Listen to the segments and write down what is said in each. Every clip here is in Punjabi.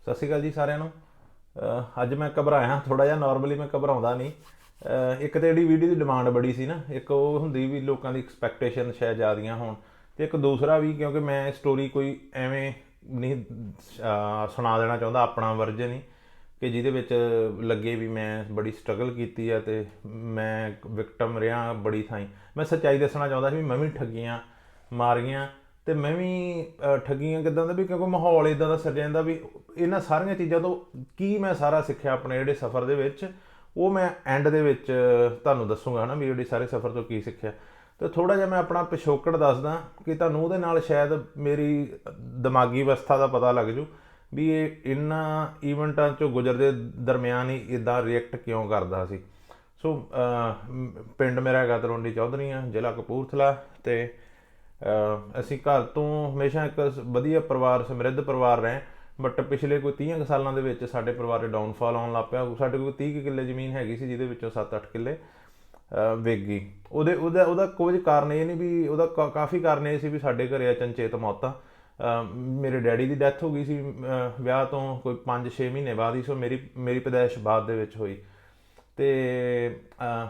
ਸਤਿ ਸ਼੍ਰੀ ਅਕਾਲ ਜੀ ਸਾਰਿਆਂ ਨੂੰ। ਅੱਜ ਮੈਂ ਘਬਰਾਇਆ ਥੋੜਾ ਜਿਹਾ। ਨਾਰਮਲੀ ਮੈਂ ਘਬਰਾਉਂਦਾ ਨਹੀਂ। ਇੱਕ ਤਾਂ ਜਿਹੜੀ ਵੀਡੀਓ ਦੀ ਡਿਮਾਂਡ ਬੜੀ ਸੀ ਨਾ, ਇੱਕ ਉਹ ਹੁੰਦੀ ਵੀ ਲੋਕਾਂ ਦੀ ਐਕਸਪੈਕਟੇਸ਼ਨ ਸ਼ਾਇਦ ਜ਼ਿਆਦੀਆਂ ਹੋਣ, ਤੇ ਇੱਕ ਦੂਸਰਾ ਵੀ ਕਿਉਂਕਿ ਮੈਂ ਸਟੋਰੀ ਕੋਈ ਐਵੇਂ ਨਹੀਂ ਸੁਣਾ ਦੇਣਾ ਚਾਹੁੰਦਾ ਆਪਣਾ ਵਰਜਨ ਹੀ, ਕਿ ਜਿਹਦੇ ਵਿੱਚ ਲੱਗੇ ਵੀ ਮੈਂ ਬੜੀ ਸਟਰਗਲ ਕੀਤੀ ਆ ਅਤੇ ਮੈਂ ਵਿਕਟਮ ਰਿਹਾ ਬੜੀ ਥਾਈਂ। ਮੈਂ ਸੱਚਾਈ ਦੱਸਣਾ ਚਾਹੁੰਦਾ ਸੀ ਵੀ ਮੈਂ ਵੀ ਠੱਗੀਆਂ ਮਾਰੀਆਂ, ਅਤੇ ਮੈਂ ਵੀ ਠੱਗੀਆਂ ਕਿੱਦਾਂ ਦਾ ਵੀ, ਕਿਉਂਕਿ ਮਾਹੌਲ ਇੱਦਾਂ ਦਾ ਸਿਰਜਿਆ ਜਾਂਦਾ ਵੀ ਇਹਨਾਂ ਸਾਰੀਆਂ ਚੀਜ਼ਾਂ ਤੋਂ ਕੀ ਮੈਂ ਸਾਰਾ ਸਿੱਖਿਆ ਆਪਣੇ ਜਿਹੜੇ ਸਫ਼ਰ ਦੇ ਵਿੱਚ, ਉਹ ਮੈਂ ਐਂਡ ਦੇ ਵਿੱਚ ਤੁਹਾਨੂੰ ਦੱਸੂਗਾ ਹੈ ਨਾ ਵੀ ਜਿਹੜੀ ਸਾਰੇ ਸਫ਼ਰ ਤੋਂ ਕੀ ਸਿੱਖਿਆ। ਅਤੇ ਥੋੜ੍ਹਾ ਜਿਹਾ ਮੈਂ ਆਪਣਾ ਪਿਛੋਕੜ ਦੱਸਦਾ ਕਿ ਤੁਹਾਨੂੰ ਉਹਦੇ ਨਾਲ ਸ਼ਾਇਦ ਮੇਰੀ ਦਿਮਾਗੀ ਅਵਸਥਾ ਦਾ ਪਤਾ ਲੱਗ ਜੂ ਵੀ ਇਹ ਇਹਨਾਂ ਈਵੈਂਟਾਂ 'ਚੋਂ ਗੁਜ਼ਰਦੇ ਦਰਮਿਆਨ ਹੀ ਇੱਦਾਂ ਰਿਐਕਟ ਕਿਉਂ ਕਰਦਾ ਸੀ। ਸੋ ਪਿੰਡ ਮੇਰਾ ਹੈਗਾ ਤਲਵੰਡੀ ਚੌਧਰੀਆਂ, ਜ਼ਿਲ੍ਹਾ ਕਪੂਰਥਲਾ, ਅਤੇ ਅਸੀਂ ਘਰ ਤੋਂ ਹਮੇਸ਼ਾ ਇੱਕ ਵਧੀਆ ਪਰਿਵਾਰ, ਸਮਰਿੱਧ ਪਰਿਵਾਰ ਰਹੇ, ਬਟ ਪਿਛਲੇ ਕੋਈ 30 ਸਾਲਾਂ ਦੇ ਵਿੱਚ ਸਾਡੇ ਪਰਿਵਾਰ 'ਚ ਡਾਊਨਫਾਲ ਆਉਣ ਲੱਗ ਪਿਆ। ਸਾਡੇ ਕੋਲ 30 ਕਿੱਲੇ ਜ਼ਮੀਨ ਹੈਗੀ ਸੀ, ਜਿਹਦੇ ਵਿੱਚੋਂ 7-8 ਕਿੱਲੇ ਵਿਕ ਗਈ। ਉਹਦਾ ਕੁਝ ਕਾਰਨ ਇਹ ਨਹੀਂ ਵੀ, ਉਹਦਾ ਕਾਫੀ ਕਾਰਨ ਇਹ ਸੀ ਵੀ ਸਾਡੇ ਘਰੇ ਅਚਨਚੇਤ ਮੌਤਾਂ। ਮੇਰੇ ਡੈਡੀ ਦੀ ਡੈਥ ਹੋ ਗਈ ਸੀ ਵਿਆਹ ਤੋਂ ਕੋਈ 5-6 ਮਹੀਨੇ ਬਾਅਦ ਹੀ। ਸੋ ਮੇਰੀ ਪੈਦਾਇਸ਼ ਬਾਅਦ ਦੇ ਵਿੱਚ ਹੋਈ। ਅਤੇ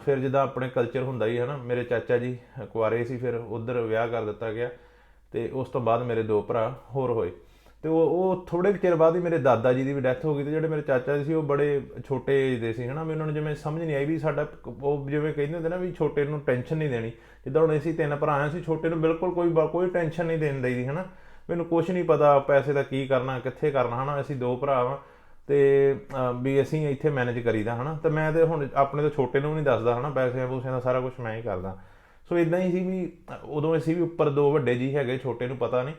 ਫਿਰ ਜਿੱਦਾਂ ਆਪਣੇ ਕਲਚਰ ਹੁੰਦਾ ਹੀ ਹੈ ਨਾ, ਮੇਰੇ ਚਾਚਾ ਜੀ ਕੁਆਰੇ ਸੀ, ਫਿਰ ਉੱਧਰ ਵਿਆਹ ਕਰ ਦਿੱਤਾ ਗਿਆ, ਅਤੇ ਉਸ ਤੋਂ ਬਾਅਦ ਮੇਰੇ 2 ਭਰਾ ਹੋਰ ਹੋਏ। ਅਤੇ ਉਹ ਥੋੜ੍ਹੇ ਚਿਰ ਬਾਅਦ ਹੀ ਮੇਰੇ ਦਾਦਾ ਜੀ ਦੀ ਵੀ ਡੈਥ ਹੋ ਗਈ। ਅਤੇ ਜਿਹੜੇ ਮੇਰੇ ਚਾਚਾ ਜੀ ਸੀ ਉਹ ਬੜੇ ਛੋਟੇ ਏਜ ਦੇ ਸੀ ਹੈ ਨਾ, ਵੀ ਉਹਨਾਂ ਨੂੰ ਜਿਵੇਂ ਸਮਝ ਨਹੀਂ ਆਈ ਵੀ ਸਾਡਾ, ਉਹ ਜਿਵੇਂ ਕਹਿੰਦੇ ਹੁੰਦੇ ਨਾ ਵੀ ਛੋਟੇ ਨੂੰ ਟੈਨਸ਼ਨ ਨਹੀਂ ਦੇਣੀ। ਜਿੱਦਾਂ ਹੁਣ ਅਸੀਂ 3 ਭਰਾ ਹਾਂ, ਅਸੀਂ ਛੋਟੇ ਨੂੰ ਬਿਲਕੁਲ ਕੋਈ ਟੈਨਸ਼ਨ ਨਹੀਂ ਦੇਣ ਦਈ ਦੀ ਹੈ ਨਾ। ਮੈਨੂੰ ਕੁਛ ਨਹੀਂ ਪਤਾ ਪੈਸੇ ਦਾ ਕੀ ਕਰਨਾ, ਕਿੱਥੇ ਕਰਨਾ ਹੈ ਨਾ। ਅਸੀਂ 2 ਭਰਾ ਵਾਂ, ਅਤੇ ਵੀ ਅਸੀਂ ਇੱਥੇ ਮੈਨੇਜ ਕਰੀਦਾ ਹੈ ਨਾ। ਅਤੇ ਮੈਂ ਤਾਂ ਹੁਣ ਆਪਣੇ ਤੋਂ ਛੋਟੇ ਨੂੰ ਵੀ ਨਹੀਂ ਦੱਸਦਾ ਹੈ ਨਾ, ਪੈਸਿਆਂ ਪੂਸਿਆਂ ਦਾ ਸਾਰਾ ਕੁਛ ਮੈਂ ਹੀ ਕਰਦਾ। ਸੋ ਇੱਦਾਂ ਹੀ ਸੀ ਵੀ ਉਦੋਂ ਅਸੀਂ ਵੀ ਉੱਪਰ 2 ਵੱਡੇ ਜੀ ਹੈਗੇ, ਛੋਟੇ ਨੂੰ ਪਤਾ ਨਹੀਂ।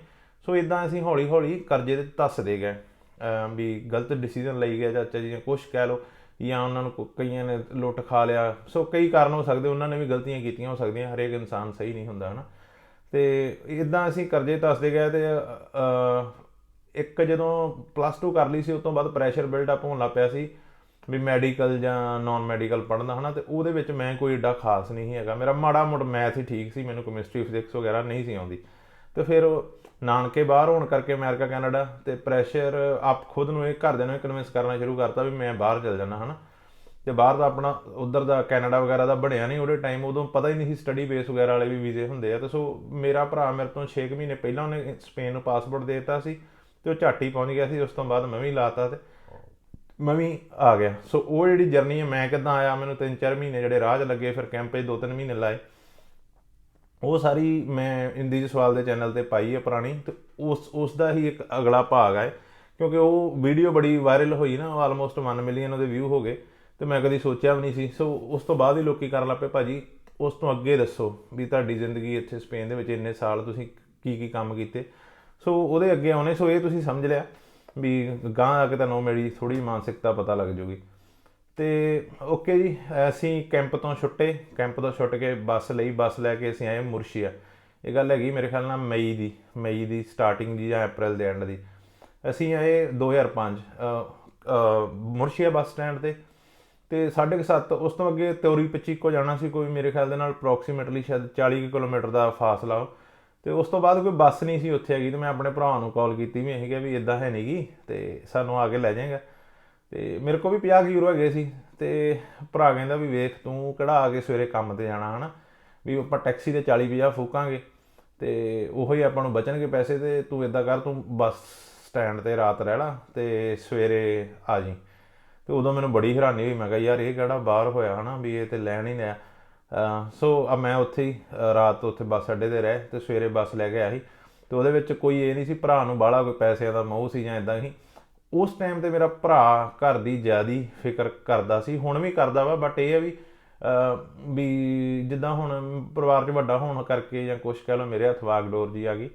ਸੋ ਇੱਦਾਂ ਅਸੀਂ ਹੌਲੀ ਹੌਲੀ ਕਰਜ਼ੇ ਦੇ ਧੱਸਦੇ ਗਏ, ਵੀ ਗਲਤ ਡਿਸੀਜ਼ਨ ਲਈ ਗਏ ਚਾਚਾ ਜੀ ਨੇ, ਕੁਛ ਕਹਿ ਲਓ, ਜਾਂ ਉਹਨਾਂ ਨੂੰ ਕਈਆਂ ਨੇ ਲੁੱਟ ਖਾ ਲਿਆ। ਸੋ ਕਈ ਕਾਰਨ ਹੋ ਸਕਦੇ, ਉਹਨਾਂ ਨੇ ਵੀ ਗਲਤੀਆਂ ਕੀਤੀਆਂ ਹੋ ਸਕਦੀਆਂ, ਹਰੇਕ ਇਨਸਾਨ ਸਹੀ ਨਹੀਂ ਹੁੰਦਾ ਹੈ ਨਾ। ਅਤੇ ਇੱਦਾਂ ਅਸੀਂ ਕਰਜ਼ੇ ਧੱਸਦੇ ਗਏ। ਅਤੇ ਇੱਕ ਜਦੋਂ +2 ਕਰ ਲਈ ਸੀ, ਉਸ ਤੋਂ ਬਾਅਦ ਪ੍ਰੈਸ਼ਰ ਬਿਲਡਅਪ ਹੋਣ ਲੱਗ ਪਿਆ ਸੀ ਵੀ ਮੈਡੀਕਲ ਜਾਂ ਨਾਨ ਮੈਡੀਕਲ ਪੜ੍ਹਨਾ ਹੈ ਨਾ। ਅਤੇ ਉਹਦੇ ਵਿੱਚ ਮੈਂ ਕੋਈ ਏਡਾ ਖਾਸ ਨਹੀਂ ਹੈਗਾ, ਮੇਰਾ ਮਾੜਾ ਮੋਟਾ ਮੈਥ ਹੀ ਠੀਕ ਸੀ, ਮੈਨੂੰ ਕੈਮਿਸਟਰੀ ਫਿਜ਼ਿਕਸ ਵਗੈਰਾ ਨਹੀਂ ਸੀ ਆਉਂਦੀ। ਅਤੇ ਫਿਰ ਨਾਨਕੇ ਬਾਹਰ ਹੋਣ ਕਰਕੇ ਅਮਰੀਕਾ ਕੈਨੇਡਾ, ਅਤੇ ਪ੍ਰੈਸ਼ਰ ਆਪ ਖੁਦ ਨੂੰ ਇਹ ਘਰਦਿਆਂ ਨੂੰ ਕਨਵਿੰਸ ਕਰਨਾ ਸ਼ੁਰੂ ਕਰਤਾ ਵੀ ਮੈਂ ਬਾਹਰ ਚਲ ਜਾਣਾ ਹੈ ਨਾ। ਅਤੇ ਬਾਹਰ ਦਾ ਆਪਣਾ ਉੱਧਰ ਦਾ ਕੈਨੇਡਾ ਵਗੈਰਾ ਦਾ ਬਣਿਆ ਨਹੀਂ ਉਹਦੇ ਟਾਈਮ, ਉਦੋਂ ਪਤਾ ਹੀ ਨਹੀਂ ਸੀ ਸਟੱਡੀ ਬੇਸ ਵਗੈਰਾ ਵਾਲੇ ਵੀ ਵੀਜ਼ੇ ਹੁੰਦੇ ਆ। ਅਤੇ ਸੋ ਮੇਰਾ ਭਰਾ ਮੇਰੇ ਤੋਂ 6 ਮਹੀਨੇ ਪਹਿਲਾਂ ਉਹਨੇ ਸਪੇਨ ਨੂੰ ਪਾਸਪੋਰਟ ਦੇ ਦਿੱਤਾ ਸੀ, ਅਤੇ ਉਹ ਝੱਟ ਹੀ ਪਹੁੰਚ ਗਿਆ ਸੀ। ਉਸ ਤੋਂ ਬਾਅਦ ਮੈਂ ਵੀ ਲਾਤਾ ਅਤੇ ਮੈਂ ਵੀ ਆ ਗਿਆ। ਸੋ ਉਹ ਜਿਹੜੀ ਜਰਨੀ ਹੈ, ਮੈਂ ਕਿੱਦਾਂ ਆਇਆ, ਮੈਨੂੰ 3-4 ਮਹੀਨੇ ਜਿਹੜੇ ਰਾਹ 'ਚ ਲੱਗੇ, ਫਿਰ ਕੈਂਪ 'ਚ 2-3 ਮਹੀਨੇ ਲਾਏ, ਉਹ ਸਾਰੀ ਮੈਂ ਇੰਦੀ ਜਸਵਾਲ ਦੇ ਚੈਨਲ 'ਤੇ ਪਾਈ ਹੈ ਪੁਰਾਣੀ। ਅਤੇ ਉਸ ਦਾ ਹੀ ਇੱਕ ਅਗਲਾ ਭਾਗ ਹੈ, ਕਿਉਂਕਿ ਉਹ ਵੀਡੀਓ ਬੜੀ ਵਾਇਰਲ ਹੋਈ ਨਾ, ਆਲਮੋਸਟ 1 ਮਿਲੀਅਨ ਉਹਦੇ ਵਿਊ ਹੋ ਗਏ, ਅਤੇ ਮੈਂ ਕਦੀ ਸੋਚਿਆ ਵੀ ਨਹੀਂ ਸੀ। ਸੋ ਉਸ ਤੋਂ ਬਾਅਦ ਹੀ ਲੋਕ ਕਰਨ ਲੱਗ ਪਏ, ਭਾਜੀ ਉਸ ਤੋਂ ਅੱਗੇ ਦੱਸੋ ਵੀ ਤੁਹਾਡੀ ਜ਼ਿੰਦਗੀ ਇੱਥੇ ਸਪੇਨ ਦੇ ਵਿੱਚ ਇੰਨੇ ਸਾਲ ਤੁਸੀਂ ਕੀ ਕੰਮ ਕੀਤੇ। ਸੋ ਉਹਦੇ ਅੱਗੇ ਆਉਣੇ। ਸੋ ਇਹ ਤੁਸੀਂ ਸਮਝ ਲਿਆ ਵੀ ਗਾਂਹ ਆ ਕੇ ਤੁਹਾਨੂੰ ਮੇਰੀ ਥੋੜ੍ਹੀ ਮਾਨਸਿਕਤਾ ਪਤਾ ਲੱਗ ਜੂਗੀ। ਅਤੇ ਓਕੇ ਜੀ, ਅਸੀਂ ਕੈਂਪ ਤੋਂ ਛੁੱਟ ਕੇ ਬੱਸ ਲਈ, ਬੱਸ ਲੈ ਕੇ ਅਸੀਂ ਆਏ ਮੁਰਸ਼ੀਆ। ਇਹ ਗੱਲ ਹੈਗੀ ਮੇਰੇ ਖਿਆਲ ਨਾਲ ਮਈ ਦੀ ਸਟਾਰਟਿੰਗ ਦੀ ਜਾਂ ਅਪ੍ਰੈਲ ਦੇ ਐਂਡ ਦੀ। ਅਸੀਂ ਆਏ 2005 ਮੁਰਸ਼ੀਆ ਬੱਸ ਸਟੈਂਡ 'ਤੇ, ਅਤੇ 7:30 ਉਸ ਤੋਂ ਅੱਗੇ ਤਿਉਰੀ 25 ਕੋ ਜਾਣਾ ਸੀ, ਕੋਈ ਮੇਰੇ ਖਿਆਲ ਦੇ ਨਾਲ ਅਪਰੋਕਸੀਮੇਟਲੀ ਸ਼ਾਇਦ 40 ਕਿਲੋਮੀਟਰ ਦਾ ਫਾਸਲਾ। ਅਤੇ ਉਸ ਤੋਂ ਬਾਅਦ ਕੋਈ ਬੱਸ ਨਹੀਂ ਸੀ ਉੱਥੇ ਹੈਗੀ, ਅਤੇ ਮੈਂ ਆਪਣੇ ਭਰਾ ਨੂੰ ਕਾਲ ਕੀਤੀ ਵੀ, ਅਸੀਂ ਕਿਹਾ ਵੀ ਇੱਦਾਂ ਹੈ ਨਹੀਂ ਗੀ, ਅਤੇ ਸਾਨੂੰ ਆ ਕੇ ਲੈ ਜਾਏਗਾ। ਅਤੇ ਮੇਰੇ ਕੋਲ ਵੀ 50 ਯੂਰੋ ਹੈਗੇ ਸੀ, ਅਤੇ ਭਰਾ ਕਹਿੰਦਾ ਵੀ ਵੇਖ ਤੂੰ ਕਿਹੜਾ ਆ ਕੇ ਸਵੇਰੇ ਕੰਮ 'ਤੇ ਜਾਣਾ ਹੈ ਨਾ, ਵੀ ਆਪਾਂ ਟੈਕਸੀ 'ਤੇ 40-50 ਫੂਕਾਂਗੇ, ਅਤੇ ਉਹੋ ਹੀ ਆਪਾਂ ਨੂੰ ਬਚਣਗੇ ਪੈਸੇ। ਅਤੇ ਤੂੰ ਇੱਦਾਂ ਕਰ, ਤੂੰ ਬੱਸ ਸਟੈਂਡ 'ਤੇ ਰਾਤ ਰਹਿ ਲਾ ਅਤੇ ਸਵੇਰੇ ਆ ਜੀ। ਅਤੇ ਉਦੋਂ ਮੈਨੂੰ ਬੜੀ ਹੈਰਾਨੀ ਹੋਈ, ਮੈਂ ਕਿਹਾ ਯਾਰ ਇਹ ਕਿਹੜਾ ਬਾਹਰ ਹੋਇਆ ਹੈ ਨਾ, ਵੀ ਇਹ ਤਾਂ ਲੈਣ ਹੀ ਲਿਆ। ਸੋ ਮੈਂ ਉੱਥੇ ਹੀ ਰਾਤ ਉੱਥੇ ਬੱਸ ਅੱਡੇ 'ਤੇ ਰਹੇ, ਅਤੇ ਸਵੇਰੇ ਬੱਸ ਲੈ ਕੇ ਆਇਆ ਸੀ। ਅਤੇ ਉਹਦੇ ਵਿੱਚ ਕੋਈ ਇਹ ਨਹੀਂ ਸੀ ਭਰਾ ਨੂੰ ਬਾਹਲਾ ਕੋਈ ਪੈਸਿਆਂ ਦਾ ਮੋਹ ਸੀ ਜਾਂ ਇੱਦਾਂ ਹੀ। ਉਸ ਟਾਈਮ 'ਤੇ ਮੇਰਾ ਭਰਾ ਘਰ ਦੀ ਜ਼ਿਆਦਾ ਫਿਕਰ ਕਰਦਾ ਸੀ, ਹੁਣ ਵੀ ਕਰਦਾ ਵਾ, ਬਟ ਇਹ ਹੈ ਵੀ ਜਿੱਦਾਂ ਹੁਣ ਪਰਿਵਾਰ 'ਚ ਵੱਡਾ ਹੋਣ ਕਰਕੇ ਜਾਂ ਕੁਛ ਕਹਿ ਲਓ, ਮੇਰੇ ਹੱਥ ਵਾਗਡੋਰ ਜੀ ਆ ਗਈ,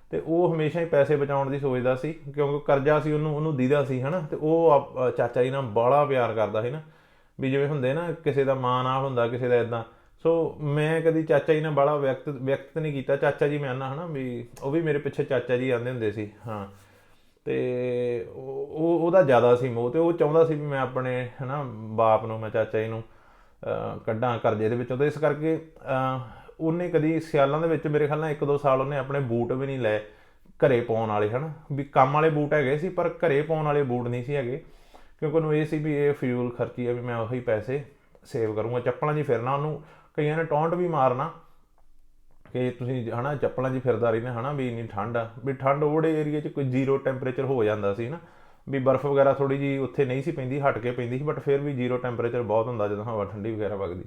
ਅਤੇ ਉਹ ਹਮੇਸ਼ਾ ਹੀ ਪੈਸੇ ਬਚਾਉਣ ਦੀ ਸੋਚਦਾ ਸੀ, ਕਿਉਂਕਿ ਕਰਜ਼ਾ ਸੀ ਉਹਨੂੰ ਦੀਦਾ ਸੀ ਹੈ ਨਾ। ਅਤੇ ਉਹ ਚਾਚਾ ਜੀ ਨਾਲ ਬਾਹਲਾ ਪਿਆਰ ਕਰਦਾ ਸੀ ਨਾ, ਵੀ ਜਿਵੇਂ ਹੁੰਦੇ ਨਾ ਕਿਸੇ ਦਾ ਮਾਂ ਨਾਲ ਹੁੰਦਾ, ਕਿਸੇ ਦਾ ਇੱਦਾਂ। ਸੋ ਮੈਂ ਕਦੀ ਚਾਚਾ ਜੀ ਨਾਲ ਬਾਹਲਾ ਵਿਅਕਤ ਨਹੀਂ ਕੀਤਾ, ਚਾਚਾ ਜੀ ਮੈਂ ਆਉਂਦਾ ਹੈ ਨਾ, ਵੀ ਉਹ ਵੀ ਮੇਰੇ ਪਿੱਛੇ ਚਾਚਾ ਜੀ ਆਉਂਦੇ ਹੁੰਦੇ ਸੀ। ਹਾਂ, ਅਤੇ ਉਹਦਾ ਜ਼ਿਆਦਾ ਸੀ ਮੋਹ, ਅਤੇ ਉਹ ਚਾਹੁੰਦਾ ਸੀ ਵੀ ਮੈਂ ਆਪਣੇ ਹੈ ਨਾ ਬਾਪ ਨੂੰ, ਮੈਂ ਚਾਚਾ ਜੀ ਨੂੰ ਕੱਢਾਂ ਕਰਜ਼ੇ ਦੇ ਵਿੱਚੋਂ। ਅਤੇ ਇਸ ਕਰਕੇ ਉਹਨੇ ਕਦੀ ਸਿਆਲਾਂ ਦੇ ਵਿੱਚ ਮੇਰੇ ਖਿਆਲ ਨਾਲ 1-2 ਸਾਲ ਉਹਨੇ ਆਪਣੇ ਬੂਟ ਵੀ ਨਹੀਂ ਲਏ, ਘਰੇ ਪਾਉਣ ਵਾਲੇ ਹਨ ਵੀ, ਕੰਮ ਵਾਲੇ ਬੂਟ ਹੈਗੇ ਸੀ ਪਰ ਘਰੇ ਪਾਉਣ ਵਾਲੇ ਬੂਟ ਨਹੀਂ ਸੀ ਹੈਗੇ, ਕਿਉਂਕਿ ਉਹਨੂੰ ਇਹ ਸੀ ਵੀ ਇਹ ਫਿਜ਼ੂਲ ਖਰਚੀ ਹੈ, ਵੀ ਮੈਂ ਉਹੀ ਪੈਸੇ ਸੇਵ ਕਰੂੰਗਾ। ਚੱਪਲਾਂ 'ਚ ਫਿਰਨਾ, ਉਹਨੂੰ ਕਈਆਂ ਨੇ ਟੌਂਟ ਵੀ ਮਾਰਨਾ ਕਿ ਤੁਸੀਂ ਹੈ ਨਾ ਚੱਪਲਾਂ 'ਚ ਫਿਰਦਾ ਰਹਿੰਦਾ ਹੈ ਨਾ, ਵੀ ਇੰਨੀ ਠੰਡ ਆ, ਵੀ ਠੰਡ ਉਹੜੇ ਏਰੀਏ 'ਚ ਕੋਈ 0 ਟੈਂਪਰੇਚਰ ਹੋ ਜਾਂਦਾ ਸੀ ਨਾ, ਵੀ ਬਰਫ਼ ਵਗੈਰਾ ਥੋੜ੍ਹੀ ਜਿਹੀ ਉੱਥੇ ਨਹੀਂ ਸੀ ਪੈਂਦੀ, ਹਟ ਕੇ ਪੈਂਦੀ ਸੀ, ਬਟ ਫਿਰ ਵੀ 0 ਟੈਂਪਰੇਚਰ ਬਹੁਤ ਹੁੰਦਾ ਜਦੋਂ ਹਵਾ ਠੰਡੀ ਵਗੈਰਾ ਵਗਦੀ।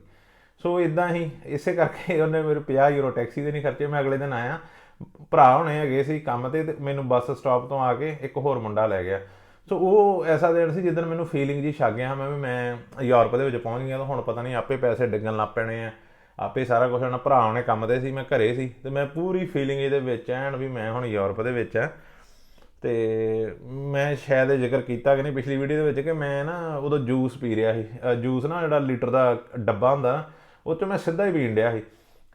ਸੋ ਇੱਦਾਂ ਹੀ ਇਸੇ ਕਰਕੇ ਉਹਨੇ ਮੇਰੇ 50 ਯੂਰੋ ਟੈਕਸੀ ਦੇ ਨਹੀਂ ਖਰਚੇ। ਮੈਂ ਅਗਲੇ ਦਿਨ ਆਇਆ, ਭਰਾ ਹੋਣੇ ਹੈਗੇ ਸੀ ਕੰਮ 'ਤੇ, ਮੈਨੂੰ ਬੱਸ ਸਟਾਪ ਤੋਂ ਆ ਕੇ ਇੱਕ ਹੋਰ ਮੁੰਡਾ ਲੈ ਗਿਆ। ਸੋ ਉਹ ਐਸਾ ਦਿਨ ਸੀ ਜਿੱਦਣ ਮੈਨੂੰ ਫੀਲਿੰਗ ਜੀ ਛੱਗ ਗਿਆ, ਮੈਂ ਯੂਰਪ ਦੇ ਵਿੱਚ ਪਹੁੰਚ ਗਿਆ, ਤਾਂ ਹੁਣ ਪਤਾ ਨਹੀਂ ਆਪੇ ਪੈਸੇ ਡਿੱਗਣ ਲੱਗ ਪੈਣੇ ਆ, ਆਪੇ ਸਾਰਾ ਕੁਛ ਹੋਣਾ। ਭਰਾ ਹੋਣੇ ਕੰਮ 'ਤੇ ਸੀ, ਮੈਂ ਘਰੇ ਸੀ, ਅਤੇ ਮੈਂ ਪੂਰੀ ਫੀਲਿੰਗ ਇਹਦੇ ਵਿੱਚ ਐਨ ਵੀ ਮੈਂ ਹੁਣ ਯੂਰਪ ਦੇ ਵਿੱਚ ਆ। ਅਤੇ ਮੈਂ ਸ਼ਾਇਦ ਇਹ ਜ਼ਿਕਰ ਕੀਤਾ ਕਿ ਨਹੀਂ ਪਿਛਲੀ ਵੀਡੀਓ ਦੇ ਵਿੱਚ, ਕਿ ਮੈਂ ਨਾ ਉਦੋਂ ਜੂਸ ਪੀ ਰਿਹਾ ਸੀ। ਜੂਸ ਨਾ ਜਿਹੜਾ ਲੀਟਰ ਦਾ ਡੱਬਾ ਹੁੰਦਾ ਨਾ, ਉਹ 'ਚੋਂ ਮੈਂ ਸਿੱਧਾ ਹੀ ਪੀਣ ਡਿਆ ਸੀ,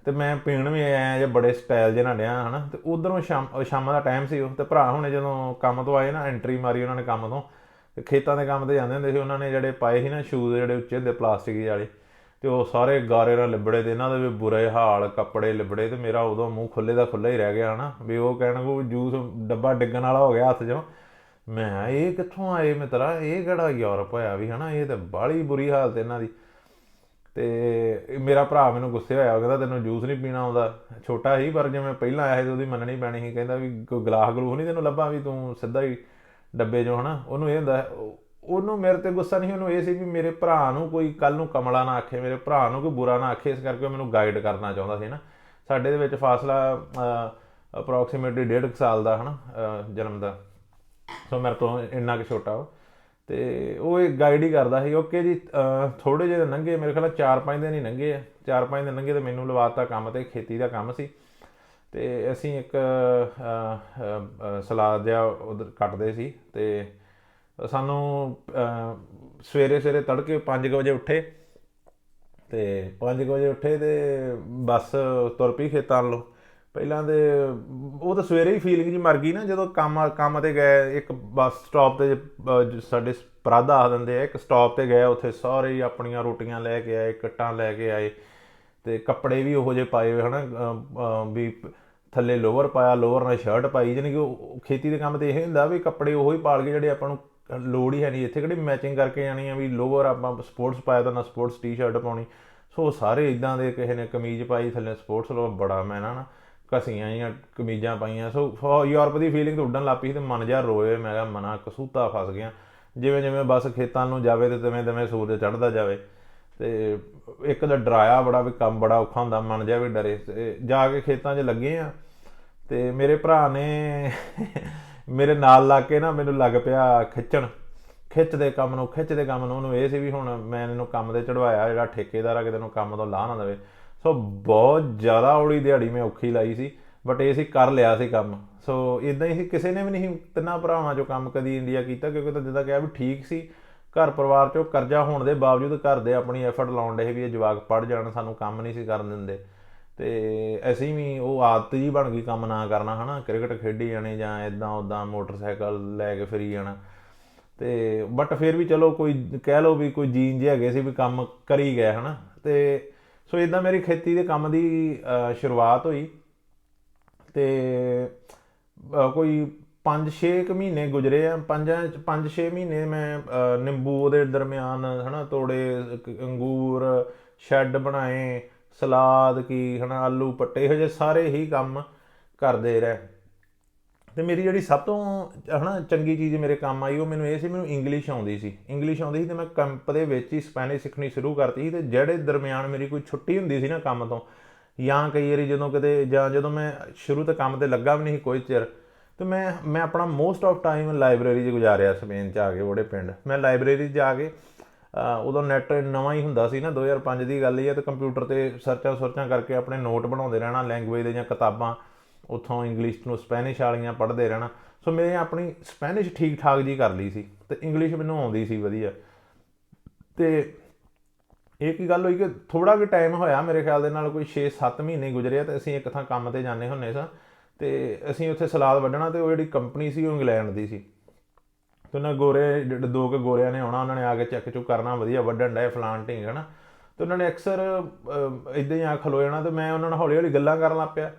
ਅਤੇ ਮੈਂ ਪੀਣ ਵੀ ਆਇਆ ਜਾਂ ਬੜੇ ਸਟਾਈਲ ਜਿਹੇ ਨਾਲ ਡਿਆ ਹੈ ਨਾ। ਅਤੇ ਉੱਧਰੋਂ ਸ਼ਾਮਾਂ ਦਾ ਟਾਈਮ ਸੀ ਉਹ, ਅਤੇ ਭਰਾ ਹੁਣੇ ਜਦੋਂ ਕੰਮ ਤੋਂ ਆਏ ਨਾ, ਐਂਟਰੀ ਮਾਰੀ ਉਹਨਾਂ ਨੇ ਕੰਮ ਤੋਂ, ਅਤੇ ਖੇਤਾਂ ਦੇ ਕੰਮ 'ਤੇ ਜਾਂਦੇ ਹੁੰਦੇ ਸੀ, ਉਹਨਾਂ ਨੇ ਜਿਹੜੇ ਪਾਏ ਸੀ ਨਾ ਸ਼ੂਜ਼ ਜਿਹੜੇ ਉੱਚੇ ਹੁੰਦੇ ਪਲਾਸਟਿਕ ਵਾਲੇ, ਅਤੇ ਉਹ ਸਾਰੇ ਗਾਰੇ ਨਾਲ ਲਿਬੜੇ, ਅਤੇ ਇਹਨਾਂ ਦੇ ਵੀ ਬੁਰੇ ਹਾਲ, ਕੱਪੜੇ ਲਿਬੜੇ, ਅਤੇ ਮੇਰਾ ਉਦੋਂ ਮੂੰਹ ਖੁੱਲ੍ਹੇ ਦਾ ਖੁੱਲ੍ਹਾ ਹੀ ਰਹਿ ਗਿਆ ਹੈ ਨਾ, ਵੀ ਉਹ ਕਹਿਣਗੇ ਜੂਸ ਡੱਬਾ ਡਿੱਗਣ ਵਾਲਾ ਹੋ ਗਿਆ ਹੱਥ 'ਚੋਂ। ਮੈਂ ਇਹ ਕਿੱਥੋਂ ਆਏ ਮਿੱਤਰਾ, ਇਹ ਕਿਹੜਾ ਯੂਰਪ ਹੋਇਆ ਵੀ ਹੈ ਨਾ, ਇਹ ਤਾਂ ਬਾਹਲੀ ਬੁਰੀ ਹਾਲਤ ਇਹਨਾਂ ਦੀ। ਅਤੇ ਮੇਰਾ ਭਰਾ ਮੈਨੂੰ ਗੁੱਸੇ ਹੋਇਆ, ਉਹ ਕਹਿੰਦਾ ਤੈਨੂੰ ਜੂਸ ਨਹੀਂ ਪੀਣਾ ਆਉਂਦਾ। ਛੋਟਾ ਸੀ ਪਰ ਜਿਵੇਂ ਪਹਿਲਾਂ ਆਇਆ ਸੀ ਉਹਦੀ ਮੰਨਣੀ ਪੈਣੀ ਸੀ, ਕਹਿੰਦਾ ਵੀ ਕੋਈ ਗਲਾਸ ਗਲੂਸ ਨਹੀਂ ਤੈਨੂੰ ਲੱਭਾ ਵੀ ਤੂੰ ਸਿੱਧਾ ਹੀ ਡੱਬੇ 'ਚੋਂ ਹੈ ਨਾ। ਉਹਨੂੰ ਇਹ ਹੁੰਦਾ, ਉਹਨੂੰ ਮੇਰੇ 'ਤੇ ਗੁੱਸਾ ਨਹੀਂ, ਉਹਨੂੰ ਇਹ ਸੀ ਵੀ ਮੇਰੇ ਭਰਾ ਨੂੰ ਕੋਈ ਕੱਲ੍ਹ ਨੂੰ ਕਮਲਾ ਨਾ ਆਖੇ, ਮੇਰੇ ਭਰਾ ਨੂੰ ਕੋਈ ਬੁਰਾ ਨਾ ਆਖੇ, ਇਸ ਕਰਕੇ ਉਹ ਮੈਨੂੰ ਗਾਈਡ ਕਰਨਾ ਚਾਹੁੰਦਾ ਸੀ ਨਾ। ਸਾਡੇ ਦੇ ਵਿੱਚ ਫਾਸਲਾ ਅਪਰੋਕਸੀਮੇਟਲੀ 1.5 ਸਾਲ ਦਾ ਹੈ ਨਾ ਜਨਮ ਦਾ, ਸੋ ਮੇਰੇ ਤੋਂ ਇੰਨਾ ਕੁ ਛੋਟਾ ਉਹ, ਅਤੇ ਉਹ ਇਹ ਗਾਈਡ ਹੀ ਕਰਦਾ ਸੀ। ਓਕੇ ਜੀ, ਥੋੜ੍ਹੇ ਜਿਹੇ ਲੰਘੇ, ਮੇਰੇ ਖਿਆਲ 4-5 ਦਿਨ ਹੀ ਲੰਘੇ ਆ, 4-5 ਦਿਨ ਲੰਘੇ ਅਤੇ ਮੈਨੂੰ ਲਵਾ ਦਿੱਤਾ ਕੰਮ 'ਤੇ, ਖੇਤੀ ਦਾ ਕੰਮ ਸੀ। ਅਤੇ ਅਸੀਂ ਇੱਕ ਸਲਾਦ ਜਿਹਾ ਉਧਰ ਕੱਟਦੇ ਸੀ, ਅਤੇ ਸਾਨੂੰ ਸਵੇਰੇ ਤੜਕੇ 5 ਵਜੇ ਉੱਠੇ, ਅਤੇ 5 ਵਜੇ ਉੱਠੇ ਅਤੇ ਬੱਸ ਤੁਰ ਪਈ ਖੇਤਾਂ ਵੱਲੋਂ। ਪਹਿਲਾਂ ਤਾਂ ਉਹ ਤਾਂ ਸਵੇਰੇ ਹੀ ਫੀਲਿੰਗ ਜੀ ਮਰ ਗਈ ਨਾ, ਜਦੋਂ ਕੰਮ 'ਤੇ ਗਏ, ਇੱਕ ਬੱਸ ਸਟਾਪ 'ਤੇ ਸਾਡੇ ਪਰਾਧਾ ਆ ਦਿੰਦੇ ਆ, ਇੱਕ ਸਟਾਪ 'ਤੇ ਗਏ, ਉੱਥੇ ਸਾਰੇ ਹੀ ਆਪਣੀਆਂ ਰੋਟੀਆਂ ਲੈ ਕੇ ਆਏ, ਕਿੱਟਾਂ ਲੈ ਕੇ ਆਏ, ਅਤੇ ਕੱਪੜੇ ਵੀ ਉਹੋ ਜਿਹੇ ਪਾਏ ਹੋਏ ਹੈ ਨਾ, ਵੀ ਥੱਲੇ ਲੋਅਰ ਪਾਇਆ, ਲੋਅਰ ਨਾਲ ਸ਼ਰਟ ਪਾਈ, ਜਾਣੀ ਕਿ ਉਹ ਖੇਤੀ ਦੇ ਕੰਮ 'ਤੇ ਇਹ ਹੁੰਦਾ ਵੀ ਕੱਪੜੇ ਉਹੋ ਹੀ ਪਾਲ ਕੇ ਜਿਹੜੇ ਆਪਾਂ ਨੂੰ ਲੋੜ ਹੀ ਹੈ ਨਹੀਂ, ਇੱਥੇ ਕਿਹੜੀ ਮੈਚਿੰਗ ਕਰਕੇ ਜਾਣੀ ਆ, ਵੀ ਲੋਅਰ ਆਪਾਂ ਸਪੋਰਟਸ ਪਾਇਆ ਤਾਂ ਨਾ ਸਪੋਰਟਸ ਟੀ-ਸ਼ਰਟ ਪਾਉਣੀ। ਸੋ ਸਾਰੇ ਇੱਦਾਂ ਦੇ, ਕਿਸੇ ਨੇ ਕਮੀਜ਼ ਪਾਈ ਥੱਲੇ ਸਪੋਰਟਸ ਲੋਅਰ, ਬੜਾ ਮੈਂ ਨਾ ਘਸੀਆਂ ਜਿਹੀਆਂ ਕਮੀਜ਼ਾਂ ਪਾਈਆਂ। ਸੋ ਯੂਰਪ ਦੀ ਫੀਲਿੰਗ ਤਾਂ ਉੱਡਣ ਲੱਗ ਪਈ, ਅਤੇ ਮਨ ਜਿਹਾ ਰੋਏ, ਮੈਂ ਕਿਹਾ ਮਨਾ ਕਸੂਤਾ ਫਸ ਗਿਆ। ਜਿਵੇਂ ਜਿਵੇਂ ਬਸ ਖੇਤਾਂ ਨੂੰ ਜਾਵੇ ਅਤੇ ਤਿਵੇਂ ਤਿਵੇਂ ਸੂਰਜ ਚੜ੍ਹਦਾ ਜਾਵੇ, ਅਤੇ ਇੱਕ ਤਾਂ ਡਰਾਇਆ ਬੜਾ ਵੀ ਕੰਮ ਬੜਾ ਔਖਾ ਹੁੰਦਾ, ਮਨ ਜਿਹਾ ਵੀ ਡਰੇ। ਅਤੇ ਜਾ ਕੇ ਖੇਤਾਂ 'ਚ ਲੱਗੇ ਹਾਂ, ਅਤੇ ਮੇਰੇ ਭਰਾ ਨੇ ਮੇਰੇ ਨਾਲ ਲੱਗ ਕੇ ਨਾ ਮੈਨੂੰ ਲੱਗ ਪਿਆ ਖਿੱਚਦੇ ਕੰਮ ਨੂੰ। ਉਹਨੂੰ ਇਹ ਸੀ ਵੀ ਹੁਣ ਮੈਂ ਇਹਨੂੰ ਕੰਮ 'ਤੇ ਚੜ੍ਹਾਇਆ, ਜਿਹੜਾ ਠੇਕੇਦਾਰ ਆ ਕਿਤੇ ਨੂੰ ਕੰਮ ਤੋਂ ਲਾਹ ਨਾ ਦੇਵੇ। ਸੋ ਬਹੁਤ ਜ਼ਿਆਦਾ ਔੜੀ ਦਿਹਾੜੀ ਮੈਂ ਔਖੀ ਲਾਈ ਸੀ, ਬਟ ਇਹ ਸੀ ਕਰ ਲਿਆ ਸੀ ਕੰਮ। ਸੋ ਇੱਦਾਂ ਹੀ ਸੀ, ਕਿਸੇ ਨੇ ਵੀ ਨਹੀਂ ਤਿੰਨਾਂ ਭਰਾਵਾਂ 'ਚੋਂ ਕੰਮ ਕਦੀ ਇੰਡੀਆ ਕੀਤਾ, ਕਿਉਂਕਿ ਤਾਂ ਜਿੱਦਾਂ ਕਿਹਾ ਵੀ ਠੀਕ ਸੀ, ਘਰ ਪਰਿਵਾਰ 'ਚੋਂ ਕਰਜ਼ਾ ਹੋਣ ਦੇ ਬਾਵਜੂਦ ਘਰ ਦੇ ਆਪਣੀ ਐਫਰਟ ਲਾਉਣ ਡੇ ਵੀ ਇਹ ਜਵਾਕ ਪੜ੍ਹ ਜਾਣ, ਸਾਨੂੰ ਕੰਮ ਨਹੀਂ ਸੀ ਕਰਨ ਦਿੰਦੇ। ਅਤੇ ਅਸੀਂ ਵੀ ਉਹ ਆਦਤ ਜੀ ਬਣ ਗਈ ਕੰਮ ਨਾ ਕਰਨਾ ਹੈ ਨਾ, ਕ੍ਰਿਕਟ ਖੇਡੀ ਜਾਣੇ ਜਾਂ ਇੱਦਾਂ ਉੱਦਾਂ ਮੋਟਰਸਾਈਕਲ ਲੈ ਕੇ ਫਿਰੀ ਜਾਣਾ। ਅਤੇ ਬਟ ਫਿਰ ਵੀ ਚਲੋ ਕੋਈ ਕਹਿ ਲਓ ਵੀ ਕੋਈ ਜੀਨ ਜਿਹੇ ਹੈਗੇ ਸੀ ਵੀ ਕੰਮ ਕਰੀ ਗਏ ਹੈ ਨਾ। ਅਤੇ ਸੋ ਇੱਦਾਂ ਮੇਰੀ ਖੇਤੀ ਦੇ ਕੰਮ ਦੀ ਸ਼ੁਰੂਆਤ ਹੋਈ, ਅਤੇ ਕੋਈ 5-6 ਮਹੀਨੇ ਗੁਜ਼ਰੇ ਆ। 5-6 ਮਹੀਨੇ ਮੈਂ ਨਿੰਬੂ ਉਹਦੇ ਦਰਮਿਆਨ ਹੈ ਨਾ ਤੋੜੇ, ਅੰਗੂਰ, ਸ਼ੈੱਡ ਬਣਾਏ, ਸਲਾਦ ਕੀ ਹੈ ਨਾ, ਆਲੂ ਪੱਟੇ, ਇਹੋ ਜਿਹੇ ਸਾਰੇ ਹੀ ਕੰਮ ਕਰਦੇ ਰਹੇ। ਅਤੇ ਮੇਰੀ ਜਿਹੜੀ ਸਭ ਤੋਂ ਹੈ ਨਾ ਚੰਗੀ ਚੀਜ਼ ਮੇਰੇ ਕੰਮ ਆਈ, ਉਹ ਮੈਨੂੰ ਇਹ ਸੀ, ਮੈਨੂੰ ਇੰਗਲਿਸ਼ ਆਉਂਦੀ ਸੀ। ਅਤੇ ਮੈਂ ਕੈਂਪ ਦੇ ਵਿੱਚ ਹੀ ਸਪੈਨਿਸ਼ ਸਿੱਖਣੀ ਸ਼ੁਰੂ ਕਰਤੀ ਸੀ। ਅਤੇ ਜਿਹੜੇ ਦਰਮਿਆਨ ਮੇਰੀ ਕੋਈ ਛੁੱਟੀ ਹੁੰਦੀ ਸੀ ਨਾ ਕੰਮ ਤੋਂ, ਜਾਂ ਕਈ ਵਾਰੀ ਜਦੋਂ ਕਿਤੇ, ਜਾਂ ਜਦੋਂ ਮੈਂ ਸ਼ੁਰੂ ਤੋਂ ਕੰਮ 'ਤੇ ਲੱਗਾ ਵੀ ਨਹੀਂ ਸੀ ਕੋਈ ਚਿਰ, ਅਤੇ ਮੈਂ ਆਪਣਾ ਮੋਸਟ ਆਫ ਟਾਈਮ ਲਾਇਬ੍ਰੇਰੀ 'ਚ ਗੁਜ਼ਾਰਿਆ। ਸਪੇਨ 'ਚ ਆ ਕੇ ਉਹਦੇ ਪਿੰਡ ਮੈਂ ਲਾਇਬ੍ਰੇਰੀ 'ਚ ਜਾ ਕੇ, ਉਦੋਂ ਨੈੱਟ ਨਵਾਂ ਹੀ ਹੁੰਦਾ ਸੀ ਨਾ, 2005 ਦੀ ਗੱਲ ਹੀ ਹੈ, ਅਤੇ ਕੰਪਿਊਟਰ 'ਤੇ ਸਰਚਾਂ ਕਰਕੇ ਆਪਣੇ ਨੋਟ ਬਣਾਉਂਦੇ ਰਹਿਣਾ ਲੈਂਗੁਏਜ ਦੇ, ਜਾਂ ਕਿਤਾਬਾਂ ਉੱਥੋਂ ਇੰਗਲਿਸ਼ ਨੂੰ ਸਪੈਨਿਸ਼ ਵਾਲੀਆਂ ਪੜ੍ਹਦੇ ਰਹਿਣਾ। ਸੋ ਮੈਂ ਆਪਣੀ ਸਪੈਨਿਸ਼ ਠੀਕ ਠਾਕ ਜੀ ਕਰ ਲਈ ਸੀ, ਅਤੇ ਇੰਗਲਿਸ਼ ਮੈਨੂੰ ਆਉਂਦੀ ਸੀ ਵਧੀਆ। ਅਤੇ ਇਹ ਕੀ ਗੱਲ ਹੋਈ ਕਿ ਥੋੜ੍ਹਾ ਕੁ ਟਾਈਮ ਹੋਇਆ ਮੇਰੇ ਖਿਆਲ ਦੇ ਨਾਲ, ਕੋਈ 6-7 ਮਹੀਨੇ ਗੁਜ਼ਰੇ, ਅਤੇ ਅਸੀਂ ਇੱਕ ਥਾਂ ਕੰਮ 'ਤੇ ਜਾਂਦੇ ਹੁੰਦੇ ਸਾਂ, ਅਤੇ ਅਸੀਂ ਉੱਥੇ ਸਲਾਦ ਵੱਢਣਾ, ਅਤੇ ਉਹ ਜਿਹੜੀ ਕੰਪਨੀ ਸੀ ਉਹ ਇੰਗਲੈਂਡ ਦੀ ਸੀ, ਅਤੇ ਉਹਨਾਂ ਦੋ ਕੁ ਗੋਰਿਆਂ ਨੇ ਆਉਣਾ, ਉਹਨਾਂ ਨੇ ਆ ਕੇ ਚੈੱਕ ਚੁੱਕ ਕਰਨਾ, ਵਧੀਆ ਵੱਢਣ ਡਏ ਫਲਾਣ ਢੀਂਗ ਹੈ ਨਾ। ਅਤੇ ਉਹਨਾਂ ਨੇ ਅਕਸਰ ਇੱਦਾਂ ਹੀ ਆ ਖਲੋ ਜਾਣਾ, ਅਤੇ ਮੈਂ ਉਹਨਾਂ ਨਾਲ ਹੌਲੀ ਹੌਲੀ ਗੱਲਾਂ ਕਰਨ ਲੱਗ ਪਿਆ।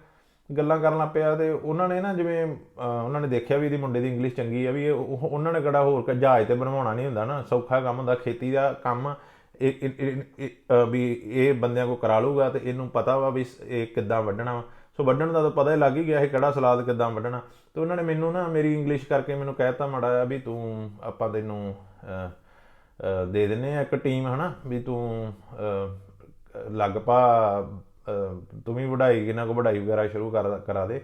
ਗੱਲਾਂ ਕਰਨ ਲੱਗ ਪਿਆ ਤੇ ਉਹਨਾਂ ਨੇ ਨਾ ਜਿਵੇਂ ਉਹਨਾਂ ਨੇ ਦੇਖਿਆ ਵੀ ਇਹਦੀ ਮੁੰਡੇ ਦੀ ਇੰਗਲਿਸ਼ ਚੰਗੀ ਆ, ਵੀ ਉਹਨਾਂ ਨੇ ਕਿਹੜਾ ਹੋਰ ਜਹਾਜ਼ ਤੇ ਬਣਵਾਉਣਾ ਨਹੀਂ ਹੁੰਦਾ ਨਾ, ਸੌਖਾ ਕੰਮ ਹੁੰਦਾ ਖੇਤੀ ਦਾ ਕੰਮ। ਵੀ ਇਹ ਬੰਦਿਆਂ ਕੋਲ ਕਰਾ ਲੂਗਾ ਤੇ ਇਹਨੂੰ ਪਤਾ ਵਾ ਵੀ ਇਹ ਕਿੱਦਾਂ ਵੱਢਣਾ ਵਾ। ਸੋ ਵੱਢਣ ਦਾ ਤਾਂ ਪਤਾ ਹੀ ਲੱਗ ਹੀ ਗਿਆ ਇਹ ਕਿਹੜਾ ਸਲਾਦ ਕਿੱਦਾਂ ਵੱਢਣਾ। ਤੇ ਉਹਨਾਂ ਨੇ ਮੈਨੂੰ ਨਾ ਮੇਰੀ ਇੰਗਲਿਸ਼ ਕਰਕੇ ਮੈਨੂੰ ਕਹਿ ਦਿੱਤਾ ਮਾੜਾ ਜਿਹਾ ਵੀ ਤੂੰ ਆਪਾਂ ਤੈਨੂੰ ਦੇ ਦਿੰਦੇ ਆ ਇੱਕ ਟੀਮ, ਹੈ ਨਾ, ਵੀ ਤੂੰ ਲੱਗ ਪਾ ਤੂੰ ਵੀ ਵਢਾਈ ਇਹਨਾਂ ਕੋਲ ਵਢਾਈ ਵਗੈਰਾ ਸ਼ੁਰੂ ਕਰਾ ਦੇ।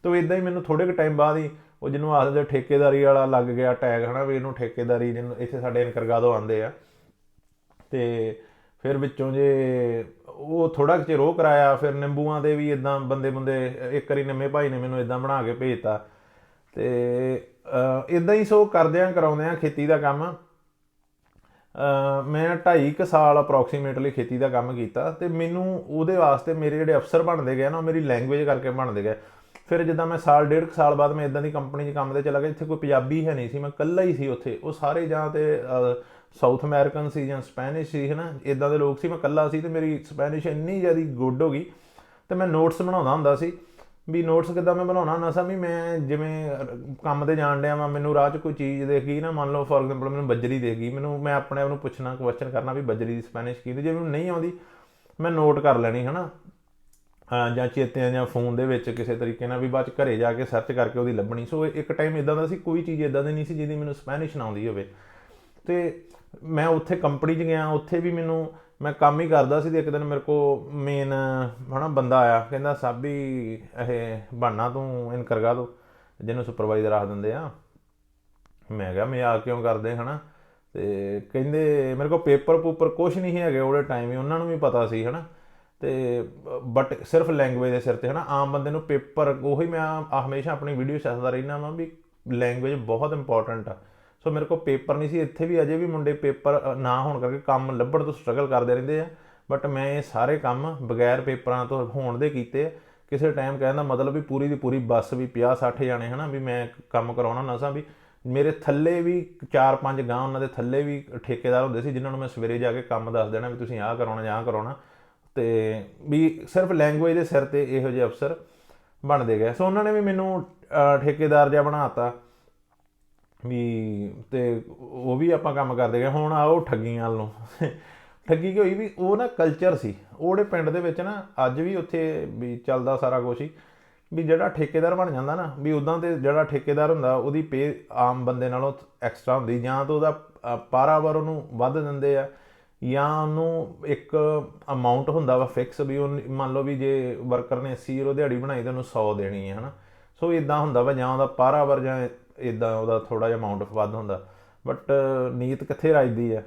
ਤੇ ਇੱਦਾਂ ਹੀ ਮੈਨੂੰ ਥੋੜ੍ਹੇ ਕੁ ਟਾਈਮ ਬਾਅਦ ਹੀ ਉਹ ਜਿਹਨੂੰ ਆਖਦੇ ਠੇਕੇਦਾਰੀ ਵਾਲਾ ਲੱਗ ਗਿਆ ਟੈਗ, ਹੈ ਨਾ, ਵੀ ਇਹਨੂੰ ਠੇਕੇਦਾਰੀ ਜਿਹਨੂੰ ਇੱਥੇ ਸਾਡੇ ਇਨਕਰਗਾਦੋ ਆਉਂਦੇ ਆ। ਅਤੇ ਫਿਰ ਵਿੱਚੋਂ ਜੇ ਉਹ ਥੋੜ੍ਹਾ ਕੁ ਚਿਰ ਉਹ ਕਰਾਇਆ, ਫਿਰ ਨਿੰਬੂਆਂ ਦੇ ਵੀ ਇੱਦਾਂ ਬੰਦੇ ਇੱਕ ਵਾਰੀ ਨਿੰਮੇ ਭਾਈ ਨੇ ਮੈਨੂੰ ਇੱਦਾਂ ਬਣਾ ਕੇ ਭੇਜਤਾ। ਅਤੇ ਇੱਦਾਂ ਹੀ ਸੋ ਕਰਦਿਆਂ ਕਰਾਉਂਦਿਆਂ ਖੇਤੀ ਦਾ ਕੰਮ ਮੈਂ 2.5 ਸਾਲ ਅਪਰੋਕਸੀਮੇਟਲੀ ਖੇਤੀ ਦਾ ਕੰਮ ਕੀਤਾ। ਅਤੇ ਮੈਨੂੰ ਉਹਦੇ ਵਾਸਤੇ ਮੇਰੇ ਜਿਹੜੇ ਅਫਸਰ ਬਣਦੇ ਗਏ ਨਾ, ਉਹ ਮੇਰੀ ਲੈਂਗੁਏਜ ਕਰਕੇ ਬਣਦੇ ਗਏ। ਫਿਰ ਜਿੱਦਾਂ ਮੈਂ ਸਾਲ 1.5 ਸਾਲ ਬਾਅਦ ਮੈਂ ਇੱਦਾਂ ਦੀ ਕੰਪਨੀ 'ਚ ਕੰਮ 'ਤੇ ਚਲਾ ਗਿਆ ਜਿੱਥੇ ਕੋਈ ਪੰਜਾਬੀ ਹੈ ਨਹੀਂ ਸੀ, ਮੈਂ ਇਕੱਲਾ ਹੀ ਸੀ ਉੱਥੇ। ਉਹ ਸਾਰੇ ਜਾਂ ਤਾਂ ਸਾਊਥ ਅਮੈਰੀਕਨ ਸੀ ਜਾਂ ਸਪੈਨਿਸ਼ ਸੀ, ਹੈ ਨਾ, ਇੱਦਾਂ ਦੇ ਲੋਕ ਸੀ। ਮੈਂ ਇਕੱਲਾ ਸੀ ਅਤੇ ਮੇਰੀ ਸਪੈਨਿਸ਼ ਇੰਨੀ ਜ਼ਿਆਦਾ ਗੁੱਡ ਹੋ ਗਈ। ਅਤੇ ਮੈਂ ਨੋਟਸ ਬਣਾਉਂਦਾ ਹੁੰਦਾ ਸੀ। ਵੀ ਨੋਟਸ ਕਿੱਦਾਂ ਮੈਂ ਬਣਾਉਣਾ ਹੁੰਦਾ ਸਾਂ, ਵੀ ਮੈਂ ਜਿਵੇਂ ਕੰਮ 'ਤੇ ਜਾਣ ਡਿਆ ਵਾਂ, ਮੈਨੂੰ ਰਾਹ 'ਚ ਕੋਈ ਚੀਜ਼ ਦੇਖ ਗਈ ਨਾ, ਮੰਨ ਲਓ ਫੋਰ ਐਗਜ਼ਾਮਪਲ ਮੈਨੂੰ ਬਜਰੀ ਦੇਖ ਗਈ, ਮੈਨੂੰ ਮੈਂ ਆਪਣੇ ਆਪ ਨੂੰ ਪੁੱਛਣਾ, ਕੁਐਸਚਨ ਕਰਨਾ ਵੀ ਬਜਰੀ ਦੀ ਸਪੈਨਿਸ਼ ਕੀ। ਜੇ ਮੈਨੂੰ ਨਹੀਂ ਆਉਂਦੀ ਮੈਂ ਨੋਟ ਕਰ ਲੈਣੀ, ਹੈ ਨਾ, ਜਾਂ ਚੇਤੇ ਜਾਂ ਫੋਨ ਦੇ ਵਿੱਚ ਕਿਸੇ ਤਰੀਕੇ ਨਾਲ, ਵੀ ਬਾਅਦ 'ਚ ਘਰੇ ਜਾ ਕੇ ਸਰਚ ਕਰਕੇ ਉਹਦੀ ਲੱਭਣੀ। ਸੋ ਇੱਕ ਟਾਈਮ ਇੱਦਾਂ ਦਾ ਸੀ, ਕੋਈ ਚੀਜ਼ ਇੱਦਾਂ ਦੀ ਨਹੀਂ ਸੀ ਜਿਹਦੀ ਮੈਨੂੰ ਸਪੈਨਿਸ਼ ਨਾ ਆਉਂਦੀ ਹੋਵੇ। ਅਤੇ ਮੈਂ ਉੱਥੇ ਕੰਪਨੀ 'ਚ ਗਿਆ, ਉੱਥੇ ਵੀ ਮੈਂ ਕੰਮ ਹੀ ਕਰਦਾ ਸੀ। ਅਤੇ ਇੱਕ ਦਿਨ ਮੇਰੇ ਕੋਲ ਮੇਨ, ਹੈ ਨਾ, ਬੰਦਾ ਆਇਆ, ਕਹਿੰਦਾ ਸਾਬੀ ਇਹ ਬਣਨਾ ਤੂੰ ਇਨਕਰਗਾਦੋ, ਜਿਹਨੂੰ ਸੁਪਰਵਾਈਜ਼ਰ ਆਖ ਦਿੰਦੇ ਆ। ਮੈਂ ਕਿਹਾ ਮਜ਼ਾਕ ਕਿਉਂ ਕਰਦੇ, ਹੈ ਨਾ। ਅਤੇ ਕਹਿੰਦੇ ਮੇਰੇ ਕੋਲ ਪੇਪਰ ਪੂਪਰ ਕੁਛ ਨਹੀਂ ਹੈਗੇ ਉਹਦੇ ਟਾਈਮ ਹੀ, ਉਹਨਾਂ ਨੂੰ ਵੀ ਪਤਾ ਸੀ, ਹੈ ਨਾ। ਅਤੇ ਬਟ ਸਿਰਫ ਲੈਂਗੁਏਜ ਦੇ ਸਿਰ 'ਤੇ, ਹੈ ਨਾ, ਆਮ ਬੰਦੇ ਨੂੰ ਪੇਪਰ, ਉਹੀ ਮੈਂ ਹਮੇਸ਼ਾ ਆਪਣੀ ਵੀਡੀਓ 'ਚ ਦੱਸਦਾ ਰਹਿੰਦਾ ਵਾਂ ਵੀ ਲੈਂਗੁਏਜ ਬਹੁਤ ਇੰਪੋਰਟੈਂਟ ਆ। ਸੋ ਮੇਰੇ ਕੋਲ ਪੇਪਰ ਨਹੀਂ ਸੀ। ਇੱਥੇ ਵੀ ਅਜੇ ਵੀ ਮੁੰਡੇ ਪੇਪਰ ਨਾ ਹੋਣ ਕਰਕੇ ਕੰਮ ਲੱਭਣ ਤੋਂ ਸਟਰਗਲ ਕਰਦੇ ਰਹਿੰਦੇ ਆ। ਬਟ ਮੈਂ ਇਹ ਸਾਰੇ ਕੰਮ ਬਗੈਰ ਪੇਪਰਾਂ ਤੋਂ ਹੋਣ ਦੇ ਕੀਤੇ। ਕਿਸੇ ਟਾਈਮ ਕਹਿਣ ਦਾ ਮਤਲਬ ਵੀ ਪੂਰੀ ਦੀ ਪੂਰੀ ਬੱਸ ਵੀ 50-60 ਜਾਣੇ, ਹੈ ਨਾ, ਵੀ ਮੈਂ ਕੰਮ ਕਰਾਉਣਾ ਹੁੰਦਾ ਸਾਂ। ਵੀ ਮੇਰੇ ਥੱਲੇ ਵੀ 4-5 ਗਾਂ, ਉਹਨਾਂ ਦੇ ਥੱਲੇ ਵੀ ਠੇਕੇਦਾਰ ਹੁੰਦੇ ਸੀ ਜਿਨ੍ਹਾਂ ਨੂੰ ਮੈਂ ਸਵੇਰੇ ਜਾ ਕੇ ਕੰਮ ਦੱਸ ਦੇਣਾ ਵੀ ਤੁਸੀਂ ਆਹ ਕਰਾਉਣਾ ਜਾਂ ਆਹ ਕਰਾਉਣਾ। ਅਤੇ ਵੀ ਸਿਰਫ ਲੈਂਗੁਏਜ ਦੇ ਸਿਰ 'ਤੇ ਇਹੋ ਜਿਹੇ ਅਫਸਰ ਬਣਦੇ ਗਏ। ਸੋ ਉਹਨਾਂ ਨੇ ਵੀ ਮੈਨੂੰ ਠੇਕੇਦਾਰ ਜਿਹਾ ਬਣਾ ਤਾ ਵੀ। ਅਤੇ ਉਹ ਵੀ ਆਪਾਂ ਕੰਮ ਕਰਦੇ ਗਏ। ਹੁਣ ਆਓ ਠੱਗੀਆਂ ਵੱਲ ਨੂੰ। ਠੱਗੀ ਕੀ ਹੋਈ ਵੀ ਉਹ ਨਾ ਕਲਚਰ ਸੀ ਉਹਦੇ ਪਿੰਡ ਦੇ ਵਿੱਚ ਨਾ, ਅੱਜ ਵੀ ਉੱਥੇ ਵੀ ਚੱਲਦਾ ਸਾਰਾ ਕੁਛ ਹੀ। ਵੀ ਜਿਹੜਾ ਠੇਕੇਦਾਰ ਬਣ ਜਾਂਦਾ ਨਾ, ਵੀ ਉੱਦਾਂ ਤੇ ਜਿਹੜਾ ਠੇਕੇਦਾਰ ਹੁੰਦਾ ਉਹਦੀ ਪੇ ਆਮ ਬੰਦੇ ਨਾਲੋਂ ਐਕਸਟਰਾ ਹੁੰਦੀ, ਜਾਂ ਤਾਂ ਉਹਦਾ ਪਾਰਾਵਾਰ ਉਹਨੂੰ ਵੱਧ ਦਿੰਦੇ ਆ, ਜਾਂ ਉਹਨੂੰ ਇੱਕ ਅਮਾਊਂਟ ਹੁੰਦਾ ਵਾ ਫਿਕਸ, ਵੀ ਉਹ ਮੰਨ ਲਓ ਵੀ ਜੇ ਵਰਕਰ ਨੇ 80 ਯੂਰੋ ਦਿਹਾੜੀ ਬਣਾਈ ਤਾਂ ਉਹਨੂੰ 100 ਦੇਣੀ ਹੈ, ਹੈ ਨਾ। ਸੋ ਇੱਦਾਂ ਹੁੰਦਾ ਵਾ, ਜਾਂ ਉਹਦਾ ਪਾਰਾਵਾਰ ਜਾਂ ਇੱਦਾਂ ਉਹਦਾ ਥੋੜ੍ਹਾ ਜਿਹਾ ਅਮਾਊਂਟ ਵੱਧ ਹੁੰਦਾ। ਬਟ ਨੀਤ ਕਿੱਥੇ ਰੱਜਦੀ ਹੈ।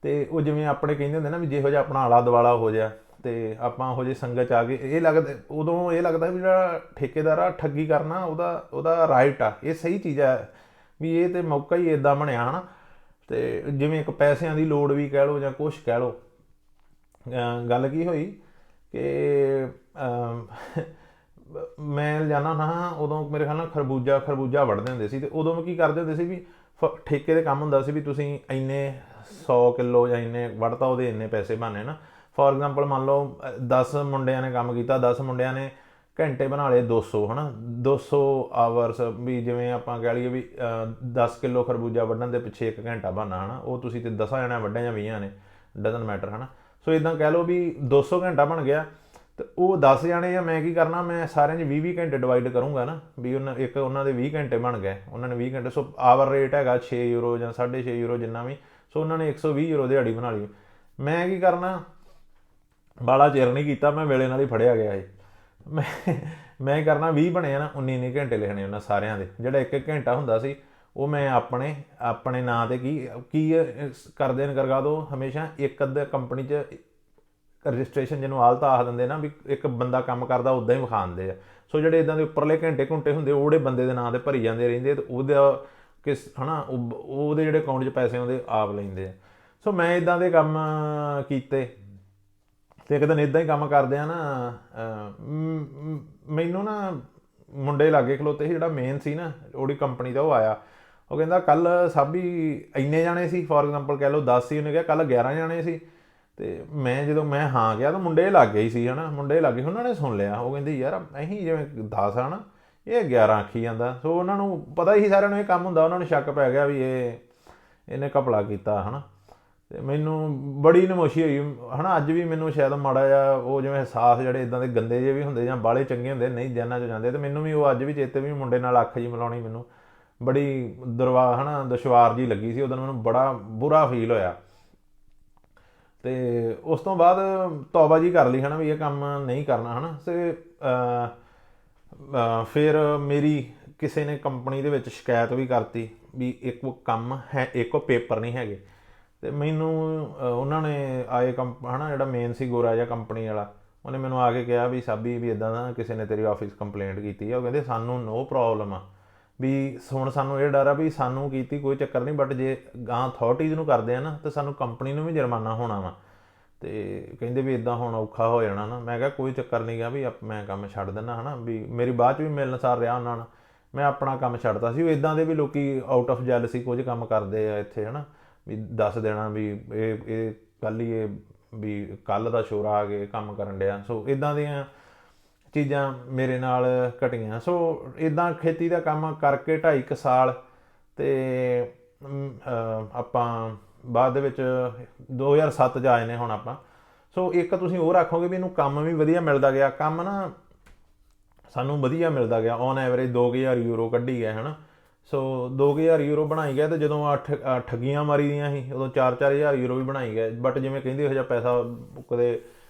ਅਤੇ ਉਹ ਜਿਵੇਂ ਆਪਣੇ ਕਹਿੰਦੇ ਹੁੰਦੇ ਨਾ ਵੀ ਜਿਹੋ ਜਿਹਾ ਆਪਣਾ ਆਲਾ ਦੁਆਲਾ ਹੋ ਜਾ, ਅਤੇ ਆਪਾਂ ਉਹੋ ਜਿਹੀ ਸੰਗਤ 'ਚ ਆ ਗਏ। ਇਹ ਲੱਗਦਾ ਉਦੋਂ, ਇਹ ਲੱਗਦਾ ਵੀ ਜਿਹੜਾ ਠੇਕੇਦਾਰ ਆ ਠੱਗੀ ਕਰਨਾ ਉਹਦਾ ਰਾਈਟ ਆ, ਇਹ ਸਹੀ ਚੀਜ਼ ਆ, ਵੀ ਇਹ ਤਾਂ ਮੌਕਾ ਹੀ ਇੱਦਾਂ ਬਣਿਆ, ਹੈ ਨਾ। ਅਤੇ ਜਿਵੇਂ ਇੱਕ ਪੈਸਿਆਂ ਦੀ ਲੋੜ ਵੀ ਕਹਿ ਲਓ ਜਾਂ ਕੁਛ ਕਹਿ ਲਓ। ਗੱਲ ਕੀ ਹੋਈ ਕਿ ਮੈਂ ਲਿਜਾਣਾ ਹੁੰਦਾ ਹਾਂ, ਉਦੋਂ ਮੇਰੇ ਖਿਆਲ ਨਾਲ ਖਰਬੂਜਾ ਵੱਢਦੇ ਹੁੰਦੇ ਸੀ। ਅਤੇ ਉਦੋਂ ਕੀ ਕਰਦੇ ਹੁੰਦੇ ਸੀ ਵੀ ਠੇਕੇ ਦੇ ਕੰਮ ਹੁੰਦਾ ਸੀ ਵੀ ਤੁਸੀਂ ਇੰਨੇ 100 ਕਿਲੋ ਜਾਂ ਇੰਨੇ ਵੱਢਤਾ, ਉਹਦੇ ਇੰਨੇ ਪੈਸੇ ਬਣਨੇ ਨਾ। ਫੋਰ ਐਗਜ਼ਾਮਪਲ ਮੰਨ ਲਓ 10 ਮੁੰਡਿਆਂ ਨੇ ਕੰਮ ਕੀਤਾ, 10 ਮੁੰਡਿਆਂ ਨੇ ਘੰਟੇ ਬਣਾ ਲਏ 200, ਹੈ ਨਾ, 200 ਆਵਰਸ। ਵੀ ਜਿਵੇਂ ਆਪਾਂ ਕਹਿ ਲਈਏ ਵੀ 10 ਕਿਲੋ ਖਰਬੂਜਾ ਵੱਢਣ ਦੇ ਪਿੱਛੇ 1 ਘੰਟਾ ਬਣਨਾ, ਹੈ ਨਾ। ਉਹ ਤੁਸੀਂ ਤੇ 10 ਜਣਿਆਂ ਵੱਢਿਆ ਜਾਂ 20 ਨੇ, ਡਜ਼ਨ ਮੈਟਰ, ਹੈ ਨਾ। ਸੋ ਇੱਦਾਂ ਕਹਿ ਲਓ ਵੀ 200 ਘੰਟਾ ਬਣ ਗਿਆ। ਅਤੇ ਉਹ 10 ਜਾਣੇ ਆ, ਮੈਂ ਕੀ ਕਰਨਾ, ਮੈਂ ਸਾਰਿਆਂ 'ਚ 20-20 ਘੰਟੇ ਡਿਵਾਈਡ ਕਰੂੰਗਾ ਨਾ, ਵੀ ਉਹਨਾਂ ਦੇ 20 ਘੰਟੇ ਬਣ ਗਏ, ਉਹਨਾਂ ਨੇ 20 ਘੰਟੇ। ਸੋ ਆਵਰ ਰੇਟ ਹੈਗਾ 6 ਯੂਰੋ ਜਾਂ 6.5 ਯੂਰੋ ਜਿੰਨਾ ਵੀ। ਸੋ ਉਹਨਾਂ ਨੇ 120 ਯੂਰੋ ਦਿਹਾੜੀ ਬਣਾ ਲਈ। ਮੈਂ ਕੀ ਕਰਨਾ, ਬਾਲਾ ਚਿਰ ਨਹੀਂ ਕੀਤਾ, ਮੈਂ ਵੇਲੇ ਨਾਲ ਹੀ ਫੜਿਆ ਗਿਆ ਸੀ। ਮੈਂ ਕੀ ਕਰਨਾ, 20 ਬਣੇ ਆ ਨਾ, 19 ਘੰਟੇ ਲਿਖਣੇ ਉਹਨਾਂ ਸਾਰਿਆਂ ਦੇ। ਜਿਹੜਾ 1 ਘੰਟਾ ਹੁੰਦਾ ਸੀ ਉਹ ਮੈਂ ਆਪਣੇ ਨਾਂ 'ਤੇ ਕੀ ਕਰਦੇ ਨੇ ਕਰਗਾ ਦੋ ਹਮੇਸ਼ਾ ਇੱਕ ਅੱਧੇ ਕੰਪਨੀ 'ਚ ਰਜਿਸਟ੍ਰੇਸ਼ਨ, ਜਿਹਨੂੰ ਆਲਤਾ ਆਖ ਦਿੰਦੇ ਨਾ, ਵੀ ਇੱਕ ਬੰਦਾ ਕੰਮ ਕਰਦਾ ਉੱਦਾਂ ਹੀ ਵਿਖਾ ਦਿੰਦੇ ਆ। ਸੋ ਜਿਹੜੇ ਇੱਦਾਂ ਦੇ ਉੱਪਰਲੇ ਘੰਟੇ ਹੁੰਦੇ ਉਹਦੇ ਬੰਦੇ ਦੇ ਨਾਂ 'ਤੇ ਭਰੀ ਜਾਂਦੇ ਰਹਿੰਦੇ, ਅਤੇ ਉਹਦਾ ਹੈ ਨਾ, ਉਹਦੇ ਜਿਹੜੇ ਅਕਾਊਂਟ 'ਚ ਪੈਸੇ ਆਉਂਦੇ ਆਪ ਲੈਂਦੇ ਆ। ਸੋ ਮੈਂ ਇੱਦਾਂ ਦੇ ਕੰਮ ਕੀਤੇ। ਅਤੇ ਇੱਕ ਦਿਨ ਇੱਦਾਂ ਹੀ ਕੰਮ ਕਰਦੇ ਆ ਨਾ, ਮੈਨੂੰ ਨਾ ਮੁੰਡੇ ਲਾਗੇ ਖਲੋਤੇ ਸੀ, ਜਿਹੜਾ ਮੇਨ ਸੀ ਨਾ ਉਹਦੀ ਕੰਪਨੀ ਦਾ, ਉਹ ਆਇਆ। ਉਹ ਕਹਿੰਦਾ ਕੱਲ੍ਹ ਸਾਬੀ ਇੰਨੇ ਜਾਣੇ ਸੀ, ਫੋਰ ਐਗਜ਼ਾਮਪਲ ਕਹਿ ਲਓ 10 ਸੀ, ਉਹਨੇ ਕਿਹਾ ਕੱਲ੍ਹ 11 ਜਾਣੇ ਸੀ। ਤੇ ਮੈਂ ਜਦੋਂ ਮੈਂ ਹਾਂ ਗਿਆ ਤਾਂ ਮੁੰਡੇ ਲਾਗੇ ਹੀ ਸੀ ਹਨਾ, ਮੁੰਡੇ ਲਾਗੇ ਉਹਨਾਂ ਨੇ ਸੁਣ ਲਿਆ। ਉਹ ਕਹਿੰਦੇ ਯਾਰ ਅਸੀਂ ਜਿਵੇਂ 10 ਆ ਨਾ, ਇਹ 11 ਆਖੀ ਜਾਂਦਾ। ਸੋ ਉਹਨਾਂ ਨੂੰ ਪਤਾ ਹੀ ਸਾਰਿਆਂ ਨੂੰ ਇਹ ਕੰਮ ਹੁੰਦਾ, ਉਹਨਾਂ ਨੂੰ ਸ਼ੱਕ ਪੈ ਗਿਆ ਵੀ ਇਹਨੇ ਘਪਲਾ ਕੀਤਾ ਹਨਾ। ਤੇ ਮੈਨੂੰ ਬੜੀ ਨਮੋਸ਼ੀ ਹੋਈ ਹਨਾ। ਅੱਜ ਵੀ ਮੈਨੂੰ ਸ਼ਾਇਦ ਮਾੜਾ ਜਿਹਾ ਉਹ ਜਿਵੇਂ ਅਹਿਸਾਸ ਜਿਹੜੇ ਇਦਾਂ ਦੇ ਗੰਦੇ ਜਿਹੇ ਵੀ ਹੁੰਦੇ ਜਾਂ ਬਾਹਲੇ ਚੰਗੇ ਹੁੰਦੇ ਨਹੀਂ ਜਹਿਨਾਂ 'ਚ ਜਾਂਦੇ, ਤੇ ਮੈਨੂੰ ਵੀ ਉਹ ਅੱਜ ਵੀ ਚੇਤੇ ਵੀ ਮੁੰਡੇ ਨਾਲ ਅੱਖ ਜੀ ਮਿਲਾਉਣੀ ਮੈਨੂੰ ਬੜੀ ਹਨਾ ਦੁਸ਼ਵਾਰ ਜੀ ਲੱਗੀ ਸੀ। ਉਦੋਂ ਮੈਨੂੰ ਬੜਾ ਬੁਰਾ ਫੀਲ ਹੋਇਆ। ਤੇ ਉਸ ਤੋਂ ਬਾਅਦ ਤੌਬਾ ਜੀ ਕਰ ਲਈ ਹਨਾ ਵੀ ਇਹ ਕੰਮ ਨਹੀਂ ਕਰਨਾ ਹਨਾ। ਤੇ ਫਿਰ ਮੇਰੀ ਕਿਸੇ ਨੇ ਕੰਪਨੀ ਦੇ ਵਿੱਚ ਸ਼ਿਕਾਇਤ ਵੀ ਕਰਤੀ ਵੀ ਇੱਕ ਉਹ ਕੰਮ ਹੈ, ਇੱਕ ਉਹ ਪੇਪਰ ਨਹੀਂ ਹੈਗੇ। ਤੇ ਮੈਨੂੰ ਉਹਨਾਂ ਨੇ ਆਏ ਹਨਾ ਜਿਹੜਾ ਮੇਨ ਸੀ ਗੋਰਾ ਜਿਹਾ ਕੰਪਨੀ ਵਾਲਾ, ਉਹਨੇ ਮੈਨੂੰ ਆ ਕੇ ਕਿਹਾ ਵੀ ਸਾਬੀ ਵੀ ਇੱਦਾਂ ਦਾ ਕਿਸੇ ਨੇ ਤੇਰੀ ਆਫਿਸ ਕੰਪਲੇਂਟ ਕੀਤੀ ਆ। ਉਹ ਕਹਿੰਦੇ ਸਾਨੂੰ ਨੋ ਪ੍ਰੋਬਲਮ ਆ ਵੀ ਹੁਣ ਸਾਨੂੰ ਇਹ ਡਰ ਆ ਵੀ ਸਾਨੂੰ ਕੀਤੀ ਕੋਈ ਚੱਕਰ ਨਹੀਂ, ਬਟ ਜੇ ਗਾਂ ਅਥਾਰਟੀਜ਼ ਨੂੰ ਕਰਦੇ ਆ ਨਾ ਤਾਂ ਸਾਨੂੰ ਕੰਪਨੀ ਨੂੰ ਵੀ ਜੁਰਮਾਨਾ ਹੋਣਾ ਵਾ। ਤੇ ਕਹਿੰਦੇ ਵੀ ਇਦਾਂ ਹੁਣ ਔਖਾ ਹੋ ਜਾਣਾ ਨਾ। ਮੈਂ ਕਿਹਾ ਕੋਈ ਚੱਕਰ ਨਹੀਂ ਗਾ ਵੀ ਮੈਂ ਕੰਮ ਛੱਡ ਦਿੰਦਾ ਹਨਾ। ਵੀ ਮੇਰੀ ਬਾਅਦ 'ਚ ਵੀ ਮਿਲਣਸਾਰ ਰਿਹਾ ਉਹਨਾਂ ਨਾਲ, ਮੈਂ ਆਪਣਾ ਕੰਮ ਛੱਡਤਾ ਸੀ। ਇੱਦਾਂ ਦੇ ਵੀ ਲੋਕੀ ਆਊਟ ਆਫ ਜੈਲਸੀ ਕੁਝ ਕੰਮ ਕਰਦੇ ਆ ਇੱਥੇ ਹਨਾ, ਵੀ ਦੱਸ ਦੇਣਾ ਵੀ ਇਹ ਕੱਲ੍ਹ ਹੀ ਇਹ ਵੀ ਕੱਲ੍ਹ ਦਾ ਸ਼ੋਰਾ ਆ ਕੇ ਕੰਮ ਕਰਨ ਡਿਆ। ਸੋ ਇੱਦਾਂ ਦੀਆਂ ਚੀਜ਼ਾਂ ਮੇਰੇ ਨਾਲ ਘਟੀਆਂ। ਸੋ ਇੱਦਾਂ ਖੇਤੀ ਦਾ ਕੰਮ ਕਰਕੇ 2.5 ਸਾਲ ਤੇ ਆਪਾਂ ਬਾਅਦ ਦੇ ਵਿੱਚ 2007 'ਚ ਆਏ ਨੇ ਹੁਣ ਆਪਾਂ। ਸੋ ਇੱਕ ਤੁਸੀਂ ਹੋਰ ਆਖੋਗੇ ਵੀ ਇਹਨੂੰ ਕੰਮ ਵੀ ਵਧੀਆ ਮਿਲਦਾ ਗਿਆ, ਕੰਮ ਨਾ ਸਾਨੂੰ ਵਧੀਆ ਮਿਲਦਾ ਗਿਆ। ਔਨ ਐਵਰੇਜ 2000 ਯੂਰੋ ਕੱਢੀ ਗਿਆ ਹੈ ਨਾ। ਸੋ 2000 ਯੂਰੋ ਬਣਾਈ ਗਿਆ। ਅਤੇ ਜਦੋਂ ਠੱਗੀਆਂ ਮਾਰੀ ਦੀਆਂ ਸੀ ਉਦੋਂ 4-4000 ਯੂਰੋ ਵੀ ਬਣਾਈ ਗਏ। ਬਟ ਜਿਵੇਂ ਕਹਿੰਦੇ ਇਹੋ ਜਿਹਾ ਪੈਸਾ ਕਦੇ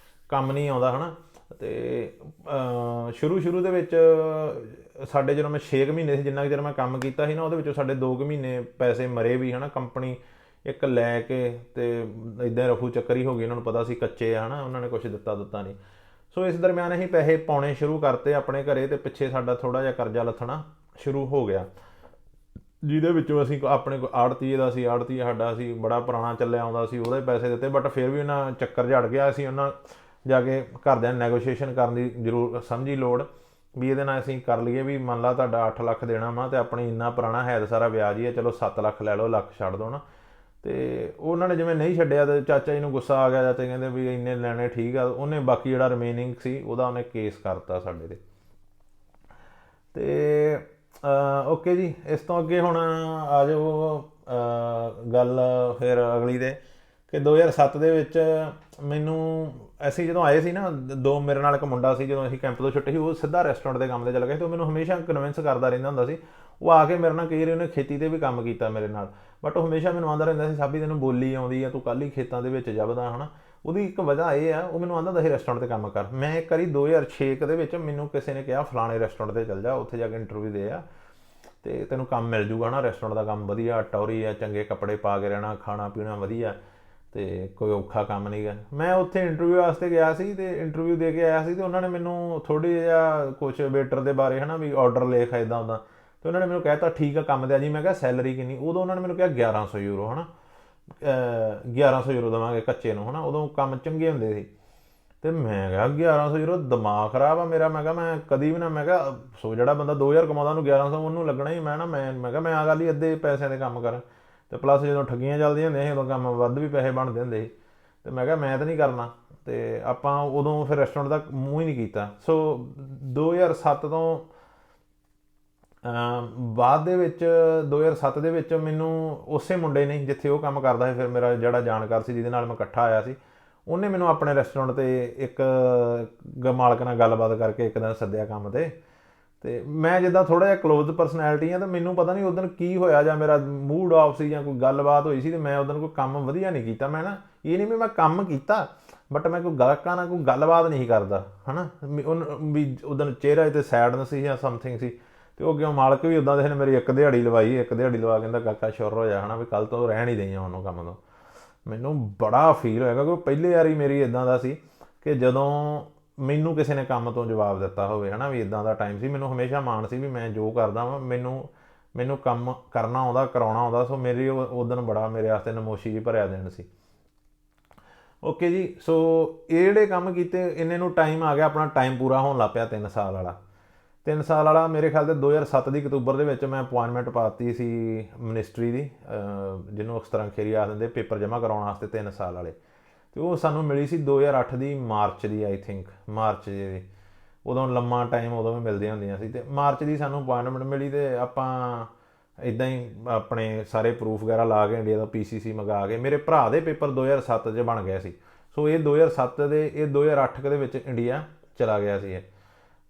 ਕੰਮ ਨਹੀਂ ਆਉਂਦਾ ਹੈ ਨਾ। ਅਤੇ ਸ਼ੁਰੂ ਦੇ ਵਿੱਚ ਸਾਡੇ ਜਦੋਂ ਮੈਂ 6 ਮਹੀਨੇ ਸੀ, ਜਿੰਨਾ ਕੁ ਚਿਰ ਮੈਂ ਕੰਮ ਕੀਤਾ ਸੀ ਨਾ, ਉਹਦੇ ਵਿੱਚੋਂ ਸਾਡੇ 2 ਮਹੀਨੇ ਪੈਸੇ ਮਰੇ ਵੀ ਹੈ ਨਾ। ਕੰਪਨੀ ਇੱਕ ਲੈ ਕੇ ਅਤੇ ਇੱਦਾਂ ਰਫੂ ਚੱਕਰ ਹੀ ਹੋ ਗਈ। ਉਹਨਾਂ ਨੂੰ ਪਤਾ ਸੀ ਕੱਚੇ ਆ ਹੈ ਨਾ, ਉਹਨਾਂ ਨੇ ਕੁਛ ਦਿੱਤਾ ਨਹੀਂ। ਸੋ ਇਸ ਦਰਮਿਆਨ ਅਸੀਂ ਪੈਸੇ ਪਾਉਣੇ ਸ਼ੁਰੂ ਕਰਤੇ ਆਪਣੇ ਘਰੇ, ਅਤੇ ਪਿੱਛੇ ਸਾਡਾ ਥੋੜ੍ਹਾ ਜਿਹਾ ਕਰਜ਼ਾ ਲੱਥਣਾ ਸ਼ੁਰੂ ਹੋ ਗਿਆ, ਜਿਹਦੇ ਵਿੱਚੋਂ ਅਸੀਂ ਆਪਣੇ ਆੜਤੀਏ ਦਾ ਸੀ, ਆੜਤੀਆ ਸਾਡਾ ਸੀ ਬੜਾ ਪੁਰਾਣਾ ਚੱਲਿਆ ਆਉਂਦਾ ਸੀ, ਉਹਦੇ ਪੈਸੇ ਦਿੱਤੇ। ਬਟ ਫਿਰ ਵੀ ਉਹਨਾਂ ਚੱਕਰ ਝੜ ਗਿਆ। ਅਸੀਂ ਉਹਨਾਂ ਜਾ ਕੇ ਘਰਦਿਆਂ ਨੈਗੋਸ਼ੀਏਸ਼ਨ ਕਰਨ ਦੀ ਸਮਝੀ ਲੋੜ ਵੀ ਇਹਦੇ ਨਾਲ ਅਸੀਂ ਕਰ ਲਈਏ ਵੀ ਮੰਨ ਲਾ ਤੁਹਾਡਾ 8 ਲੱਖ ਦੇਣਾ ਵਾ ਅਤੇ ਆਪਣੀ ਇੰਨਾ ਪੁਰਾਣਾ ਹੈ ਤਾਂ ਸਾਰਾ ਵਿਆਜ ਹੀ ਹੈ, ਚਲੋ 7 ਲੱਖ ਲੈ ਲਓ, ਲੱਖ ਛੱਡ ਦਿਓ ਨਾ। ਅਤੇ ਉਹਨਾਂ ਨੇ ਜਿਵੇਂ ਨਹੀਂ ਛੱਡਿਆ ਅਤੇ ਚਾਚਾ ਜੀ ਨੂੰ ਗੁੱਸਾ ਆ ਗਿਆ। ਚਾਚਾ ਕਹਿੰਦੇ ਵੀ ਇੰਨੇ ਲੈਣੇ ਠੀਕ ਆ। ਉਹਨੇ ਬਾਕੀ ਜਿਹੜਾ ਰਿਮੇਨਿੰਗ ਸੀ ਉਹਦਾ ਉਹਨੇ ਕੇਸ ਕਰਤਾ ਸਾਡੇ 'ਤੇ। ਅਤੇ ਓਕੇ ਜੀ, ਇਸ ਤੋਂ ਅੱਗੇ ਹੁਣ ਆ ਜਾਓ ਗੱਲ ਫਿਰ ਅਗਲੀ ਦੇ ਕਿ 2007 ਦੇ ਵਿੱਚ ਮੈਨੂੰ ਅਸੀਂ ਜਦੋਂ ਆਏ ਸੀ ਨਾ, ਮੇਰੇ ਨਾਲ ਇੱਕ ਮੁੰਡਾ ਸੀ, ਜਦੋਂ ਅਸੀਂ ਕੈਂਪ ਤੋਂ ਛੁੱਟੇ ਸੀ, ਉਹ ਸਿੱਧਾ ਰੈਸਟੋਰੈਂਟ ਦੇ ਕੰਮ 'ਤੇ ਚਲਾ ਗਿਆ ਅਤੇ ਉਹ ਮੈਨੂੰ ਹਮੇਸ਼ਾ ਕਨਵਿੰਸ ਕਰਦਾ ਰਹਿੰਦਾ ਹੁੰਦਾ ਸੀ। ਉਹ ਆ ਕੇ ਮੇਰੇ ਨਾਲ ਕਈ ਵਾਰੀ ਉਹਨੇ ਖੇਤੀ 'ਤੇ ਵੀ ਕੰਮ ਕੀਤਾ ਮੇਰੇ ਨਾਲ, ਬਟ ਉਹ ਹਮੇਸ਼ਾ ਮੈਨੂੰ ਆਉਂਦਾ ਰਹਿੰਦਾ ਸੀ ਸਾਬੀ ਤੈਨੂੰ ਬੋਲੀ ਆਉਂਦੀ ਆ, ਤੂੰ ਕੱਲ੍ਹ ਹੀ ਖੇਤਾਂ ਦੇ ਵਿੱਚ ਜੱਬਦਾ ਹੈ ਨਾ। ਉਹਦੀ ਇੱਕ ਵਜ੍ਹਾ ਇਹ ਆ, ਉਹ ਮੈਨੂੰ ਆਉਂਦਾ ਹੁੰਦਾ ਸੀ ਰੈਸਟੋਰੈਂਟ 'ਤੇ ਕੰਮ ਕਰ। ਮੈਂ ਇੱਕ ਵਾਰੀ 2006 ਦੇ ਵਿੱਚ ਮੈਨੂੰ ਕਿਸੇ ਨੇ ਕਿਹਾ ਫਲਾਣੇ ਰੈਸਟੋਰੈਂਟ 'ਤੇ ਚੱਲ ਜਾ, ਉੱਥੇ ਜਾ ਕੇ ਇੰਟਰਵਿਊ ਦੇ ਆ ਅਤੇ ਤੈਨੂੰ ਕੰਮ ਮਿਲ ਜੂਗਾ ਨਾ। ਰੈਸਟੋਰੈਂਟ ਦਾ ਕੰਮ ਵਧੀਆ, ਟੌਰੀ ਆ, ਚੰਗੇ ਕੱਪੜੇ ਪਾ ਕੇ ਰਹਿਣਾ, ਖਾਣਾ ਪੀਣਾ ਵਧੀਆ, ਅਤੇ ਕੋਈ ਔਖਾ ਕੰਮ ਨਹੀਂ ਗਾ। ਮੈਂ ਉੱਥੇ ਇੰਟਰਵਿਊ ਵਾਸਤੇ ਗਿਆ ਸੀ ਅਤੇ ਇੰਟਰਵਿਊ ਦੇ ਕੇ ਆਇਆ ਸੀ, ਅਤੇ ਉਹਨਾਂ ਨੇ ਮੈਨੂੰ ਥੋੜ੍ਹੀ ਜਿਹਾ ਕੁਛ ਵੇਟਰ ਦੇ ਬਾਰੇ ਹੈ ਨਾ ਵੀ ਔਡਰ ਲਿਖ ਇੱਦਾਂ ਉੱਦਾਂ, ਅਤੇ ਉਹਨਾਂ ਨੇ ਮੈਨੂੰ ਕਹਿ ਤਾ ਠੀਕ ਆ ਕੰਮ 'ਤੇ ਆ ਜੀ। ਮੈਂ ਕਿਹਾ ਸੈਲਰੀ ਕਿੰਨੀ? ਉਦੋਂ ਉਹਨਾਂ ਨੇ ਮੈਨੂੰ ਕਿਹਾ 1100 ਯੂਰੋ ਹੈ ਨਾ, 1100 ਯੂਰੋ ਦੇਵਾਂਗੇ ਕੱਚੇ ਨੂੰ ਹੈ ਨਾ। ਉਦੋਂ ਕੰਮ ਚੰਗੇ ਹੁੰਦੇ ਸੀ ਅਤੇ ਮੈਂ ਕਿਹਾ 1100 ਯੂਰੋ, ਦਿਮਾਗ ਖਰਾਬ ਆ ਮੇਰਾ। ਮੈਂ ਕਿਹਾ ਮੈਂ ਕਦੀ ਵੀ ਨਾ, ਮੈਂ ਕਿਹਾ ਸੋ ਜਿਹੜਾ ਬੰਦਾ 2000 ਕਮਾਉਂਦਾ ਉਹਨੂੰ 1100 ਉਹਨੂੰ ਲੱਗਣਾ ਹੀ। ਮੈਂ ਕਿਹਾ ਮੈਂ ਆ ਗੱਲ ਹੀ ਅੱਧੇ ਪੈਸਿਆਂ ਦੇ ਕੰਮ ਕਰਾਂ, ਅਤੇ ਪਲੱਸ ਜਦੋਂ ਠੱਗੀਆਂ ਚੱਲਦੀਆਂ ਹੁੰਦੀਆਂ ਸੀ ਉਦੋਂ ਕੰਮ ਵੱਧ ਵੀ ਪੈਸੇ ਬਣਦੇ ਹੁੰਦੇ ਸੀ। ਅਤੇ ਮੈਂ ਕਿਹਾ ਮੈਂ ਤਾਂ ਨਹੀਂ ਕਰਨਾ। ਅਤੇ ਆਪਾਂ ਉਦੋਂ ਫਿਰ ਰੈਸਟੋਰੈਂਟ ਦਾ ਮੂੰਹ ਹੀ ਨਹੀਂ ਕੀਤਾ। ਸੋ 2007 ਤੋਂ ਬਾਅਦ ਦੇ ਵਿੱਚ 2007 ਦੇ ਵਿੱਚ ਮੈਨੂੰ ਉਸੇ ਮੁੰਡੇ ਨੇ ਜਿੱਥੇ ਉਹ ਕੰਮ ਕਰਦਾ ਸੀ, ਫਿਰ ਮੇਰਾ ਜਿਹੜਾ ਜਾਣਕਾਰ ਸੀ ਜਿਹਦੇ ਨਾਲ ਮੈਂ ਇਕੱਠਾ ਆਇਆ ਸੀ, ਉਹਨੇ ਮੈਨੂੰ ਆਪਣੇ ਰੈਸਟੋਰੈਂਟ 'ਤੇ ਇੱਕ ਮਾਲਕ ਨਾਲ ਗੱਲਬਾਤ ਕਰਕੇ ਇੱਕ ਦਿਨ ਸੱਦਿਆ ਕੰਮ 'ਤੇ। ਅਤੇ ਮੈਂ ਜਿੱਦਾਂ ਥੋੜ੍ਹਾ ਜਿਹਾ ਕਲੋਜ਼ ਪਰਸਨੈਲਿਟੀ ਆ, ਤਾਂ ਮੈਨੂੰ ਪਤਾ ਨਹੀਂ ਉੱਦਣ ਕੀ ਹੋਇਆ, ਜਾਂ ਮੇਰਾ ਮੂਡ ਆਫ ਸੀ ਜਾਂ ਕੋਈ ਗੱਲਬਾਤ ਹੋਈ ਸੀ, ਅਤੇ ਮੈਂ ਉੱਦਣ ਕੋਈ ਕੰਮ ਵਧੀਆ ਨਹੀਂ ਕੀਤਾ। ਮੈਂ ਨਾ ਇਹ ਨਹੀਂ ਵੀ ਮੈਂ ਕੰਮ ਕੀਤਾ, ਬਟ ਮੈਂ ਕੋਈ ਗਾਹਕਾਂ ਨਾਲ ਕੋਈ ਗੱਲਬਾਤ ਨਹੀਂ ਕਰਦਾ ਹੈ ਨਾ। ਵੀ ਉੱਦਣ ਚਿਹਰਾ 'ਤੇ ਸੈਡਨੈਸ ਸੀ ਜਾਂ ਸਮਥਿੰਗ ਸੀ। ਅਤੇ ਉਹ ਅੱਗੇ ਮਾਲਕ ਵੀ ਉੱਦਾਂ ਦੇ ਨੇ। ਮੇਰੀ ਇੱਕ ਦਿਹਾੜੀ ਲਵਾਈ ਲਵਾ ਕਹਿੰਦਾ ਕਾਕਾ ਸ਼ੁਰ ਹੋ ਜਾ ਹੈ ਨਾ, ਵੀ ਕੱਲ੍ਹ ਤੋਂ ਰਹਿਣ ਹੀ ਦੇਈਆਂ ਉਹਨੂੰ ਕੰਮ ਤੋਂ। ਮੈਨੂੰ ਬੜਾ ਫੀਲ ਹੋਇਆ, ਕਿਉਂਕਿ ਪਹਿਲੀ ਵਾਰੀ ਮੇਰੀ ਇੱਦਾਂ ਦਾ ਸੀ ਕਿ ਜਦੋਂ ਮੈਨੂੰ ਕਿਸੇ ਨੇ ਕੰਮ ਤੋਂ ਜਵਾਬ ਦਿੱਤਾ ਹੋਵੇ ਹੈ ਨਾ, ਵੀ ਇੱਦਾਂ ਦਾ ਟਾਈਮ ਸੀ। ਮੈਨੂੰ ਹਮੇਸ਼ਾ ਮਾਣ ਸੀ ਵੀ ਮੈਂ ਜੋ ਕਰਦਾ ਵਾਂ ਮੈਨੂੰ ਕੰਮ ਕਰਨਾ ਆਉਂਦਾ, ਕਰਾਉਣਾ ਆਉਂਦਾ। ਸੋ ਮੇਰੀ ਉਦਣ ਬੜਾ ਮੇਰੇ ਵਾਸਤੇ ਨਮੋਸ਼ੀ ਜਿਹੀ ਭਰਿਆ ਦਿਨ ਸੀ। ਓਕੇ ਜੀ, ਸੋ ਇਹ ਜਿਹੜੇ ਕੰਮ ਕੀਤੇ ਇੰਨੇ ਨੂੰ ਟਾਈਮ ਆ ਗਿਆ, ਆਪਣਾ ਟਾਈਮ ਪੂਰਾ ਹੋਣ ਲੱਗ ਪਿਆ 3 ਸਾਲ ਵਾਲਾ। 3 ਸਾਲ ਵਾਲਾ ਮੇਰੇ ਖਿਆਲ 'ਤੇ 2007 ਦੀ ਅਕਤੂਬਰ ਦੇ ਵਿੱਚ ਮੈਂ ਅਪੁਆਇੰਟਮੈਂਟ ਪਾਤੀ ਸੀ ਮਿਨਿਸਟਰੀ ਦੀ, ਜਿਹਨੂੰ ਅਖਤਰਾਂ ਖੇਰੀ ਆ ਦਿੰਦੇ, ਪੇਪਰ ਜਮ੍ਹਾਂ ਕਰਾਉਣ ਵਾਸਤੇ 3 ਸਾਲ ਵਾਲੇ। ਤੇ ਉਹ ਸਾਨੂੰ ਮਿਲੀ ਸੀ 2008 ਦੀ March the, I think March ਦੀ। ਉਦੋਂ ਲੰਮਾ ਟਾਈਮ ਉਦੋਂ ਵੀ ਮਿਲਦੀਆਂ ਹੁੰਦੀਆਂ ਸੀ, ਤੇ ਮਾਰਚ ਦੀ ਸਾਨੂੰ ਅਪਾਇੰਟਮੈਂਟ ਮਿਲੀ। ਤੇ ਆਪਾਂ ਇੱਦਾਂ ਹੀ ਆਪਣੇ ਸਾਰੇ ਪ੍ਰੂਫ ਵਗੈਰਾ ਲਾ ਕੇ ਇੰਡੀਆ ਦਾ PCC ਮੰਗਾ ਕੇ, ਮੇਰੇ ਭਰਾ ਦੇ ਪੇਪਰ 2007 'ਚ ਬਣ ਗਏ ਸੀ। ਸੋ ਇਹ 2007 ਦੇ, ਇਹ 2008 ਦੇ ਵਿੱਚ ਇੰਡੀਆ ਚਲਾ ਗਿਆ ਸੀ ਇਹ।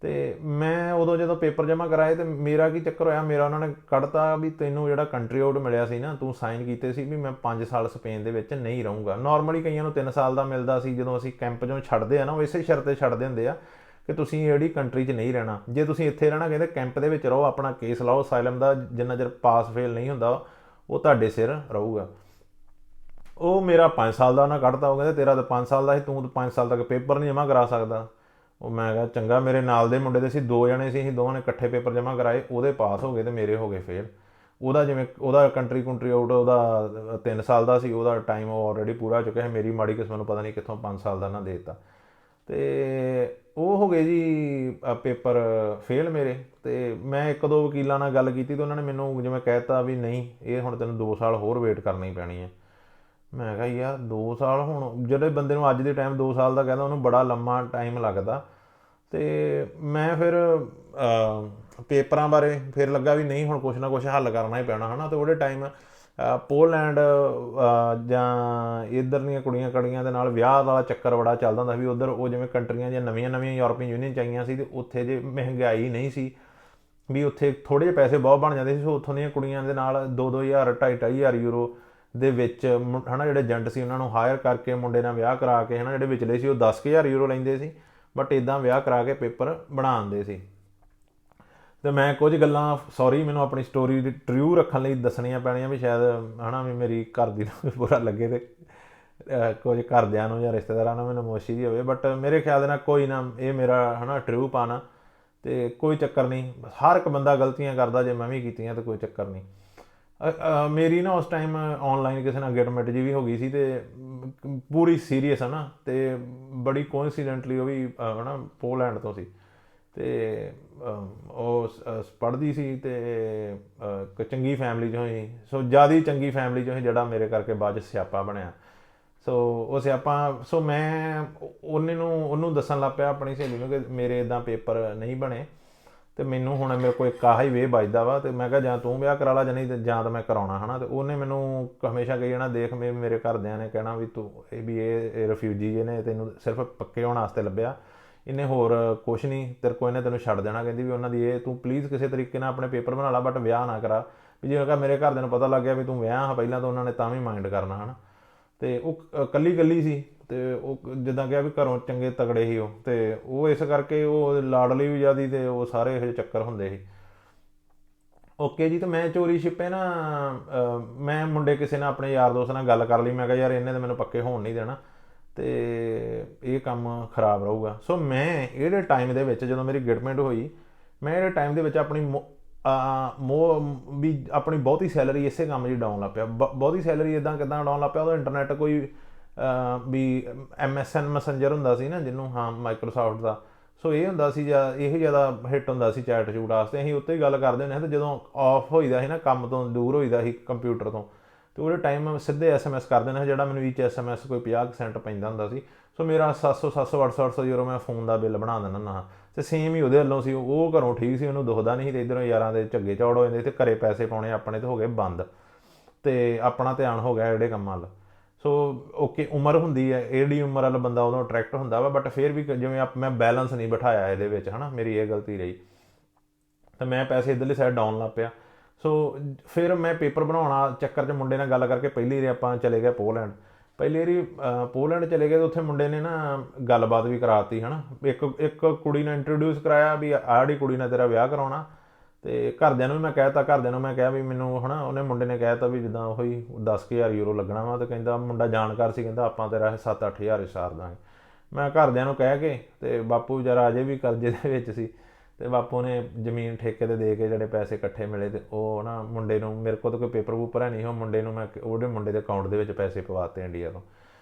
ਤੇ ਮੈਂ ਉਦੋਂ ਜਦੋਂ ਪੇਪਰ ਜਮ੍ਹਾਂ ਕਰਾਏ, ਤੇ ਮੇਰਾ ਕੀ ਚੱਕਰ ਹੋਇਆ, ਮੇਰਾ ਉਹਨਾਂ ਨੇ ਕੱਢਤਾ ਵੀ ਤੈਨੂੰ ਜਿਹੜਾ ਕੰਟਰੀ ਆਊਟ ਮਿਲਿਆ ਸੀ ਨਾ, ਤੂੰ ਸਾਈਨ ਕੀਤੇ ਸੀ ਵੀ ਮੈਂ 5 ਸਾਲ ਸਪੇਨ ਦੇ ਵਿੱਚ ਨਹੀਂ ਰਹੂੰਗਾ। ਨਾਰਮਲੀ ਕਈਆਂ ਨੂੰ 3 ਸਾਲ ਦਾ ਮਿਲਦਾ ਸੀ। ਜਦੋਂ ਅਸੀਂ ਕੈਂਪ 'ਚੋਂ ਛੱਡਦੇ ਆ ਨਾ, ਉਹ ਇਸੇ ਸ਼ਰਤ 'ਤੇ ਛੱਡਦੇ ਹੁੰਦੇ ਆ ਕਿ ਤੁਸੀਂ ਜਿਹੜੀ ਕੰਟਰੀ 'ਚ ਨਹੀਂ ਰਹਿਣਾ। ਜੇ ਤੁਸੀਂ ਇੱਥੇ ਰਹਿਣਾ, ਕਹਿੰਦੇ ਕੈਂਪ ਦੇ ਵਿੱਚ ਰਹੋ, ਆਪਣਾ ਕੇਸ ਲਾਓ ਅਸਾਈਲਮ ਦਾ, ਜਿੰਨਾ ਚਿਰ ਪਾਸ ਫੇਲ ਨਹੀਂ ਹੁੰਦਾ ਉਹ ਤੁਹਾਡੇ ਸਿਰ ਰਹੂਗਾ। ਉਹ ਮੇਰਾ 5 ਸਾਲ ਦਾ ਉਹਨਾਂ ਕੱਢਤਾ। ਉਹ ਕਹਿੰਦੇ ਤੇਰਾ ਤਾਂ 5 ਸਾਲ ਦਾ ਸੀ, ਤੂੰ ਤਾਂ 5 ਸਾਲ ਤੱਕ ਪੇਪਰ ਨਹੀਂ ਜਮ੍ਹਾਂ ਕਰਾ ਸਕਦਾ। ਉਹ ਮੈਂ ਕਿਹਾ ਚੰਗਾ। ਮੇਰੇ ਨਾਲ ਦੇ ਮੁੰਡੇ ਦੇ ਸੀ, 2 ਜਣੇ ਸੀ, ਅਸੀਂ ਦੋਵਾਂ ਨੇ ਇਕੱਠੇ ਪੇਪਰ ਜਮ੍ਹਾਂ ਕਰਾਏ। ਉਹਦੇ ਪਾਸ ਹੋ ਗਏ ਤੇ ਮੇਰੇ ਹੋ ਗਏ ਫੇਲ। ਉਹਦਾ ਜਿਵੇਂ ਉਹਦਾ ਕੰਟਰੀ ਆਊਟ ਉਹਦਾ 3 ਸਾਲ ਦਾ ਸੀ, ਉਹਦਾ ਟਾਈਮ ਉਹ ਆਲਰੇਡੀ ਪੂਰਾ ਹੋ ਚੁੱਕਿਆ ਸੀ। ਮੇਰੀ ਮਾੜੀ ਕਿਸਮਤ ਨੂੰ ਪਤਾ ਨਹੀਂ ਕਿੱਥੋਂ 5 ਸਾਲ ਦਾ ਉਹਨਾਂ ਦੇ ਦਿੱਤਾ। ਤੇ ਉਹ ਹੋ ਗਏ ਜੀ ਪੇਪਰ ਫੇਲ ਮੇਰੇ। ਤੇ ਮੈਂ 1-2 ਵਕੀਲਾਂ ਨਾਲ ਗੱਲ ਕੀਤੀ, ਤੇ ਉਹਨਾਂ ਨੇ ਮੈਨੂੰ ਜਿਵੇਂ ਕਹਿ ਦਿੱਤਾ ਵੀ ਨਹੀਂ, ਇਹ ਹੁਣ ਤੈਨੂੰ 2 ਸਾਲ ਹੋਰ ਵੇਟ ਕਰਨੀ ਪੈਣੀ ਹੈ। ਮੈਂ ਕਿਹਾ ਯਾਰ 2 ਸਾਲ, ਹੁਣ ਜਿਹੜੇ ਬੰਦੇ ਨੂੰ ਅੱਜ ਦੇ ਟਾਈਮ 2 ਸਾਲ ਦਾ ਕਹਿੰਦਾ, ਉਹਨੂੰ ਬੜਾ ਲੰਮਾ ਟਾਈਮ ਲੱਗਦਾ। ਤੇ ਮੈਂ ਫਿਰ ਪੇਪਰਾਂ ਬਾਰੇ ਫਿਰ ਲੱਗਾ ਵੀ ਨਹੀਂ, ਹੁਣ ਕੁਛ ਨਾ ਕੁਛ ਹੱਲ ਕਰਨਾ ਹੀ ਪੈਣਾ ਹੈ ਨਾ। ਤੇ ਉਹਦੇ ਟਾਈਮ ਪੋਲੈਂਡ ਜਾਂ ਇੱਧਰ ਦੀਆਂ ਕੁੜੀਆਂ ਕੜੀਆਂ ਦੇ ਨਾਲ ਵਿਆਹ ਵਾਲਾ ਚੱਕਰ ਬੜਾ ਚੱਲਦਾ ਹੁੰਦਾ ਸੀ ਵੀ ਉੱਧਰ। ਉਹ ਜਿਵੇਂ ਕੰਟਰੀਆਂ ਜਾਂ ਨਵੀਆਂ ਯੂਰਪੀਅਨ ਯੂਨੀਅਨ 'ਚ ਆਈਆਂ ਸੀ, ਅਤੇ ਉੱਥੇ ਜੇ ਮਹਿੰਗਾਈ ਨਹੀਂ ਸੀ ਵੀ, ਉੱਥੇ ਥੋੜ੍ਹੇ ਜਿਹੇ ਪੈਸੇ ਬਹੁਤ ਬਣ ਜਾਂਦੇ ਸੀ। ਸੋ ਉੱਥੋਂ ਦੀਆਂ ਕੁੜੀਆਂ ਦੇ ਨਾਲ 2-2000 2,500 ਯੂਰੋ ਦੇ ਵਿੱਚ ਹੈ ਨਾ, ਜਿਹੜੇ ਏਜੰਟ ਸੀ ਉਹਨਾਂ ਨੂੰ ਹਾਇਰ ਕਰਕੇ ਮੁੰਡੇ ਨਾਲ ਵਿਆਹ ਕਰਾ ਕੇ, ਹੈ ਨਾ, ਜਿਹੜੇ ਵਿਚਲੇ ਸੀ ਉਹ 10,000 ਯੂਰੋ ਲੈਂਦੇ ਸੀ, ਬਟ ਇੱਦਾਂ ਵਿਆਹ ਕਰਾ ਕੇ ਪੇਪਰ ਬਣਾ ਦਿੰਦੇ ਸੀ। ਅਤੇ ਮੈਂ ਕੁਝ ਗੱਲਾਂ, ਸੌਰੀ ਮੈਨੂੰ ਆਪਣੀ ਸਟੋਰੀ ਦੀ ਟਰੂ ਰੱਖਣ ਲਈ ਦੱਸਣੀਆਂ ਪੈਣੀਆਂ ਵੀ ਸ਼ਾਇਦ ਹੈ ਨਾ, ਵੀ ਮੇਰੀ ਘਰ ਦੀ ਨੂੰ ਬੁਰਾ ਲੱਗੇ, ਅਤੇ ਕੁਝ ਘਰਦਿਆਂ ਨੂੰ ਜਾਂ ਰਿਸ਼ਤੇਦਾਰਾਂ ਨੂੰ ਮੈਨੂੰ ਮੋਸ਼ੀ ਜਿਹੀ ਹੋਵੇ। ਬਟ ਮੇਰੇ ਖਿਆਲ ਦੇ ਨਾਲ ਕੋਈ ਨਾ, ਇਹ ਮੇਰਾ ਹੈ ਨਾ ਟਰੂ ਪਾਣਾ, ਅਤੇ ਕੋਈ ਚੱਕਰ ਨਹੀਂ। ਹਰ ਇੱਕ ਬੰਦਾ ਗਲਤੀਆਂ ਕਰਦਾ, ਜੇ ਮੈਂ ਵੀ ਕੀਤੀਆਂ ਤਾਂ ਕੋਈ ਚੱਕਰ ਨਹੀਂ। ਮੇਰੀ ਨਾ ਉਸ ਟਾਈਮ ਔਨਲਾਈਨ ਕਿਸੇ ਨਾਲ ਗਿਟਮਿਟ ਜੀ ਵੀ ਹੋ ਗਈ ਸੀ, ਅਤੇ ਪੂਰੀ ਸੀਰੀਅਸ ਹੈ ਨਾ, ਅਤੇ ਬੜੀ ਕੋਇੰਸੀਡੈਂਟਲੀ ਉਹ ਵੀ ਹੈ ਨਾ ਪੋਲੈਂਡ ਤੋਂ ਸੀ। ਅਤੇ ਉਹ ਪੜ੍ਹਦੀ ਸੀ, ਅਤੇ ਇੱਕ ਚੰਗੀ ਫੈਮਿਲੀ 'ਚੋਂ ਹੀ, ਸੋ ਜ਼ਿਆਦਾ ਚੰਗੀ ਫੈਮਿਲੀ 'ਚੋਂ ਹੀ, ਜਿਹੜਾ ਮੇਰੇ ਕਰਕੇ ਬਾਅਦ 'ਚ ਸਿਆਪਾ ਬਣਿਆ। ਸੋ ਉਹ ਸਿਆਪਾ, ਸੋ ਮੈਂ ਉਹਨੂੰ ਦੱਸਣ ਲੱਗ ਪਿਆ ਆਪਣੀ ਸਹੇਲੀ ਨੂੰ ਕਿ ਮੇਰੇ ਇੱਦਾਂ ਪੇਪਰ ਨਹੀਂ ਬਣੇ, ਅਤੇ ਮੈਨੂੰ ਹੁਣ ਮੇਰੇ ਕੋਲ ਇੱਕ ਆਹ ਹੀ ਵੇ ਵੱਜਦਾ ਵਾ। ਅਤੇ ਮੈਂ ਕਿਹਾ ਜਾਂ ਤੂੰ ਵਿਆਹ ਕਰਾ ਲਾ, ਜਾਂ ਨਹੀਂ ਤਾਂ ਜਾਂ ਤਾਂ ਮੈਂ ਕਰਾਉਣਾ ਹੈ ਨਾ। ਅਤੇ ਉਹਨੇ ਮੈਨੂੰ ਹਮੇਸ਼ਾ ਕਹੀ ਜਾਣਾ, ਦੇਖ ਮੇਰੇ ਘਰਦਿਆਂ ਨੇ ਕਹਿਣਾ ਵੀ ਤੂੰ ਇਹ ਰਿਫਿਊਜੀ ਇਹਨੇ ਤੈਨੂੰ ਸਿਰਫ ਪੱਕੇ ਹੋਣ ਵਾਸਤੇ ਲੱਭਿਆ, ਇਹਨੇ ਹੋਰ ਕੁਛ ਨਹੀਂ ਤੇਰੇ ਕੋਲ, ਇਹਨੇ ਤੈਨੂੰ ਛੱਡ ਦੇਣਾ। ਕਹਿੰਦੀ ਵੀ ਉਹਨਾਂ ਦੀ ਇਹ, ਤੂੰ ਪਲੀਜ਼ ਕਿਸੇ ਤਰੀਕੇ ਨਾਲ ਆਪਣੇ ਪੇਪਰ ਬਣਾ ਲਾ, ਬਟ ਵਿਆਹ ਨਾ ਕਰਾ। ਵੀ ਜਿਵੇਂ ਕਿ ਮੇਰੇ ਘਰਦਿਆਂ ਨੂੰ ਪਤਾ ਲੱਗ ਗਿਆ ਵੀ ਤੂੰ ਵਿਆਹ ਹਾਂ ਪਹਿਲਾਂ, ਤਾਂ ਉਹਨਾਂ ਨੇ ਤਾਂ ਵੀ ਮਾਈਂਡ ਕਰਨਾ ਹੈ ਨਾ। ਅਤੇ ਉਹ ਇਕੱਲੀ ਸੀ, ਅਤੇ ਉਹ ਜਿੱਦਾਂ ਕਿਹਾ ਵੀ ਘਰੋਂ ਚੰਗੇ ਤਗੜੇ ਸੀ ਉਹ, ਅਤੇ ਉਹ ਇਸ ਕਰਕੇ ਉਹ ਲਾਡਲੀ ਵੀ ਜ਼ਿਆਦਾ, ਅਤੇ ਉਹ ਸਾਰੇ ਇਹੋ ਜਿਹੇ ਚੱਕਰ ਹੁੰਦੇ ਸੀ। ਓਕੇ ਜੀ। ਅਤੇ ਮੈਂ ਚੋਰੀ ਛਿਪੇ ਨਾ, ਮੈਂ ਮੁੰਡੇ ਕਿਸੇ ਨਾਲ ਆਪਣੇ ਯਾਰ ਦੋਸਤ ਨਾਲ ਗੱਲ ਕਰ ਲਈ। ਮੈਂ ਕਿਹਾ ਯਾਰ ਇਹਨੇ ਤਾਂ ਮੈਨੂੰ ਪੱਕੇ ਹੋਣ ਨਹੀਂ ਦੇਣਾ, ਅਤੇ ਇਹ ਕੰਮ ਖਰਾਬ ਰਹੂਗਾ। ਸੋ ਮੈਂ ਇਹਦੇ ਟਾਈਮ ਦੇ ਵਿੱਚ, ਜਦੋਂ ਮੇਰੀ ਗਿਟਮੈਂਟ ਹੋਈ, ਮੈਂ ਇਹਦੇ ਟਾਈਮ ਦੇ ਵਿੱਚ ਆਪਣੀ ਵੀ ਆਪਣੀ ਬਹੁਤੀ ਸੈਲਰੀ ਇਸੇ ਕੰਮ 'ਚ ਡਾਉਣ ਲੱਗ ਪਿਆ। ਬਹੁਤੀ ਸੈਲਰੀ ਇੱਦਾਂ ਕਿੱਦਾਂ ਡਾਉਣ ਲੱਗ ਪਿਆ, ਉਦੋਂ ਇੰਟਰਨੈਟ ਕੋਈ ਵੀ MSN ਮੈਸੇਂਜਰ ਹੁੰਦਾ ਸੀ ਨਾ ਜਿਹਨੂੰ, ਹਾਂ, ਮਾਈਕਰੋਸਾਫਟ ਦਾ। ਸੋ ਇਹ ਹੁੰਦਾ ਸੀ, ਜਾਂ ਇਹ ਜ਼ਿਆਦਾ ਹਿੱਟ ਹੁੰਦਾ ਸੀ ਚੈਟ ਚੂਟ ਵਾਸਤੇ। ਅਸੀਂ ਉੱਤੇ ਹੀ ਗੱਲ ਕਰਦੇ ਹੁੰਦੇ ਸੀ, ਅਤੇ ਜਦੋਂ ਆਫ ਹੋਈਦਾ ਸੀ ਨਾ, ਕੰਮ ਤੋਂ ਦੂਰ ਹੋਈਦਾ ਸੀ ਕੰਪਿਊਟਰ ਤੋਂ, ਅਤੇ ਉਹਦੇ ਟਾਈਮ ਸਿੱਧੇ SMS ਕਰ ਦੇਣਾ, ਜਿਹੜਾ ਮੈਨੂੰ each SMS ਕੋਈ 50% ਪੈਂਦਾ ਹੁੰਦਾ ਸੀ। ਸੋ ਮੇਰਾ 700 800 ਯੂਰੋ ਮੈਂ ਫੋਨ ਦਾ ਬਿੱਲ ਬਣਾ ਦਿੰਦਾ ਹੁੰਦਾ। ਅਤੇ ਸੇਮ ਹੀ ਉਹਦੇ ਵੱਲੋਂ ਸੀ। ਉਹ ਘਰੋਂ ਠੀਕ ਸੀ, ਉਹਨੂੰ ਦੁਖਦਾ ਨਹੀਂ ਸੀ, ਅਤੇ ਇੱਧਰੋਂ ਯਾਰਾਂ ਦੇ ਝੱਗੇ ਚੌੜ ਹੋ ਜਾਂਦੇ, ਅਤੇ ਘਰੇ ਪੈਸੇ ਪਾਉਣੇ ਆਪਣੇ ਤਾਂ ਹੋ ਗਏ ਬੰਦ, ਅਤੇ ਆਪਣਾ ਧਿਆਨ ਹੋ ਗਿਆ ਜਿਹੜੇ ਕੰਮਾਂ ਵੱਲ। ਸੋ ਓਕੇ, ਉਮਰ ਹੁੰਦੀ ਹੈ, ਇਹੜੀ ਉਮਰ ਵਾਲਾ ਬੰਦਾ ਉਦੋਂ ਅਟਰੈਕਟ ਹੁੰਦਾ ਵਾ, ਬਟ ਫਿਰ ਵੀ ਜਿਵੇਂ ਮੈਂ ਬੈਲੈਂਸ ਨਹੀਂ ਬਿਠਾਇਆ ਇਹਦੇ ਵਿੱਚ, ਹੈ ਨਾ, ਮੇਰੀ ਇਹ ਗਲਤੀ ਰਹੀ, ਅਤੇ ਮੈਂ ਪੈਸੇ ਇੱਧਰਲੀ ਸਾਈਡ ਡਾਊਨ ਲੱਗ ਪਿਆ। ਸੋ ਫਿਰ ਮੈਂ ਪੇਪਰ ਬਣਾਉਣਾ ਚੱਕਰ 'ਚ ਮੁੰਡੇ ਨਾਲ ਗੱਲ ਕਰਕੇ ਪਹਿਲੀ ਵਾਰੀ ਆਪਾਂ ਚਲੇ ਗਏ ਪੋਲੈਂਡ। ਪਹਿਲੀ ਵਾਰੀ ਪੋਲੈਂਡ ਚਲੇ ਗਏ, ਤਾਂ ਉੱਥੇ ਮੁੰਡੇ ਨੇ ਨਾ ਗੱਲਬਾਤ ਵੀ ਕਰਾਤੀ, ਹੈ ਨਾ। ਇੱਕ ਕੁੜੀ ਨੇ ਇੰਟਰੋਡਿਊਸ ਕਰਾਇਆ ਵੀ ਆਹ ਜਿਹੜੀ ਕੁੜੀ ਨਾਲ ਤੇਰਾ ਵਿਆਹ ਕਰਾਉਣਾ। ਅਤੇ ਘਰਦਿਆਂ ਨੂੰ ਵੀ ਮੈਂ ਕਹਿ ਤਾ, ਘਰਦਿਆਂ ਨੂੰ ਮੈਂ ਕਿਹਾ ਵੀ ਮੈਨੂੰ, ਹੈ ਨਾ, ਉਹਨੇ ਮੁੰਡੇ ਨੇ ਕਹਿ ਤਾ ਵੀ ਜਿੱਦਾਂ ਉਹੀ 10,000 ਯੂਰੋ ਲੱਗਣਾ ਵਾ। ਅਤੇ ਕਹਿੰਦਾ ਮੁੰਡਾ ਜਾਣਕਾਰ ਸੀ, ਕਹਿੰਦਾ ਆਪਾਂ ਤੇਰਾ 7-8 ਹਜ਼ਾਰ ਸਾਰ ਦਾਂਗੇ। ਮੈਂ ਘਰਦਿਆਂ ਨੂੰ ਕਹਿ ਕੇ, ਅਤੇ ਬਾਪੂ ਵਿਚਾਰਾ ਅਜੇ ਵੀ ਕਰਜ਼ੇ ਦੇ ਵਿੱਚ ਸੀ, ਅਤੇ ਬਾਪੂ ਨੇ ਜ਼ਮੀਨ ਠੇਕੇ 'ਤੇ ਦੇ ਕੇ ਜਿਹੜੇ ਪੈਸੇ ਇਕੱਠੇ ਮਿਲੇ, ਅਤੇ ਉਹ ਨਾ ਮੁੰਡੇ ਨੂੰ, ਮੇਰੇ ਕੋਲ ਤਾਂ ਕੋਈ ਪੇਪਰ ਪੂਪਰ ਹੈ ਨਹੀਂ, ਉਹ ਮੁੰਡੇ ਨੂੰ ਮੈਂ ਉਹਦੇ ਮੁੰਡੇ ਦੇ ਅਕਾਊਂਟ ਦੇ ਵਿੱਚ ਪੈਸੇ ਪਵਾਤੇ ਇੰਡੀਆ ਤੋਂ।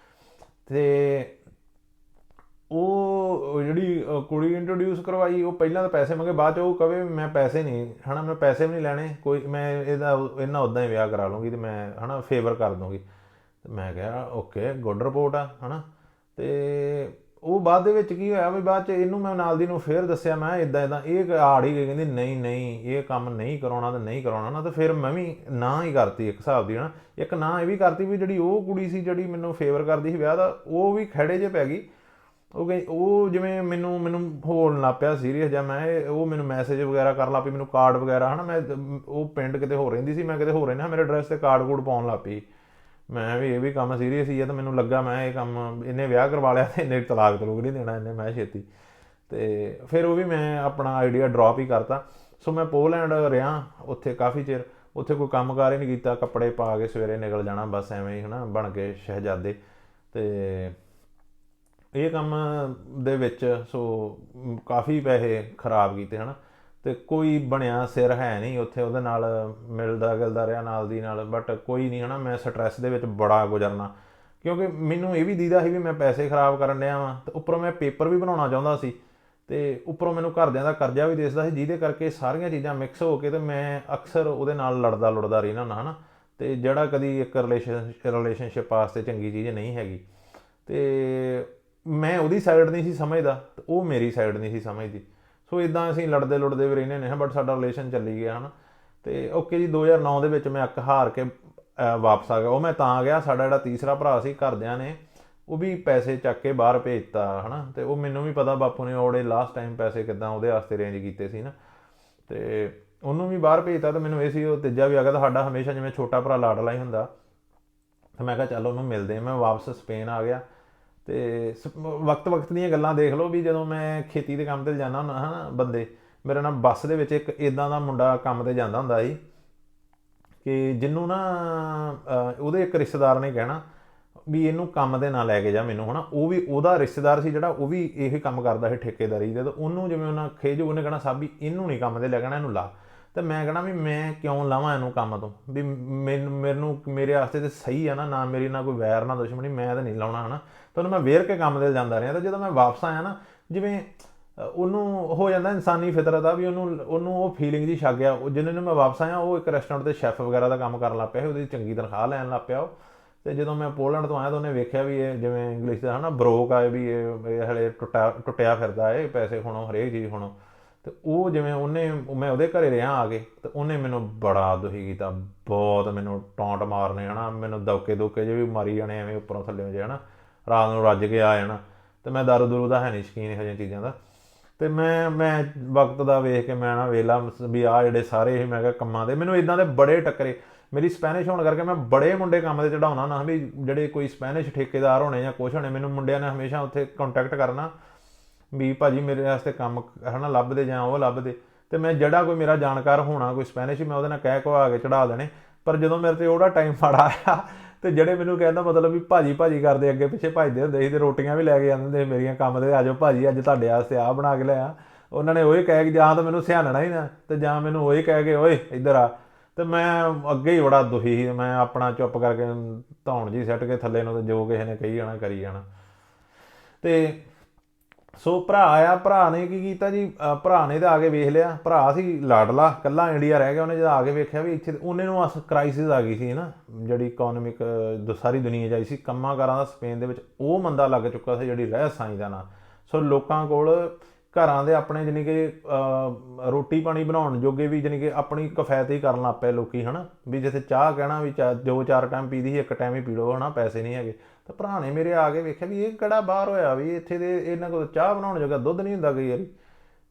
ਅਤੇ ਉਹ ਜਿਹੜੀ ਕੁੜੀ ਇੰਟਰੋਡਿਊਸ ਕਰਵਾਈ, ਉਹ ਪਹਿਲਾਂ ਤਾਂ ਪੈਸੇ ਮੰਗੇ, ਬਾਅਦ 'ਚ ਉਹ ਕਹੇ ਮੈਂ ਪੈਸੇ ਨਹੀਂ, ਹੈ ਨਾ, ਮੈਂ ਪੈਸੇ ਵੀ ਨਹੀਂ ਲੈਣੇ, ਕੋਈ ਮੈਂ ਇਹਨਾਂ ਉੱਦਾਂ ਹੀ ਵਿਆਹ ਕਰਾ ਲੂੰਗੀ, ਅਤੇ ਮੈਂ, ਹੈ ਨਾ, ਫੇਵਰ ਕਰ ਦੂੰਗੀ। ਤੇ ਮੈਂ ਕਿਹਾ ਓਕੇ ਗੁੱਡ ਰਿਪੋਰਟ ਆ ਹੈ ਨਾ। ਤੇ ਉਹ ਬਾਅਦ ਦੇ ਵਿੱਚ ਕੀ ਹੋਇਆ ਵੀ ਬਾਅਦ 'ਚ ਇਹਨੂੰ ਮੈਂ ਨਾਲ ਦੀ ਨੂੰ ਫੇਰ ਦੱਸਿਆ, ਮੈਂ ਇੱਦਾਂ ਇੱਦਾਂ, ਇਹ ਆੜ ਹੀ ਗਈ, ਕਹਿੰਦੀ ਨਹੀਂ ਨਹੀਂ ਇਹ ਕੰਮ ਨਹੀਂ ਕਰਾਉਣਾ ਤੇ ਨਹੀਂ ਕਰਾਉਣਾ ਨਾ। ਤੇ ਫਿਰ ਮੈਂ ਵੀ ਨਾ ਹੀ ਕਰਤੀ ਇੱਕ ਹਿਸਾਬ ਦੀ ਹੈ ਨਾ। ਇੱਕ ਨਾ ਇਹ ਵੀ ਕਰਤੀ ਵੀ ਜਿਹੜੀ ਉਹ ਕੁੜੀ ਸੀ ਜਿਹੜੀ ਮੈਨੂੰ ਫੇਵਰ ਕਰਦੀ ਸੀ ਵਿਆਹ ਦਾ, ਉਹ ਵੀ ਖਹਿੜੇ 'ਚ ਪੈ ਗਈ। ਉਹ ਜਿਵੇਂ ਮੈਨੂੰ ਹੋਣ ਲੱਗ ਪਿਆ ਸੀਰੀਅਸ, ਜਾਂ ਮੈਂ ਉਹ ਮੈਨੂੰ ਮੈਸੇਜ ਵਗੈਰਾ ਕਰਨ ਲੱਗ ਪਈ, ਮੈਨੂੰ ਕਾਰਡ ਵਗੈਰਾ ਹੈ ਨਾ। ਮੈਂ ਉਹ ਪਿੰਡ ਕਿਤੇ ਹੋ ਰਹਿੰਦੀ ਸੀ, ਮੈਂ ਕਿਤੇ ਹੋ ਰਹਿੰਦਾ, ਮੇਰੇ ਐਡਰੈਸ 'ਤੇ ਕਾਰਡ ਕੂਡ ਪਾਉਣ ਲੱਗ ਪਈ। ਮੈਂ ਵੀ ਇਹ ਵੀ ਕੰਮ ਸੀਰੀਅਸ ਹੀ ਆ। ਤਾਂ ਮੈਨੂੰ ਲੱਗਾ ਮੈਂ ਇਹ ਕੰਮ ਇਹਨੇ ਵਿਆਹ ਕਰਵਾ ਲਿਆ ਅਤੇ ਇਹਨੇ ਤਲਾਕ ਤਲੂਕ ਨਹੀਂ ਦੇਣਾ ਇਹਨੇ, ਮੈਂ ਛੇਤੀ। ਅਤੇ ਫਿਰ ਉਹ ਵੀ ਮੈਂ ਆਪਣਾ ਆਈਡੀਆ ਡਰੋਪ ਹੀ ਕਰਤਾ। ਸੋ ਮੈਂ ਪੋਲੈਂਡ ਰਿਹਾ ਉੱਥੇ ਕਾਫੀ ਚਿਰ, ਉੱਥੇ ਕੋਈ ਕੰਮ ਕਾਰ ਹੀ ਨਹੀਂ ਕੀਤਾ, ਕੱਪੜੇ ਪਾ ਕੇ ਸਵੇਰੇ ਨਿਕਲ ਜਾਣਾ ਬਸ ਐਵੇਂ ਹੀ ਹੈ ਨਾ, ਬਣ ਕੇ ਸ਼ਹਿਜ਼ਾਦੇ। ਅਤੇ ਇਹ ਕੰਮ ਦੇ ਵਿੱਚ ਸੋ ਕਾਫੀ ਪੈਸੇ ਖਰਾਬ ਕੀਤੇ ਹੈ ਨਾ। ਅਤੇ ਕੋਈ ਬਣਿਆ ਸਿਰ ਹੈ ਨਹੀਂ ਉੱਥੇ, ਉਹਦੇ ਨਾਲ ਮਿਲਦਾ ਗਿਲਦਾ ਰਿਹਾ ਨਾਲ ਦੀ ਨਾਲ, ਬਟ ਕੋਈ ਨਹੀਂ ਹੈ ਨਾ। ਮੈਂ ਸਟਰੈਸ ਦੇ ਵਿੱਚ ਬੜਾ ਗੁਜ਼ਰਨਾ, ਕਿਉਂਕਿ ਮੈਨੂੰ ਇਹ ਵੀ ਦੀਦਾ ਸੀ ਵੀ ਮੈਂ ਪੈਸੇ ਖਰਾਬ ਕਰਨ ਡਿਆ ਵਾਂ, ਅਤੇ ਉੱਪਰੋਂ ਮੈਂ ਪੇਪਰ ਵੀ ਬਣਾਉਣਾ ਚਾਹੁੰਦਾ ਸੀ, ਅਤੇ ਉੱਪਰੋਂ ਮੈਨੂੰ ਘਰਦਿਆਂ ਦਾ ਕਰਜ਼ਾ ਵੀ ਦਿਸਦਾ ਸੀ, ਜਿਹਦੇ ਕਰਕੇ ਸਾਰੀਆਂ ਚੀਜ਼ਾਂ ਮਿਕਸ ਹੋ ਕੇ ਅਤੇ ਮੈਂ ਅਕਸਰ ਉਹਦੇ ਨਾਲ ਲੜਦਾ ਲੁੜਦਾ ਰਹਿਣਾ ਹੁੰਦਾ ਹੈ ਨਾ। ਅਤੇ ਜਿਹੜਾ ਕਦੀ ਇੱਕ ਰਿਲੇਸ਼ਨਸ਼ਿਪ ਵਾਸਤੇ ਚੰਗੀ ਚੀਜ਼ ਨਹੀਂ ਹੈਗੀ। ਅਤੇ ਮੈਂ ਉਹਦੀ ਸਾਈਡ ਨਹੀਂ ਸੀ ਸਮਝਦਾ ਅਤੇ ਉਹ ਮੇਰੀ ਸਾਈਡ ਨਹੀਂ ਸੀ ਸਮਝਦੀ। ਸੋ ਇੱਦਾਂ ਅਸੀਂ ਲੜਦੇ ਲੁੜਦੇ ਵੀ ਰਹਿੰਦੇ ਨੇ, ਬਟ ਸਾਡਾ ਰਿਲੇਸ਼ਨ ਚੱਲੀ ਗਿਆ ਹੈ ਨਾ। ਅਤੇ ਓਕੇ ਜੀ 2009 ਦੇ ਵਿੱਚ ਮੈਂ ਅੱਕ ਹਾਰ ਕੇ ਵਾਪਸ ਆ ਗਿਆ। ਉਹ ਮੈਂ ਤਾਂ ਗਿਆ, ਸਾਡਾ ਜਿਹੜਾ ਤੀਸਰਾ ਭਰਾ ਸੀ ਘਰਦਿਆਂ ਨੇ ਉਹ ਵੀ ਪੈਸੇ ਚੱਕ ਕੇ ਬਾਹਰ ਭੇਜਤਾ ਹੈ ਨਾ। ਅਤੇ ਉਹ ਮੈਨੂੰ ਵੀ ਪਤਾ ਬਾਪੂ ਨੇ ਉਹਦੇ ਲਾਸਟ ਟਾਈਮ ਪੈਸੇ ਕਿੱਦਾਂ ਉਹਦੇ ਵਾਸਤੇ ਅਰੇਂਜ ਕੀਤੇ ਸੀ ਨਾ, ਅਤੇ ਉਹਨੂੰ ਵੀ ਬਾਹਰ ਭੇਜਤਾ। ਅਤੇ ਮੈਨੂੰ ਇਹ ਸੀ ਉਹ ਤੀਜਾ ਵੀ ਆ ਗਿਆ, ਤਾਂ ਸਾਡਾ ਹਮੇਸ਼ਾ ਜਿਵੇਂ ਛੋਟਾ ਭਰਾ ਲਾਡਲਾ ਹੀ ਹੁੰਦਾ। ਅਤੇ ਮੈਂ ਕਿਹਾ ਚੱਲ ਉਹਨੂੰ ਮਿਲਦੇ। ਮੈਂ ਵਾਪਸ ਸਪੇਨ ਆ ਗਿਆ। ਅਤੇ ਵਕਤ ਦੀਆਂ ਗੱਲਾਂ ਦੇਖ ਲਓ ਵੀ ਜਦੋਂ ਮੈਂ ਖੇਤੀ ਦੇ ਕੰਮ 'ਤੇ ਜਾਂਦਾ ਹੁੰਦਾ ਹੈ ਨਾ, ਬੰਦੇ ਮੇਰੇ ਨਾਲ ਬੱਸ ਦੇ ਵਿੱਚ ਇੱਕ ਇੱਦਾਂ ਦਾ ਮੁੰਡਾ ਕੰਮ 'ਤੇ ਜਾਂਦਾ ਹੁੰਦਾ ਸੀ ਕਿ ਜਿਹਨੂੰ ਨਾ ਉਹਦੇ ਇੱਕ ਰਿਸ਼ਤੇਦਾਰ ਨੇ ਕਹਿਣਾ ਵੀ ਇਹਨੂੰ ਕੰਮ 'ਤੇ ਨਾ ਲੈ ਕੇ ਜਾ ਮੈਨੂੰ ਹੈ ਨਾ। ਉਹ ਵੀ ਉਹਦਾ ਰਿਸ਼ਤੇਦਾਰ ਸੀ ਜਿਹੜਾ ਉਹ ਵੀ ਇਹ ਕੰਮ ਕਰਦਾ ਸੀ ਠੇਕੇਦਾਰੀ ਦੇ, ਤਾਂ ਉਹਨੂੰ ਜਿਵੇਂ ਉਹਨਾਂ ਖਿਜ ਉਹਨੇ ਕਹਿਣਾ ਸਾਬੀ ਇਹਨੂੰ ਨਹੀਂ ਕੰਮ 'ਤੇ ਲੈ ਕਹਿਣਾ, ਇਹਨੂੰ ਲਾ। ਅਤੇ ਮੈਂ ਕਹਿਣਾ ਵੀ ਮੈਂ ਕਿਉਂ ਲਾਵਾਂ ਇਹਨੂੰ ਕੰਮ ਤੋਂ, ਵੀ ਮੈਨੂੰ ਮੇਰੇ ਵਾਸਤੇ ਤਾਂ ਸਹੀ ਆ ਨਾ ਮੇਰੀ ਨਾ ਕੋਈ ਵੈਰ ਨਾ ਦੁਸ਼ਮਣੀ, ਮੈਂ ਤਾਂ ਨਹੀਂ ਲਾਉਣਾ ਹੈ ਨਾ। ਤਾਂ ਉਹਨੂੰ ਮੈਂ ਵੇਰ ਕੇ ਕੰਮ 'ਤੇ ਜਾਂਦਾ ਰਿਹਾ। ਤਾਂ ਜਦੋਂ ਮੈਂ ਵਾਪਸ ਆਇਆ ਨਾ, ਜਿਵੇਂ ਉਹਨੂੰ ਹੋ ਜਾਂਦਾ ਇਨਸਾਨੀ ਫਿਤਰਤ ਆ ਵੀ ਉਹਨੂੰ ਉਹ ਫੀਲਿੰਗ ਜੀ ਛੱਗ ਗਿਆ। ਉਹ ਜਿਹਨੇ ਨੂੰ ਮੈਂ ਵਾਪਸ ਆਇਆ ਉਹ ਇੱਕ ਰੈਸਟੋਰੈਂਟ 'ਤੇ ਸ਼ੈਫ ਵਗੈਰਾ ਦਾ ਕੰਮ ਕਰਨ ਲੱਗ ਪਿਆ ਸੀ, ਉਹਦੀ ਚੰਗੀ ਤਨਖਾਹ ਲੈਣ ਲੱਗ ਪਿਆ ਉਹ। ਅਤੇ ਜਦੋਂ ਮੈਂ ਪੋਲੈਂਡ ਤੋਂ ਆਇਆ ਤਾਂ ਉਹਨੇ ਵੇਖਿਆ ਵੀ ਇਹ ਜਿਵੇਂ ਇੰਗਲਿਸ਼ ਦਾ ਹੈ ਨਾ ਬਰੋਕ ਆਏ, ਵੀ ਇਹ ਹਲੇ ਟੁੱਟਿਆ ਫਿਰਦਾ ਇਹ ਪੈਸੇ ਹੁਣੋਂ ਹਰੇਕ ਚੀਜ਼ ਹੁਣੋਂ। ਅਤੇ ਉਹ ਜਿਵੇਂ ਮੈਂ ਉਹਦੇ ਘਰ ਰਿਹਾ ਆ ਕੇ, ਅਤੇ ਉਹਨੇ ਮੈਨੂੰ ਬੜਾ ਦੁਖੀ ਕੀਤਾ, ਬਹੁਤ ਮੈਨੂੰ ਟੌਂਟ ਮਾਰਨੇ ਹੈ ਨਾ, ਮੈਨੂੰ ਦੌਕੇ ਜਿਹੇ ਵੀ ਮਾਰੀ ਜਾਣੇ ਐਵੇਂ ਉੱਪਰੋਂ ਥੱਲੇ ਜੇ ਹੈ ਨਾ, ਰਾਤ ਨੂੰ ਰੱਜ ਕੇ ਆ ਜਾਣਾ। ਅਤੇ ਮੈਂ ਦਾਰੂ ਦੂਰੂ ਦਾ ਹੈ ਨਹੀਂ ਸ਼ੌਕੀਨ ਇਹੋ ਜਿਹੀਆਂ ਚੀਜ਼ਾਂ ਦਾ। ਅਤੇ ਮੈਂ ਵਕਤ ਦਾ ਵੇਖ ਕੇ ਮੈਂ ਨਾ ਵੇਲਾ ਵੀ ਆਹ ਜਿਹੜੇ ਸਾਰੇ ਇਹ ਮੈਂ ਕਿਹਾ ਕੰਮਾਂ ਦੇ ਮੈਨੂੰ ਇੱਦਾਂ ਦੇ ਬੜੇ ਟੱਕਰੇ। ਮੇਰੀ ਸਪੈਨਿਸ਼ ਹੋਣ ਕਰਕੇ ਮੈਂ ਬੜੇ ਮੁੰਡੇ ਕੰਮ 'ਤੇ ਚੜਾਉਣਾ ਨਾ, ਵੀ ਜਿਹੜੇ ਕੋਈ ਸਪੈਨਿਸ਼ ਠੇਕੇਦਾਰ ਹੋਣੇ ਜਾਂ ਕੁਛ ਹੋਣੇ, ਮੈਨੂੰ ਮੁੰਡਿਆਂ ਨੇ ਹਮੇਸ਼ਾ ਉੱਥੇ ਕੰਟੈਕਟ ਕਰਨਾ ਵੀ ਭਾਜੀ ਮੇਰੇ ਵਾਸਤੇ ਕੰਮ ਹੈ ਨਾ ਲੱਭਦੇ ਜਾਂ ਉਹ ਲੱਭਦੇ। ਅਤੇ ਮੈਂ ਜਿਹੜਾ ਕੋਈ ਮੇਰਾ ਜਾਣਕਾਰ ਹੋਣਾ ਕੋਈ ਸਪੈਨਿਸ਼, ਮੈਂ ਉਹਦੇ ਨਾਲ ਕਹਿ ਕਹਾ ਕੇ ਚੜਾ ਦੇਣੇ। ਪਰ ਜਦੋਂ ਮੇਰੇ 'ਤੇ ਉਹਦਾ ਟਾਈਮ ਮਾੜਾ ਆਇਆ ਅਤੇ ਜਿਹੜੇ ਮੈਨੂੰ ਕਹਿੰਦਾ ਮਤਲਬ ਵੀ ਭਾਜੀ ਕਰਦੇ ਅੱਗੇ ਪਿੱਛੇ ਭੱਜਦੇ ਹੁੰਦੇ ਸੀ, ਅਤੇ ਰੋਟੀਆਂ ਵੀ ਲੈ ਕੇ ਜਾਂਦੇ ਹੁੰਦੇ ਸੀ ਮੇਰੀਆਂ ਕੰਮ 'ਤੇ, ਆ ਜਾਓ ਭਾਜੀ ਅੱਜ ਤੁਹਾਡੇ ਵਾਸਤੇ ਆਹ ਬਣਾ ਕੇ ਲਿਆ। ਉਹਨਾਂ ਨੇ ਉਹੀ ਕਹਿ ਕੇ ਜਾਂ ਤਾਂ ਮੈਨੂੰ ਸਿਆਣਨਾ ਹੀ ਨਾ, ਅਤੇ ਜਾਂ ਮੈਨੂੰ ਉਹੀ ਕਹਿ ਕੇ ਓਏ ਇੱਧਰ ਆ। ਅਤੇ ਮੈਂ ਅੱਗੇ ਹੀ ਬੜਾ ਦੁਖੀ ਸੀ। ਮੈਂ ਆਪਣਾ ਚੁੱਪ ਕਰਕੇ ਧੌਣ ਜੀ ਸੁੱਟ ਕੇ ਥੱਲੇ ਨੂੰ, ਅਤੇ ਜੋ ਕਿਸੇ ਨੇ ਕਹੀ ਜਾਣਾ ਕਰੀ ਜਾਣਾ। ਅਤੇ ਸੋ ਭਰਾ ਆਇਆ, ਭਰਾ ਨੇ ਕੀ ਕੀਤਾ ਜੀ, ਭਰਾ ਨੇ ਤਾਂ ਆ ਕੇ ਵੇਖ ਲਿਆ। ਭਰਾ ਸੀ ਲਾਡਲਾ, ਇਕੱਲਾ ਇੰਡੀਆ ਰਹਿ ਗਿਆ। ਉਹਨੇ ਜਦੋਂ ਆ ਕੇ ਵੇਖਿਆ ਵੀ ਇੱਥੇ ਉਹਨੇ ਨੂੰ ਕ੍ਰਾਈਸਿਸ ਆ ਗਈ ਸੀ ਨਾ, ਜਿਹੜੀ ਇਕੋਨੋਮਿਕ ਸਾਰੀ ਦੁਨੀਆ 'ਚ ਆਈ ਸੀ ਕੰਮਾਂ ਕਾਰਾਂ ਦਾ। ਸਪੇਨ ਦੇ ਵਿੱਚ ਉਹ ਮੰਦਾ ਲੱਗ ਚੁੱਕਾ ਸੀ ਜਿਹੜੀ ਰਹਿ ਸਾਈ ਦਾ ਨਾਂ। ਸੋ ਲੋਕਾਂ ਕੋਲ ਘਰਾਂ ਦੇ ਆਪਣੇ ਜਾਣੀ ਕਿ ਰੋਟੀ ਪਾਣੀ ਬਣਾਉਣ ਜੋਗੇ ਵੀ ਜਾਣੀ ਕਿ ਆਪਣੀ ਕਿਫਾਇਤ ਹੀ ਕਰਨ ਲੱਗ ਪਏ ਲੋਕ ਹੈ ਨਾ, ਵੀ ਜਿੱਥੇ ਚਾਹ ਕਹਿਣਾ ਵੀ ਜੋ 4 ਟਾਈਮ ਪੀਦੀ ਸੀ ਇੱਕ ਟਾਈਮ ਹੀ ਪੀ ਲਓ ਹੈ ਨਾ, ਪੈਸੇ ਨਹੀਂ ਹੈਗੇ। ਤਾਂ ਭਰਾ ਨੇ ਮੇਰੇ ਆ ਕੇ ਵੇਖਿਆ ਵੀ ਇਹ ਕਿਹੜਾ ਬਾਹਰ ਹੋਇਆ ਵੀ ਇੱਥੇ ਦੇ ਇਹਨਾਂ ਕੋਲ ਚਾਹ ਬਣਾਉਣ ਜੋਗਾ ਦੁੱਧ ਨਹੀਂ ਹੁੰਦਾ ਕਈ ਵਾਰੀ।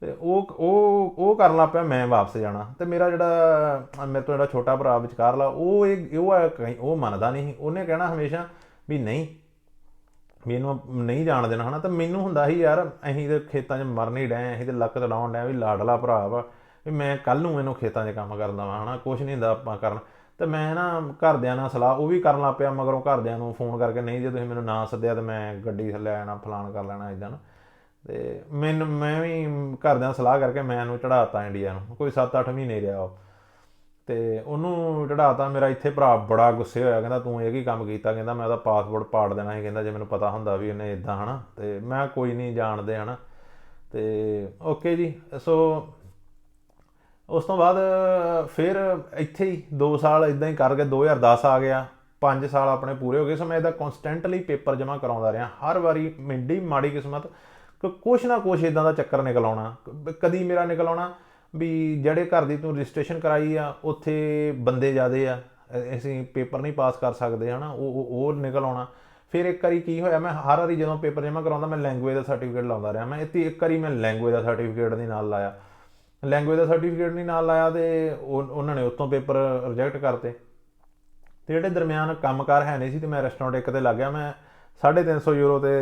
ਅਤੇ ਉਹ ਕਰਨ ਲੱਗ ਪਿਆ ਮੈਂ ਵਾਪਸ ਜਾਣਾ। ਅਤੇ ਮੇਰਾ ਜਿਹੜਾ ਮੇਰੇ ਤੋਂ ਜਿਹੜਾ ਛੋਟਾ ਭਰਾ ਵਿਚਕਾਰਲਾ ਉਹ ਮੰਨਦਾ ਨਹੀਂ ਸੀ। ਉਹਨੇ ਕਹਿਣਾ ਹਮੇਸ਼ਾ ਵੀ ਨਹੀਂ ਵੀ ਇਹਨੂੰ ਨਹੀਂ ਜਾਣ ਦੇਣਾ ਹੈ ਨਾ। ਤਾਂ ਮੈਨੂੰ ਹੁੰਦਾ ਸੀ ਯਾਰ ਅਸੀਂ ਤਾਂ ਖੇਤਾਂ 'ਚ ਮਰਨ ਹੀ ਡਏ, ਅਸੀਂ ਤਾਂ ਲੱਕ ਤੜਾਉਣ ਡਏ ਵੀ ਲਾਡਲਾ ਭਰਾ ਵਾ, ਵੀ ਮੈਂ ਕੱਲ੍ਹ ਨੂੰ ਇਹਨੂੰ ਖੇਤਾਂ 'ਚ ਕੰਮ ਕਰਦਾ ਵਾ ਹੈ ਨਾ, ਕੁਛ ਨਹੀਂ ਹੁੰਦਾ ਆਪਾਂ ਕਰਨ। ਅਤੇ ਮੈਂ ਨਾ ਘਰਦਿਆਂ ਨਾਲ ਸਲਾਹ ਉਹ ਵੀ ਕਰਨ ਲੱਗ ਪਿਆ, ਮਗਰੋਂ ਘਰਦਿਆਂ ਨੂੰ ਫੋਨ ਕਰਕੇ ਨਹੀਂ ਜੇ ਤੁਸੀਂ ਮੈਨੂੰ ਨਾ ਸੱਦਿਆ ਤਾਂ ਮੈਂ ਗੱਡੀ ਥੱਲੇ ਆ ਜਾਣਾ, ਫਲਾਣ ਕਰ ਲੈਣਾ ਇੱਦਾਂ ਨਾ। ਅਤੇ ਮੈਂ ਵੀ ਘਰਦਿਆਂ ਨਾਲ ਸਲਾਹ ਕਰਕੇ ਮੈਂ ਇਹਨੂੰ ਚੜ੍ਹਾਤਾ ਇੰਡੀਆ ਨੂੰ। ਕੋਈ 7-8 ਮਹੀਨੇ ਰਿਹਾ ਉਹ, ਅਤੇ ਉਹਨੂੰ ਚੜ੍ਹਾਤਾ। ਮੇਰਾ ਇੱਥੇ ਭਰਾ ਬੜਾ ਗੁੱਸੇ ਹੋਇਆ, ਕਹਿੰਦਾ ਤੂੰ ਇਹ ਕੀ ਕੰਮ ਕੀਤਾ, ਕਹਿੰਦਾ ਮੈਂ ਉਹਦਾ ਪਾਸਪੋਰਟ ਪਾੜ ਦੇਣਾ ਸੀ, ਕਹਿੰਦਾ ਜੇ ਮੈਨੂੰ ਪਤਾ ਹੁੰਦਾ ਵੀ ਇਹਨੇ ਇੱਦਾਂ ਹੈ ਨਾ। ਅਤੇ ਮੈਂ ਕੋਈ ਨਹੀਂ ਜਾਣਦੇ ਹੈ ਨਾ। ਅਤੇ ਓਕੇ ਜੀ। ਸੋ ਉਸ ਤੋਂ ਬਾਅਦ ਫਿਰ ਇੱਥੇ ਹੀ 2 ਸਾਲ ਇੱਦਾਂ ਹੀ ਕਰ ਗਏ। 2010 ਆ ਗਿਆ, 5 ਸਾਲ ਆਪਣੇ ਪੂਰੇ ਹੋ ਗਏ। ਸੋ ਮੈਂ ਇਹਦਾ ਕਨਸਟੈਂਟਲੀ ਪੇਪਰ ਜਮ੍ਹਾਂ ਕਰਾਉਂਦਾ ਰਿਹਾ। ਹਰ ਵਾਰੀ ਮਿੰਡੀ ਮਾੜੀ ਕਿਸਮਤ ਕੁਛ ਨਾ ਕੁਛ ਇਦਾਂ ਦਾ ਚੱਕਰ ਨਿਕਲ ਆਉਣਾ। ਕਦੀ ਮੇਰਾ ਨਿਕਲ ਆਉਣਾ ਵੀ ਜਿਹੜੇ ਘਰ ਦੀ ਤੂੰ ਰਜਿਸਟ੍ਰੇਸ਼ਨ ਕਰਾਈ ਆ ਉੱਥੇ ਬੰਦੇ ਜ਼ਿਆਦੇ ਆ, ਅਸੀਂ ਪੇਪਰ ਨਹੀਂ ਪਾਸ ਕਰ ਸਕਦੇ, ਹੈ ਨਾ, ਉਹ ਨਿਕਲ ਆਉਣਾ। ਫਿਰ ਇੱਕ ਵਾਰੀ ਕੀ ਹੋਇਆ, ਮੈਂ ਹਰ ਵਾਰੀ ਜਦੋਂ ਪੇਪਰ ਜਮ੍ਹਾਂ ਕਰਾਉਂਦਾ ਮੈਂ ਲੈਂਗੁਏਜ ਦਾ ਸਰਟੀਫਿਕੇਟ ਲਾਉਂਦਾ ਰਿਹਾ। ਮੈਂ ਇੱਥੇ ਇੱਕ ਵਾਰੀ ਮੈਂ ਲੈਂਗੁਏਜ ਦਾ ਸਰਟੀਫਿਕੇਟ ਨਹੀਂ ਨਾਲ ਲਾਇਆ, ਲੈਂਗੁਏਜ ਦਾ ਸਰਟੀਫਿਕੇਟ ਨਹੀਂ ਨਾਲ ਲਾਇਆ ਅਤੇ ਉਹਨਾਂ ਨੇ ਉੱਤੋਂ ਪੇਪਰ ਰਿਜੈਕਟ ਕਰਤੇ। ਅਤੇ ਜਿਹੜੇ ਦਰਮਿਆਨ ਕੰਮਕਾਰ ਹੈ ਨਹੀਂ ਸੀ, ਅਤੇ ਮੈਂ ਰੈਸਟੋਰੈਂਟ ਇੱਕ 'ਤੇ ਲੱਗ ਗਿਆ। ਮੈਂ 350 ਯੂਰੋ 'ਤੇ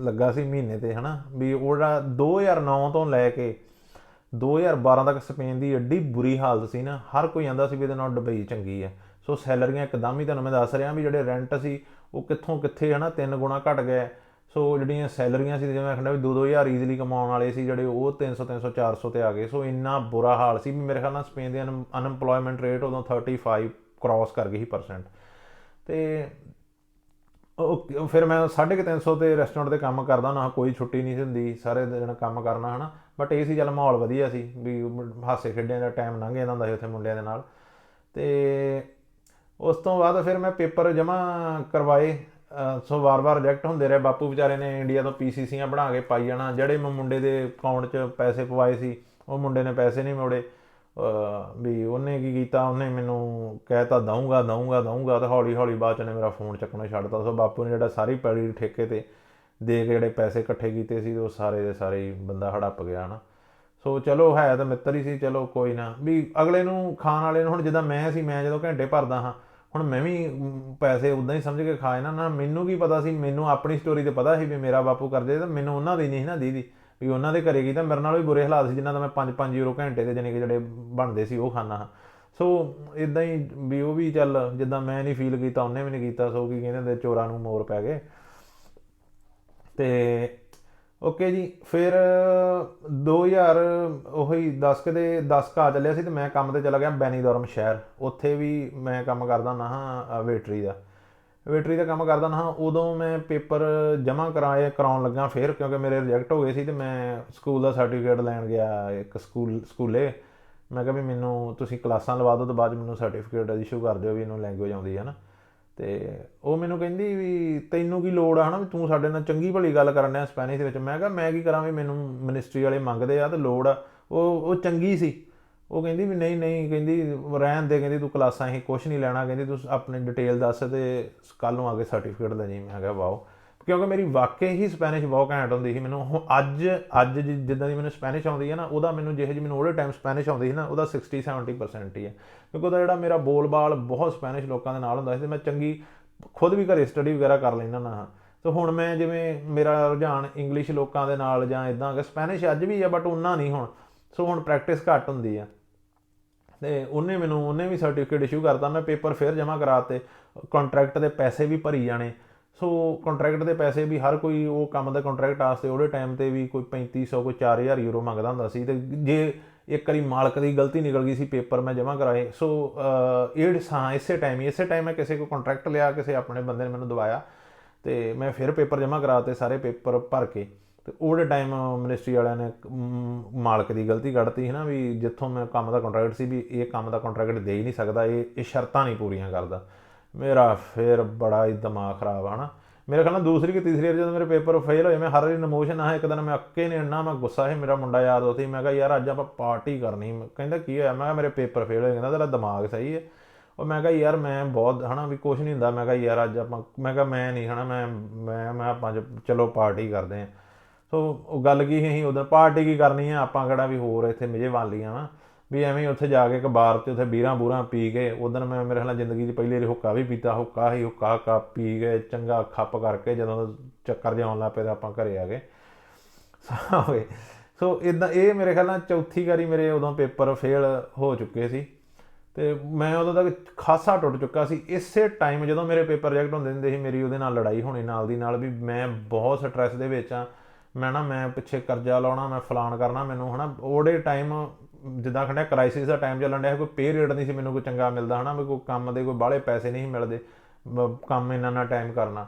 ਲੱਗਾ ਸੀ ਮਹੀਨੇ 'ਤੇ, ਹੈ ਨਾ, ਵੀ ਉਹਦਾ 2009 ਤੋਂ ਲੈ ਕੇ 2012 ਤੱਕ ਸਪੇਨ ਦੀ ਐਡੀ ਬੁਰੀ ਹਾਲਤ ਸੀ ਨਾ, ਹਰ ਕੋਈ ਆਂਦਾ ਸੀ ਵੀ ਇਹਦੇ ਨਾਲ ਦੁਬਈ ਚੰਗੀ ਹੈ। ਸੋ ਸੈਲਰੀਆਂ ਇੱਕਦਮ ਹੀ, ਤੁਹਾਨੂੰ ਮੈਂ ਦੱਸ ਰਿਹਾ ਵੀ ਜਿਹੜੇ ਰੈਂਟ ਸੀ ਉਹ ਕਿੱਥੋਂ ਕਿੱਥੇ, ਹੈ ਨਾ, 3 ਗੁਣਾ ਘਟ ਗਏ। ਸੋ ਜਿਹੜੀਆਂ ਸੈਲਰੀਆਂ ਸੀ, ਜਿਵੇਂ ਮੈਂ ਕਹਿੰਦਾ ਵੀ 2-2 ਹਜ਼ਾਰ ਈਜ਼ਲੀ ਕਮਾਉਣ ਵਾਲੇ ਸੀ ਜਿਹੜੇ, ਉਹ 300 400 'ਤੇ ਆ ਗਏ। ਸੋ ਇੰਨਾ ਬੁਰਾ ਹਾਲ ਸੀ ਵੀ ਮੇਰੇ ਖਿਆਲ ਨਾਲ ਸਪੇਨ ਦੀ ਅਨਐਮਪਲੋਇਮੈਂਟ ਰੇਟ ਉਦੋਂ 35 ਕ੍ਰੋਸ ਕਰ ਗਈ ਸੀ %। ਅਤੇ ਫਿਰ ਮੈਂ 350 'ਤੇ ਰੈਸਟੋਰੈਂਟ 'ਤੇ ਕੰਮ ਕਰਦਾ, ਨਾ ਕੋਈ ਛੁੱਟੀ ਨਹੀਂ ਸੀ ਹੁੰਦੀ, ਸਾਰੇ ਦਿਨ ਕੰਮ ਕਰਨਾ, ਹੈ ਨਾ। ਬਟ ਇਹ ਸੀ ਚੱਲ ਮਾਹੌਲ ਵਧੀਆ ਸੀ ਵੀ ਹਾਸੇ ਖੇਡਿਆਂ ਦਾ ਟਾਈਮ ਲੰਘ ਜਾਂਦਾ ਹੁੰਦਾ ਸੀ ਉੱਥੇ ਮੁੰਡਿਆਂ ਦੇ ਨਾਲ। ਅਤੇ ਉਸ ਤੋਂ ਬਾਅਦ ਫਿਰ ਮੈਂ ਪੇਪਰ ਜਮ੍ਹਾਂ ਕਰਵਾਏ। ਸੋ ਵਾਰ-ਵਾਰ ਰਿਜੈਕਟ ਹੁੰਦੇ ਰਹੇ। ਬਾਪੂ ਵਿਚਾਰੇ ਨੇ ਇੰਡੀਆ ਤੋਂ PCCਆਂ ਬਣਾ ਕੇ ਪਾਈ ਜਾਣਾ। ਜਿਹੜੇ ਮੈਂ ਮੁੰਡੇ ਦੇ ਅਕਾਊਂਟ 'ਚ ਪੈਸੇ ਪਵਾਏ ਸੀ ਉਹ ਮੁੰਡੇ ਨੇ ਪੈਸੇ ਨਹੀਂ ਮੋੜੇ। ਵੀ ਉਹਨੇ ਕੀ ਕੀਤਾ, ਉਹਨੇ ਮੈਨੂੰ ਕਹਿ ਤਾ ਦਊਂਗਾ ਦਊਂਗਾ ਦਊਂਗਾ, ਅਤੇ ਹੌਲੀ ਹੌਲੀ ਬਾਅਦ 'ਚ ਨੇ ਮੇਰਾ ਫੋਨ ਚੱਕਣਾ ਛੱਡਤਾ। ਸੋ ਬਾਪੂ ਨੇ ਜਿਹੜਾ ਸਾਰੀ ਪੈਲੀ ਠੇਕੇ 'ਤੇ ਦੇ ਕੇ ਜਿਹੜੇ ਪੈਸੇ ਇਕੱਠੇ ਕੀਤੇ ਸੀ ਉਹ ਸਾਰੇ ਦੇ ਸਾਰੇ ਹੀ ਬੰਦਾ ਹੜੱਪ ਗਿਆ, ਹੈ ਨਾ। ਸੋ ਚਲੋ ਹੈ ਤਾਂ ਮਿੱਤਰ ਹੀ ਸੀ, ਚਲੋ ਕੋਈ ਨਾ। ਵੀ ਅਗਲੇ ਨੂੰ ਖਾਣ ਵਾਲੇ ਨੂੰ, ਹੁਣ ਜਿੱਦਾਂ ਮੈਂ ਸੀ, ਮੈਂ ਜਦੋਂ ਘੰਟੇ ਭਰਦਾ ਹਾਂ, ਹੁਣ ਮੈਂ ਵੀ ਪੈਸੇ ਉੱਦਾਂ ਹੀ ਸਮਝ ਕੇ ਖਾਏ ਨਾ। ਮੈਨੂੰ ਕੀ ਪਤਾ ਸੀ, ਮੈਨੂੰ ਆਪਣੀ ਸਟੋਰੀ ਤਾਂ ਪਤਾ ਸੀ ਵੀ ਮੇਰਾ ਬਾਪੂ ਕਰਦੇ, ਤਾਂ ਮੈਨੂੰ ਉਹਨਾਂ ਦੀ ਨਹੀਂ ਸੀ ਨਾ ਦੀਦੀ ਵੀ ਉਹਨਾਂ ਦੇ ਘਰੇ ਕੀਤਾ। ਮੇਰੇ ਨਾਲ ਵੀ ਬੁਰੇ ਹਾਲਾਤ ਸੀ ਜਿਨ੍ਹਾਂ ਦਾ ਮੈਂ 5-5 ਯੂਰੋ ਘੰਟੇ ਦੇ ਜਾਣੀ ਕਿ ਜਿਹੜੇ ਬਣਦੇ ਸੀ ਉਹ ਖਾਂਦਾ ਹਾਂ। ਸੋ ਇੱਦਾਂ ਹੀ ਵੀ ਉਹ ਵੀ ਚੱਲ ਜਿੱਦਾਂ ਮੈਂ ਨਹੀਂ ਫੀਲ ਕੀਤਾ ਉਹਨੇ ਵੀ ਨਹੀਂ ਕੀਤਾ। ਸੋ ਕੀ ਕਹਿੰਦੇ ਹੁੰਦੇ, ਚੋਰਾਂ ਨੂੰ ਮੋਰ ਪੈ ਗਏ। ਅਤੇ ਓਕੇ ਜੀ, ਫਿਰ 2000 ਉਹੀ 10 ਆ ਚੱਲਿਆ ਸੀ, ਅਤੇ ਮੈਂ ਕੰਮ 'ਤੇ ਚਲਾ ਗਿਆ ਬੈਨੀਡੋਰਮ ਸ਼ਹਿਰ। ਉੱਥੇ ਵੀ ਮੈਂ ਕੰਮ ਕਰਦਾ ਹੁੰਦਾ ਹਾਂ ਵੇਟਰੀ ਦਾ ਕੰਮ ਕਰਦਾ ਹੁੰਦਾ ਹਾਂ। ਉਦੋਂ ਮੈਂ ਪੇਪਰ ਜਮ੍ਹਾਂ ਕਰਾਉਣ ਲੱਗਾ ਫਿਰ, ਕਿਉਂਕਿ ਮੇਰੇ ਰਿਜੈਕਟ ਹੋ ਗਏ ਸੀ, ਅਤੇ ਮੈਂ ਸਕੂਲ ਦਾ ਸਰਟੀਫਿਕੇਟ ਲੈਣ ਗਿਆ ਇੱਕ ਸਕੂਲੇ। ਮੈਂ ਕਿਹਾ ਵੀ ਮੈਨੂੰ ਤੁਸੀਂ ਕਲਾਸਾਂ ਲਵਾ ਦਿਓ, ਅਤੇ ਬਾਅਦ 'ਚ ਮੈਨੂੰ ਸਰਟੀਫਿਕੇਟ ਇਸ਼ੂ ਕਰ ਦਿਓ ਵੀ ਇਹਨੂੰ ਲੈਂਗੁਏਜ ਆਉਂਦੀ ਹੈ ਨਾ। ਅਤੇ ਉਹ ਮੈਨੂੰ ਕਹਿੰਦੀ ਵੀ ਤੈਨੂੰ ਕੀ ਲੋੜ ਆ, ਹੈ ਨਾ, ਵੀ ਤੂੰ ਸਾਡੇ ਨਾਲ ਚੰਗੀ ਭਲੀ ਗੱਲ ਕਰਨ ਡਿਆ ਸਪੈਨਿਸ਼ ਦੇ ਵਿੱਚ। ਮੈਂ ਕਿਹਾ ਮੈਂ ਕੀ ਕਰਾਂ, ਵੀ ਮੈਨੂੰ ਮਿਨਿਸਟਰੀ ਵਾਲੇ ਮੰਗਦੇ ਆ ਅਤੇ ਲੋੜ ਆ। ਉਹ ਚੰਗੀ ਸੀ। ਉਹ ਕਹਿੰਦੀ ਵੀ ਨਹੀਂ ਕਹਿੰਦੀ ਰਹਿਣ ਦੇ, ਕਹਿੰਦੀ ਤੂੰ ਕਲਾਸਾਂ ਹੀ ਕੁਛ ਨਹੀਂ ਲੈਣਾ, ਕਹਿੰਦੀ ਤੂੰ ਆਪਣੀ ਡਿਟੇਲ ਦੱਸ ਅਤੇ ਕੱਲ੍ਹ ਨੂੰ ਆ ਕੇ ਸਰਟੀਫਿਕੇਟ ਲੈ ਜੀ। ਮੈਂ ਕਿਹਾ ਵਾਓ, ਕਿਉਂਕਿ ਮੇਰੀ ਵਾਕਈ ਹੀ ਸਪੈਨਿਸ਼ ਬਹੁਤ ਘੈਂਟ ਹੁੰਦੀ ਸੀ। ਮੈਨੂੰ ਅੱਜ ਜਿੱਦਾਂ ਦੀ ਮੈਨੂੰ ਸਪੈਨਿਸ਼ ਆਉਂਦੀ ਹੈ ਨਾ, ਉਹਦਾ ਮੈਨੂੰ ਜਿਹੋ ਜਿਹੀ ਮੈਨੂੰ ਉਹਦੇ ਟਾਈਮ ਸਪੈਨਿਸ਼ ਆਉਂਦੀ ਸੀ ਨਾ, ਉਹਦਾ 60-70% ਹੀ ਹੈ। ਕਿਉਂਕਿ ਉਹਦਾ ਜਿਹੜਾ ਮੇਰਾ ਬੋਲ-ਬਾਲ ਬਹੁਤ ਸਪੈਨਿਸ਼ ਲੋਕਾਂ ਦੇ ਨਾਲ ਹੁੰਦਾ ਸੀ, ਅਤੇ ਮੈਂ ਚੰਗੀ ਖੁਦ ਵੀ ਘਰੇ ਸਟੱਡੀ ਵਗੈਰਾ ਕਰ ਲੈਂਦਾ ਨਾ ਹਾਂ। ਅਤੇ ਹੁਣ ਮੈਂ ਜਿਵੇਂ ਮੇਰਾ ਰੁਝਾਨ ਇੰਗਲਿਸ਼ ਲੋਕਾਂ ਦੇ ਨਾਲ ਜਾਂ ਇੱਦਾਂ ਕਿ ਸਪੈਨਿਸ਼ ਅੱਜ ਵੀ ਆ, ਬਟ ਓਨਾ ਨਹੀਂ ਹੁਣ। ਸੋ ਹੁਣ ਪ੍ਰੈਕਟਿਸ ਘੱਟ ਹੁੰਦੀ ਆ। ਅਤੇ ਉਹਨੇ ਵੀ ਸਰਟੀਫਿਕੇਟ ਇਸ਼ੂ ਕਰਤਾ। ਮੈਂ ਪੇਪਰ ਫਿਰ ਜਮ੍ਹਾਂ ਕਰਾਤੇ, ਕੰਟਰੈਕਟ ਦੇ ਪੈਸੇ ਵੀ ਭਰੀ ਜਾਣੇ। ਸੋ ਕੰਟਰੈਕਟ ਦੇ ਪੈਸੇ ਵੀ ਹਰ ਕੋਈ ਉਹ ਕੰਮ ਦੇ ਕੰਟਰੈਕਟ ਵਾਸਤੇ ਉਹਦੇ ਟਾਈਮ 'ਤੇ ਵੀ ਕੋਈ 3500 ਕੋਈ 4000 ਯੂਰੋ ਮੰਗਦਾ ਹੁੰਦਾ ਸੀ। ਅਤੇ ਜੇ ਇੱਕ ਵਾਰੀ ਮਾਲਕ ਦੀ ਗਲਤੀ ਨਿਕਲ ਗਈ ਸੀ, ਪੇਪਰ ਮੈਂ ਜਮ੍ਹਾਂ ਕਰਾਏ। ਸੋ ਇਸੇ ਟਾਈਮ ਮੈਂ ਕਿਸੇ ਕੋਲ ਕੰਟਰੈਕਟ ਲਿਆ, ਕਿਸੇ ਆਪਣੇ ਬੰਦੇ ਨੇ ਮੈਨੂੰ ਦਵਾਇਆ, ਅਤੇ ਮੈਂ ਫਿਰ ਪੇਪਰ ਜਮ੍ਹਾਂ ਕਰਾਤੇ ਸਾਰੇ ਪੇਪਰ ਭਰ ਕੇ। ਅਤੇ ਉਹਦੇ ਟਾਈਮ ਮਿਨਿਸਟਰੀ ਵਾਲਿਆਂ ਨੇ ਮਾਲਕ ਦੀ ਗਲਤੀ ਕੱਢਤੀ ਸੀ ਨਾ, ਵੀ ਜਿੱਥੋਂ ਮੈਂ ਕੰਮ ਦਾ ਕੰਟਰੈਕਟ ਸੀ ਵੀ ਇਹ ਕੰਮ ਦਾ ਕੰਟਰੈਕਟ ਦੇ ਹੀ ਨਹੀਂ ਸਕਦਾ, ਇਹ ਸ਼ਰਤਾਂ ਨਹੀਂ ਪੂਰੀਆਂ ਕਰਦਾ। ਮੇਰਾ ਫਿਰ ਬੜਾ ਹੀ ਦਿਮਾਗ ਖਰਾਬ, ਹੈ ਨਾ। ਮੇਰੇ ਖਿਆਲ ਨਾਲ ਦੂਸਰੀ ਕਿ ਤੀਸਰੀ ਵਾਰ ਜਦੋਂ ਮੇਰੇ ਪੇਪਰ ਫੇਲ ਹੋਏ, ਮੈਂ ਹਰ ਵਾਰੀ ਇਮੋਸ਼ਨ ਆ। ਇੱਕ ਦਿਨ ਮੈਂ ਅੱਕੇ ਨੇ ਇੰਨਾ ਮੈਂ ਗੁੱਸਾ ਸੀ, ਮੇਰਾ ਮੁੰਡਾ ਯਾਦ ਉੱਥੇ। ਮੈਂ ਕਿਹਾ ਯਾਰ ਅੱਜ ਆਪਾਂ ਪਾਰਟੀ ਕਰਨੀ। ਕਹਿੰਦਾ ਕੀ ਹੋਇਆ? ਮੈਂ ਕਿਹਾ ਮੇਰੇ ਪੇਪਰ ਫੇਲ ਹੋਏ। ਕਹਿੰਦਾ ਤੇਰਾ ਦਿਮਾਗ ਸਹੀ ਹੈ? ਉਹ ਮੈਂ ਕਿਹਾ ਯਾਰ ਮੈਂ ਬਹੁਤ, ਹੈ ਨਾ, ਵੀ ਕੁਛ ਨਹੀਂ ਹੁੰਦਾ। ਮੈਂ ਕਿਹਾ ਯਾਰ ਅੱਜ ਆਪਾਂ, ਮੈਂ ਕਿਹਾ ਮੈਂ ਨਹੀਂ, ਹੈ ਨਾ, ਮੈਂ ਆਪਾਂ ਚਲੋ ਪਾਰਟੀ ਕਰਦੇ ਹਾਂ। ਸੋ ਉਹ ਗੱਲ ਕੀ ਸੀ, ਅਸੀਂ ਉਦੋਂ ਪਾਰਟੀ ਕੀ ਕਰਨੀ ਆ, ਆਪਾਂ ਕਿਹੜਾ ਵੀ ਹੋਰ ਇੱਥੇ ਮਿਜੇ ਬਣ ਲਈਆਂ ਵਾ ਵੀ ਐਵੇਂ ਉੱਥੇ ਜਾ ਕੇ ਇੱਕ ਬਾਰ 'ਤੇ ਉੱਥੇ ਬੀਰਾਂ ਪੀ ਕੇ। ਉਦੋਂ ਮੈਂ ਮੇਰੇ ਖਿਆਲ ਜ਼ਿੰਦਗੀ 'ਚ ਪਹਿਲੀ ਵਾਰੀ ਹੁੱਕਾ ਵੀ ਪੀਤਾ। ਹੁੱਕਾ ਪੀ ਕੇ ਚੰਗਾ ਖੱਪ ਕਰਕੇ ਜਦੋਂ ਚੱਕਰ ਜਿਹਾ ਆਉਣ ਲੱਗ ਪਏ ਤਾਂ ਆਪਾਂ ਘਰੇ ਆ ਗਏ। ਸੋ ਇੱਦਾਂ ਇਹ ਮੇਰੇ ਖਿਆਲ ਨਾਲ ਚੌਥੀ ਵਾਰੀ ਮੇਰੇ ਉਦੋਂ ਪੇਪਰ ਫੇਲ ਹੋ ਚੁੱਕੇ ਸੀ, ਅਤੇ ਮੈਂ ਉਦੋਂ ਤੱਕ ਖਾਸਾ ਟੁੱਟ ਚੁੱਕਾ ਸੀ। ਇਸੇ ਟਾਈਮ ਜਦੋਂ ਮੇਰੇ ਪੇਪਰ ਰਿਜੈਕਟ ਹੁੰਦੇ ਸੀ, ਮੇਰੀ ਉਹਦੇ ਨਾਲ ਲੜਾਈ ਹੋਣੀ ਨਾਲ ਦੀ ਨਾਲ, ਵੀ ਮੈਂ ਬਹੁਤ ਸਟਰੈਸ ਦੇ ਵਿੱਚ ਹਾਂ। ਮੈਂ ਪਿੱਛੇ ਕਰਜ਼ਾ ਲਾਉਣਾ, ਮੈਂ ਫਲਾਨ ਕਰਨਾ। ਮੈਨੂੰ, ਹੈ ਨਾ, ਉਹਦੇ ਟਾਈਮ ਜਿੱਦਾਂ ਖੰਡਿਆ ਕ੍ਰਾਈਸਿਸ ਦਾ ਟਾਈਮ ਚੱਲਣ ਡਿਆ, ਕੋਈ ਪੇ ਰੇਟ ਨਹੀਂ ਸੀ ਮੈਨੂੰ ਕੋਈ ਚੰਗਾ ਮਿਲਦਾ, ਹੈ ਨਾ, ਵੀ ਕੋਈ ਕੰਮ ਦੇ ਕੋਈ ਬਾਹਲੇ ਪੈਸੇ ਨਹੀਂ ਸੀ ਮਿਲਦੇ, ਕੰਮ ਇੰਨਾ ਟਾਈਮ ਕਰਨਾ।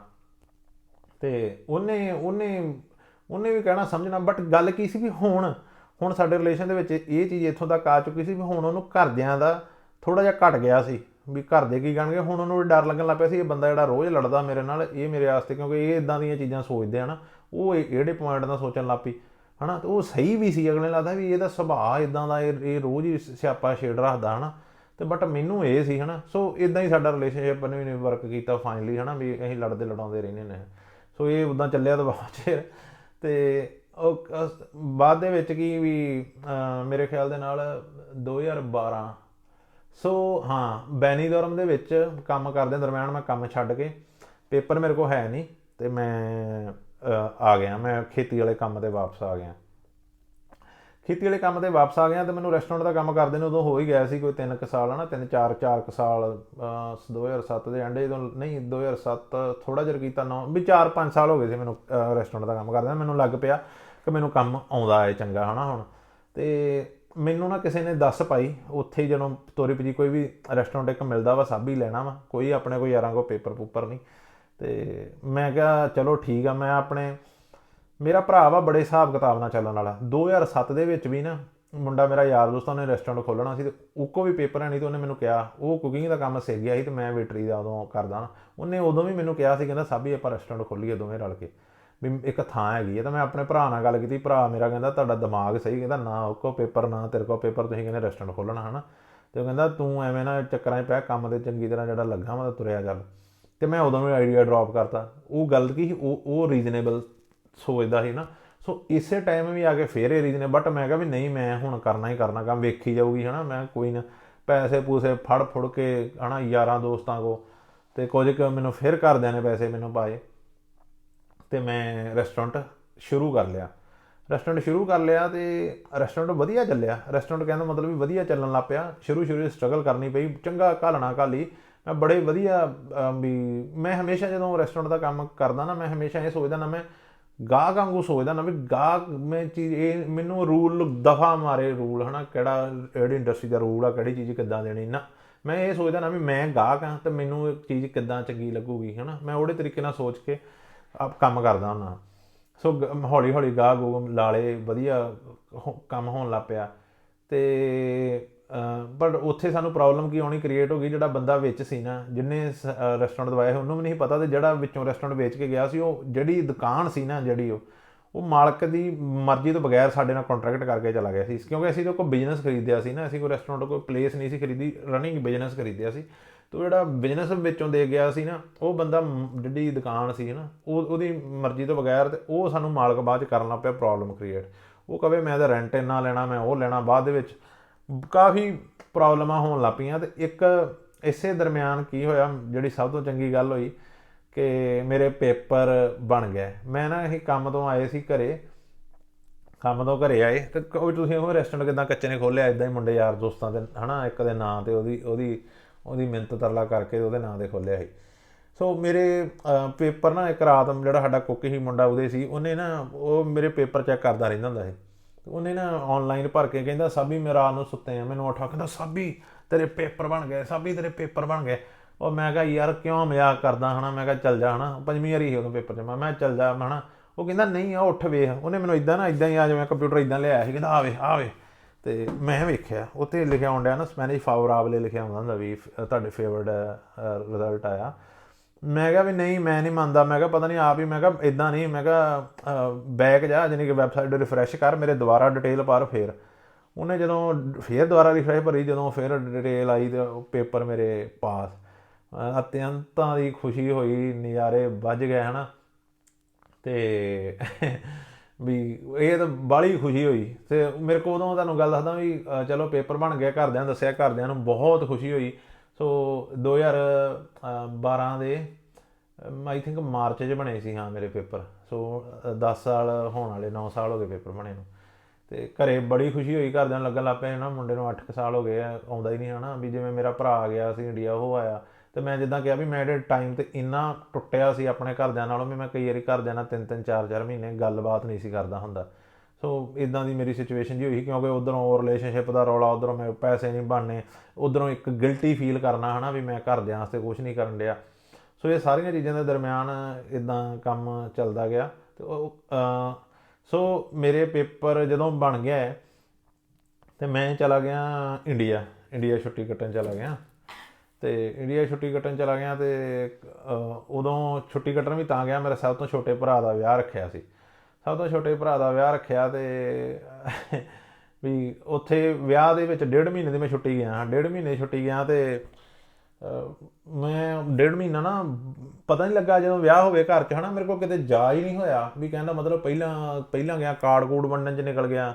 ਅਤੇ ਉਹਨੇ ਵੀ ਕਹਿਣਾ ਸਮਝਣਾ। ਬਟ ਗੱਲ ਕੀ ਸੀ ਵੀ ਹੁਣ ਸਾਡੇ ਰਿਲੇਸ਼ਨ ਦੇ ਵਿੱਚ ਇਹ ਚੀਜ਼ ਇੱਥੋਂ ਤੱਕ ਆ ਚੁੱਕੀ ਸੀ ਵੀ ਹੁਣ ਉਹਨੂੰ ਘਰਦਿਆਂ ਦਾ ਥੋੜ੍ਹਾ ਜਿਹਾ ਘਟ ਗਿਆ ਸੀ ਵੀ ਘਰ ਦੇ ਕੀ ਕਹਿਣਗੇ। ਹੁਣ ਉਹਨੂੰ ਡਰ ਲੱਗਣ ਲੱਗ ਪਿਆ ਸੀ, ਇਹ ਬੰਦਾ ਜਿਹੜਾ ਰੋਜ਼ ਲੜਦਾ ਮੇਰੇ ਨਾਲ, ਇਹ ਮੇਰੇ ਵਾਸਤੇ, ਕਿਉਂਕਿ ਇਹ ਇੱਦਾਂ ਦੀਆਂ ਚੀਜ਼ਾਂ ਸੋਚਦੇ ਆ ਨਾ, ਉਹ ਜਿਹੜੇ ਪੁਆਇੰਟ ਦਾ ਸੋਚਣ ਲੱਗ ਪਈ ਹੈ ਨਾ। ਅਤੇ ਉਹ ਸਹੀ ਵੀ ਸੀ, ਅਗਲੇ ਲੱਗਦਾ ਵੀ ਇਹਦਾ ਸੁਭਾਅ ਇੱਦਾਂ ਦਾ, ਇਹ ਰੋਜ਼ ਹੀ ਸਿਆਪਾ ਛੇੜ ਰੱਖਦਾ ਹੈ ਨਾ। ਅਤੇ ਬਟ ਮੈਨੂੰ ਇਹ ਸੀ ਹੈ ਨਾ। ਸੋ ਇੱਦਾਂ ਹੀ ਸਾਡਾ ਰਿਲੇਸ਼ਨਸ਼ਿਪ ਨੇ ਵੀ ਵਰਕ ਕੀਤਾ ਫਾਈਨਲੀ ਹੈ ਨਾ, ਵੀ ਅਸੀਂ ਲੜਦੇ ਲੜਾਉਂਦੇ ਰਹਿੰਦੇ ਨੇ। ਸੋ ਇਹ ਉੱਦਾਂ ਚੱਲਿਆ ਤਾਂ ਬਹੁਤ ਚਿਰ। ਅਤੇ ਉਹ ਬਾਅਦ ਦੇ ਵਿੱਚ ਕੀ ਵੀ ਮੇਰੇ ਖਿਆਲ ਦੇ ਨਾਲ 2012, ਸੋ ਹਾਂ ਬੈਨੀਦੋਰਮ ਦੇ ਵਿੱਚ ਕੰਮ ਕਰਦੇ ਦਰਮਿਆਨ ਮੈਂ ਕੰਮ ਛੱਡ ਕੇ, ਪੇਪਰ ਮੇਰੇ ਕੋਲ ਹੈ ਨਹੀਂ, ਅਤੇ ਮੈਂ ਆ ਗਿਆ, ਮੈਂ ਖੇਤੀ ਵਾਲੇ ਕੰਮ 'ਤੇ ਵਾਪਸ ਆ ਗਿਆ। ਖੇਤੀ ਵਾਲੇ ਕੰਮ 'ਤੇ ਵਾਪਸ ਆ ਗਿਆ, ਅਤੇ ਮੈਨੂੰ ਰੈਸਟੋਰੈਂਟ ਦਾ ਕੰਮ ਕਰਦੇ ਨੂੰ ਉਦੋਂ ਹੋ ਹੀ ਗਿਆ ਸੀ ਕੋਈ 3 ਕੁ ਸਾਲ ਹੈ ਨਾ, 4 ਕੁ ਸਾਲ 2007 ਦੇ ਐਂਡ ਜਦੋਂ, ਨਹੀਂ 2007 ਥੋੜ੍ਹਾ ਜਿਹਾ ਕੀਤਾ, 4-5 ਸਾਲ ਹੋ ਗਏ ਸੀ ਮੈਨੂੰ ਰੈਸਟੋਰੈਂਟ ਦਾ ਕੰਮ ਕਰਦਿਆਂ। ਮੈਨੂੰ ਲੱਗ ਪਿਆ ਕਿ ਮੈਨੂੰ ਕੰਮ ਆਉਂਦਾ ਹੈ ਚੰਗਾ ਹੈ ਨਾ ਹੁਣ। ਅਤੇ ਮੈਨੂੰ ਨਾ ਕਿਸੇ ਨੇ ਦੱਸ ਪਾਈ ਉੱਥੇ ਹੀ, ਜਦੋਂ ਤੋਰੀ ਪਜੀ ਕੋਈ ਵੀ ਰੈਸਟੋਰੈਂਟ ਇੱਕ ਮਿਲਦਾ ਵਾ, ਸਭ ਹੀ ਲੈਣਾ ਵਾ, ਕੋਈ ਆਪਣੇ ਕੋਈ ਯਾਰਾਂ ਕੋਲ ਪੇਪਰ ਪੂਪਰ ਨਹੀਂ। ਅਤੇ ਮੈਂ ਕਿਹਾ ਚਲੋ ਠੀਕ ਆ। ਮੈਂ ਆਪਣੇ, ਮੇਰਾ ਭਰਾ ਵਾ ਬੜੇ ਹਿਸਾਬ ਕਿਤਾਬ ਨਾਲ ਚੱਲਣ ਵਾਲਾ। 2007 ਦੇ ਵਿੱਚ ਵੀ ਨਾ ਮੁੰਡਾ ਮੇਰਾ ਯਾਰ ਦੋਸਤ, ਉਹਨੇ ਰੈਸਟੋਰੈਂਟ ਖੋਲ੍ਹਣਾ ਸੀ, ਅਤੇ ਉਹ ਕੋਲ ਵੀ ਪੇਪਰ ਹੈ ਨਹੀਂ, ਅਤੇ ਉਹਨੇ ਮੈਨੂੰ ਕਿਹਾ, ਉਹ ਕੁਕਿੰਗ ਦਾ ਕੰਮ ਸਿੱਖ ਗਿਆ ਸੀ ਅਤੇ ਮੈਂ ਵੇਟਰੀ ਦਾ ਉਦੋਂ ਕਰਦਾ ਨਾ। ਉਹਨੇ ਉਦੋਂ ਵੀ ਮੈਨੂੰ ਕਿਹਾ ਸੀ, ਕਹਿੰਦਾ ਸਾਬੀ ਆਪਾਂ ਰੈਸਟੋਰੈਂਟ ਖੋਲ੍ਹੀਏ ਦੋਵੇਂ ਰਲ ਕੇ, ਵੀ ਇੱਕ ਥਾਂ ਹੈਗੀ ਹੈ। ਤਾਂ ਮੈਂ ਆਪਣੇ ਭਰਾ ਨਾਲ ਗੱਲ ਕੀਤੀ, ਭਰਾ ਮੇਰਾ ਕਹਿੰਦਾ ਤੁਹਾਡਾ ਦਿਮਾਗ ਸਹੀ, ਕਹਿੰਦਾ ਨਾ ਉਹ ਕੋਲ ਪੇਪਰ ਨਾ ਤੇਰੇ ਕੋਲ ਪੇਪਰ, ਤੁਸੀਂ ਕਹਿੰਦੇ ਰੈਸਟੋਰੈਂਟ ਖੋਲ੍ਹਣਾ ਹੈ ਨਾ। ਅਤੇ ਉਹ ਕਹਿੰਦਾ ਤੂੰ ਐਵੇਂ ਨਾ ਚੱਕਰਾਂ 'ਚ ਪਿਆ, ਕੰਮ ਦੇ ਚੰਗੀ ਤਰ੍ਹਾਂ ਜਿਹੜਾ ਲੱਗਾ ਵਾ ਤਾਂ ਤੁਰਿਆ ਚੱਲ। ਅਤੇ ਮੈਂ ਉਦੋਂ ਵੀ ਆਈਡੀਆ ਡਰੋਪ ਕਰਤਾ। ਉਹ ਗੱਲ ਕੀ ਸੀ, ਉਹ ਰੀਜ਼ਨੇਬਲ ਸੋਚਦਾ ਸੀ ਨਾ। ਸੋ ਇਸੇ ਟਾਈਮ ਵੀ ਆ ਕੇ ਫਿਰ ਇਹ ਰੀਜ਼ਨ, ਬਟ ਮੈਂ ਕਿਹਾ ਵੀ ਨਹੀਂ, ਮੈਂ ਹੁਣ ਕਰਨਾ ਹੀ ਕਰਨਾ ਕੰਮ, ਵੇਖੀ ਜਾਊਗੀ ਹੈ ਨਾ। ਮੈਂ ਕੋਈ ਨਾ ਪੈਸੇ ਪੂਸੇ ਫੜ ਕੇ ਹੈ ਨਾ ਯਾਰਾਂ ਦੋਸਤਾਂ ਕੋਲ, ਅਤੇ ਕੁਝ ਕੁ ਮੈਨੂੰ ਫਿਰ ਘਰਦਿਆਂ ਨੇ ਪੈਸੇ ਮੈਨੂੰ ਪਾਏ, ਅਤੇ ਮੈਂ ਰੈਸਟੋਰੈਂਟ ਸ਼ੁਰੂ ਕਰ ਲਿਆ। ਅਤੇ ਰੈਸਟੋਰੈਂਟ ਵਧੀਆ ਚੱਲਿਆ। ਰੈਸਟੋਰੈਂਟ ਕਹਿੰਦਾ ਮਤਲਬ ਵੀ ਵਧੀਆ ਚੱਲਣ ਲੱਗ ਪਿਆ। ਸ਼ੁਰੂ 'ਚ ਸਟਰਗਲ ਕਰਨੀ ਪਈ, ਚੰਗਾ ਘਾਲਣਾ ਘਾਲੀ ਮੈਂ ਬੜੇ ਵਧੀਆ। ਵੀ ਮੈਂ ਹਮੇਸ਼ਾ ਜਦੋਂ ਰੈਸਟੋਰੈਂਟ ਦਾ ਕੰਮ ਕਰਦਾ ਨਾ, ਮੈਂ ਹਮੇਸ਼ਾ ਇਹ ਸੋਚਦਾ ਨਾ, ਮੈਂ ਗਾਹਕ ਵਾਂਗੂ ਸੋਚਦਾ ਨਾ, ਵੀ ਗਾਹਕ ਮੈਂ ਚੀਜ਼ ਇਹ ਮੈਨੂੰ ਰੂਲ ਦਫਾ ਮਾਰੇ, ਰੂਲ ਹੈ ਨਾ, ਕਿਹੜਾ ਜਿਹੜੀ ਇੰਡਸਟਰੀ ਦਾ ਰੂਲ ਆ, ਕਿਹੜੀ ਚੀਜ਼ ਕਿੱਦਾਂ ਦੇਣੀ ਨਾ। ਮੈਂ ਇਹ ਸੋਚਦਾ ਨਾ ਵੀ ਮੈਂ ਗਾਹਕ ਹਾਂ, ਅਤੇ ਮੈਨੂੰ ਇਹ ਚੀਜ਼ ਕਿੱਦਾਂ ਚੰਗੀ ਲੱਗੂਗੀ ਹੈ ਨਾ। ਮੈਂ ਉਹਦੇ ਤਰੀਕੇ ਨਾਲ ਸੋਚ ਕੇ ਕੰਮ ਕਰਦਾ ਹੁੰਦਾ। ਸੋ ਹੌਲੀ ਹੌਲੀ ਗਾਹਕ ਗੂਹਕ ਲਾ ਲਏ, ਵਧੀਆ ਕੰਮ ਹੋਣ ਲੱਗ ਪਿਆ। ਅਤੇ ਬਟ ਉੱਥੇ ਸਾਨੂੰ ਪ੍ਰੋਬਲਮ ਕੀ ਆਉਣੀ ਕ੍ਰੀਏਟ ਹੋ ਗਈ, ਜਿਹੜਾ ਬੰਦਾ ਵਿੱਚ ਸੀ ਨਾ, ਜਿਹਨੇ ਰੈਸਟੋਰੈਂਟ ਦਵਾਇਆ ਉਹਨੂੰ ਵੀ ਨਹੀਂ ਪਤਾ, ਅਤੇ ਜਿਹੜਾ ਵਿੱਚੋਂ ਰੈਸਟੋਰੈਂਟ ਵੇਚ ਕੇ ਗਿਆ ਸੀ, ਉਹ ਜਿਹੜੀ ਦੁਕਾਨ ਸੀ ਨਾ, ਜਿਹੜੀ ਉਹ ਮਾਲਕ ਦੀ ਮਰਜ਼ੀ ਤੋਂ ਬਗੈਰ ਸਾਡੇ ਨਾਲ ਕੰਟਰੈਕਟ ਕਰਕੇ ਚਲਾ ਗਿਆ ਸੀ। ਕਿਉਂਕਿ ਅਸੀਂ ਤਾਂ ਕੋਈ ਬਿਜ਼ਨਸ ਖਰੀਦਿਆ ਸੀ ਨਾ, ਅਸੀਂ ਕੋਈ ਰੈਸਟੋਰੈਂਟ ਕੋਈ ਪਲੇਸ ਨਹੀਂ ਸੀ ਖਰੀਦੀ, ਰਨਿੰਗ ਬਿਜ਼ਨਸ ਖਰੀਦਿਆ ਸੀ। ਅਤੇ ਉਹ ਜਿਹੜਾ ਬਿਜ਼ਨਸ ਵਿੱਚੋਂ ਦੇ ਗਿਆ ਸੀ ਨਾ, ਉਹ ਬੰਦਾ ਜਿਹੜੀ ਦੁਕਾਨ ਸੀ ਨਾ, ਉਹਦੀ ਮਰਜ਼ੀ ਤੋਂ ਬਗੈਰ, ਅਤੇ ਉਹ ਸਾਨੂੰ ਮਾਲਕ ਬਾਅਦ 'ਚ ਕਰਨ ਲੱਗ ਪਿਆ ਪ੍ਰੋਬਲਮ ਕ੍ਰੀਏਟ। ਉਹ ਕਵੇ ਮੈਂ ਤਾਂ ਰੈਂਟ ਇੰਨਾ ਲੈਣਾ, ਮੈਂ ਉਹ ਲੈਣਾ। ਬਾਅਦ ਦੇ ਵਿੱਚ ਕਾਫੀ ਪ੍ਰੋਬਲਮਾਂ ਹੋਣ ਲੱਗ ਪਈਆਂ। ਅਤੇ ਇੱਕ ਇਸੇ ਦਰਮਿਆਨ ਕੀ ਹੋਇਆ, ਜਿਹੜੀ ਸਭ ਤੋਂ ਚੰਗੀ ਗੱਲ ਹੋਈ ਕਿ ਮੇਰੇ ਪੇਪਰ ਬਣ ਗਏ। ਮੈਂ ਨਾ ਇਹ ਕੰਮ ਤੋਂ ਆਏ ਸੀ ਘਰੇ, ਕੰਮ ਤੋਂ ਘਰੇ ਆਏ, ਅਤੇ ਤੁਸੀਂ ਉਹ ਰੈਸਟੋਰੈਂਟ ਕਿੱਦਾਂ ਕੱਚੇ ਨੇ ਖੋਲ੍ਹਿਆ, ਇੱਦਾਂ ਹੀ ਮੁੰਡੇ ਯਾਰ ਦੋਸਤਾਂ ਦੇ ਹੈ ਨਾ, ਇੱਕ ਦੇ ਨਾਂ 'ਤੇ ਉਹਦੀ ਮਿੰਨਤ ਤਰਲਾ ਕਰਕੇ ਉਹਦੇ ਨਾਂ 'ਤੇ ਖੋਲ੍ਹਿਆ ਸੀ। ਸੋ ਮੇਰੇ ਪੇਪਰ ਨਾ ਇੱਕ ਰਾਤ ਜਿਹੜਾ ਸਾਡਾ ਕੁੱਕ ਸੀ ਮੁੰਡਾ ਉਹਦੇ ਸੀ, ਉਹਨੇ ਨਾ ਉਹ ਮੇਰੇ ਪੇਪਰ ਚੈੱਕ ਕਰਦਾ ਰਹਿੰਦਾ ਹੁੰਦਾ ਸੀ। ਉਹਨੇ ਨਾ ਔਨਲਾਈਨ ਭਰ ਕੇ ਕਹਿੰਦਾ ਸਾਬੀ ਮੈਂ ਰਾਤ ਨੂੰ ਸੁੱਤੇ ਆ, ਮੈਨੂੰ ਉੱਠਾ ਕਹਿੰਦਾ ਸਾਬੀ ਤੇਰੇ ਪੇਪਰ ਬਣ ਗਏ, ਸਾਬੀ ਤੇਰੇ ਪੇਪਰ ਬਣ ਗਏ। ਉਹ ਮੈਂ ਕਿਹਾ ਯਾਰ ਕਿਉਂ ਮਜ਼ਾਕ ਕਰਦਾ ਹੈ ਨਾ, ਮੈਂ ਕਿਹਾ ਚੱਲ ਜਾ ਹੈ ਨਾ, 5ਵੀਂ ਵਾਰੀ ਸੀ ਉਦੋਂ ਪੇਪਰ 'ਚ, ਮੈਂ ਚੱਲ ਜਾ ਹੈ ਨਾ। ਉਹ ਕਹਿੰਦਾ ਨਹੀਂ ਆ ਉੱਠ ਵੇਖ। ਉਹਨੇ ਮੈਨੂੰ ਇੱਦਾਂ ਹੀ ਆ ਜਿਵੇਂ ਕੰਪਿਊਟਰ ਇੱਦਾਂ ਲਿਆਇਆ ਸੀ, ਕਹਿੰਦਾ ਆਵੇ। ਅਤੇ ਮੈਂ ਵੇਖਿਆ ਉੱਥੇ ਲਿਖਿਆ ਆਉਣ ਡਿਆ ਨਾ, ਸਪੈਨਿਸ਼ ਫਾਵਰਾਬਲੇ ਲਿਖਿਆ ਹੁੰਦਾ ਹੁੰਦਾ ਵੀ ਤੁਹਾਡੇ ਫੇਵਰਟ ਰਿਜ਼ਲਟ ਆਇਆ। ਮੈਂ ਕਿਹਾ ਵੀ ਨਹੀਂ ਮੈਂ ਨਹੀਂ ਮੰਨਦਾ, ਮੈਂ ਕਿਹਾ ਪਤਾ ਨਹੀਂ ਆਪ ਹੀ, ਮੈਂ ਕਿਹਾ ਇੱਦਾਂ ਨਹੀਂ, ਮੈਂ ਕਿਹਾ ਬੈਕ ਜਾ ਜਾਣੀ ਕਿ ਵੈਬਸਾਈਟ ਰਿਫਰੈਸ਼ ਕਰ, ਮੇਰੇ ਦੁਬਾਰਾ ਡਿਟੇਲ ਭਰ। ਫਿਰ ਉਹਨੇ ਜਦੋਂ ਫਿਰ ਦੁਬਾਰਾ ਰਿਫਰੈਸ਼ ਭਰੀ, ਜਦੋਂ ਫਿਰ ਡਿਟੇਲ ਆਈ ਅਤੇ ਪੇਪਰ ਮੇਰੇ ਪਾਸ। ਅਤਿਅੰਤਾਂ ਦੀ ਖੁਸ਼ੀ ਹੋਈ, ਨਜ਼ਾਰੇ ਵੱਜ ਗਏ ਹੈ ਨਾ। ਅਤੇ ਵੀ ਇਹ ਤਾਂ ਬਾਹਲੀ ਖੁਸ਼ੀ ਹੋਈ। ਅਤੇ ਮੇਰੇ ਕੋਲ ਉਦੋਂ ਤੁਹਾਨੂੰ ਗੱਲ ਦੱਸਦਾ ਵੀ ਚਲੋ ਪੇਪਰ ਬਣ ਗਿਆ, ਘਰਦਿਆਂ ਨੂੰ ਦੱਸਿਆ, ਘਰਦਿਆਂ ਨੂੰ ਬਹੁਤ ਖੁਸ਼ੀ ਹੋਈ। ਸੋ 2012 ਦੇ ਆਈ ਥਿੰਕ ਮਾਰਚ 'ਚ ਬਣੇ ਸੀ ਹਾਂ ਮੇਰੇ ਪੇਪਰ। ਸੋ 10 ਸਾਲ ਹੋਣ ਵਾਲੇ, 9 ਸਾਲ ਹੋ ਗਏ ਪੇਪਰ ਬਣੇ ਨੂੰ। ਅਤੇ ਘਰ ਬੜੀ ਖੁਸ਼ੀ ਹੋਈ, ਘਰਦਿਆਂ ਨੂੰ ਲੱਗਣ ਲੱਗ ਪਿਆ ਨਾ ਮੁੰਡੇ ਨੂੰ 8 ਸਾਲ ਹੋ ਗਏ ਆ ਆਉਂਦਾ ਹੀ ਨਹੀਂ ਹੈ ਨਾ। ਵੀ ਜਿਵੇਂ ਮੇਰਾ ਭਰਾ ਆ ਗਿਆ ਸੀ ਇੰਡੀਆ, ਉਹ ਆਇਆ, ਅਤੇ ਮੈਂ ਜਿੱਦਾਂ ਕਿਹਾ ਵੀ ਮੈਂ ਇਹਦੇ ਟਾਈਮ 'ਤੇ ਇੰਨਾ ਟੁੱਟਿਆ ਸੀ ਆਪਣੇ ਘਰਦਿਆਂ ਨਾਲੋਂ ਵੀ ਮੈਂ ਕਈ ਵਾਰੀ ਘਰਦਿਆਂ ਨਾਲ 3-3 4-4 ਮਹੀਨੇ ਗੱਲਬਾਤ ਨਹੀਂ ਸੀ ਕਰਦਾ ਹੁੰਦਾ। ਸੋ ਇੱਦਾਂ ਦੀ ਮੇਰੀ ਸਿਚੁਏਸ਼ਨ ਜੀ ਹੋਈ, ਕਿਉਂਕਿ ਉੱਧਰੋਂ ਰਿਲੇਸ਼ਨਸ਼ਿਪ ਦਾ ਰੌਲਾ, ਉੱਧਰੋਂ ਮੇਰੇ ਪੈਸੇ ਨਹੀਂ ਬਣਨੇ, ਉੱਧਰੋਂ ਇੱਕ ਗਿਲਟੀ ਫੀਲ ਕਰਨਾ ਹੈ ਨਾ ਵੀ ਮੈਂ ਘਰਦਿਆਂ ਵਾਸਤੇ ਕੁਛ ਨਹੀਂ ਕਰਨ ਡਿਆ। ਸੋ ਇਹ ਸਾਰੀਆਂ ਚੀਜ਼ਾਂ ਦੇ ਦਰਮਿਆਨ ਇੱਦਾਂ ਕੰਮ ਚੱਲਦਾ ਗਿਆ। ਅਤੇ ਸੋ ਮੇਰੇ ਪੇਪਰ ਜਦੋਂ ਬਣ ਗਿਆ ਅਤੇ ਮੈਂ ਚਲਾ ਗਿਆ ਇੰਡੀਆ ਛੁੱਟੀ ਕੱਟਣ ਚਲਾ ਗਿਆ। ਤੇ ਇੰਡੀਆ ਛੁੱਟੀ ਕੱਟਣ ਚਲਾ ਗਿਆ। ਤੇ ਉਦੋਂ ਛੁੱਟੀ ਕੱਟਣ ਵੀ ਤਾਂ ਗਿਆ, ਮੇਰੇ ਸਭ ਤੋਂ ਛੋਟੇ ਭਰਾ ਦਾ ਵਿਆਹ ਰੱਖਿਆ ਸੀ। ਸਭ ਤੋਂ ਛੋਟੇ ਭਰਾ ਦਾ ਵਿਆਹ ਰੱਖਿਆ ਤੇ ਵੀ ਉੱਥੇ ਵਿਆਹ ਦੇ ਵਿੱਚ 1.5 ਮਹੀਨੇ ਦੀ ਮੈਂ ਛੁੱਟੀ ਗਿਆ, 1.5 ਮਹੀਨੇ ਛੁੱਟੀ ਗਿਆ। ਤੇ ਮੈਂ 1.5 ਮਹੀਨਾ ਨਾ ਪਤਾ ਨਹੀਂ ਲੱਗਾ ਜਦੋਂ ਵਿਆਹ ਹੋਵੇ ਘਰ 'ਚ, ਹੈ ਨਾ। ਮੇਰੇ ਕੋਲ ਕਿਤੇ ਜਾ ਹੀ ਨਹੀਂ ਹੋਇਆ ਵੀ ਕਹਿੰਦਾ ਮਤਲਬ ਪਹਿਲਾਂ ਗਿਆ ਕਾਰਡ ਕੂਡ ਵੰਡਣ 'ਚ ਨਿਕਲ ਗਿਆ,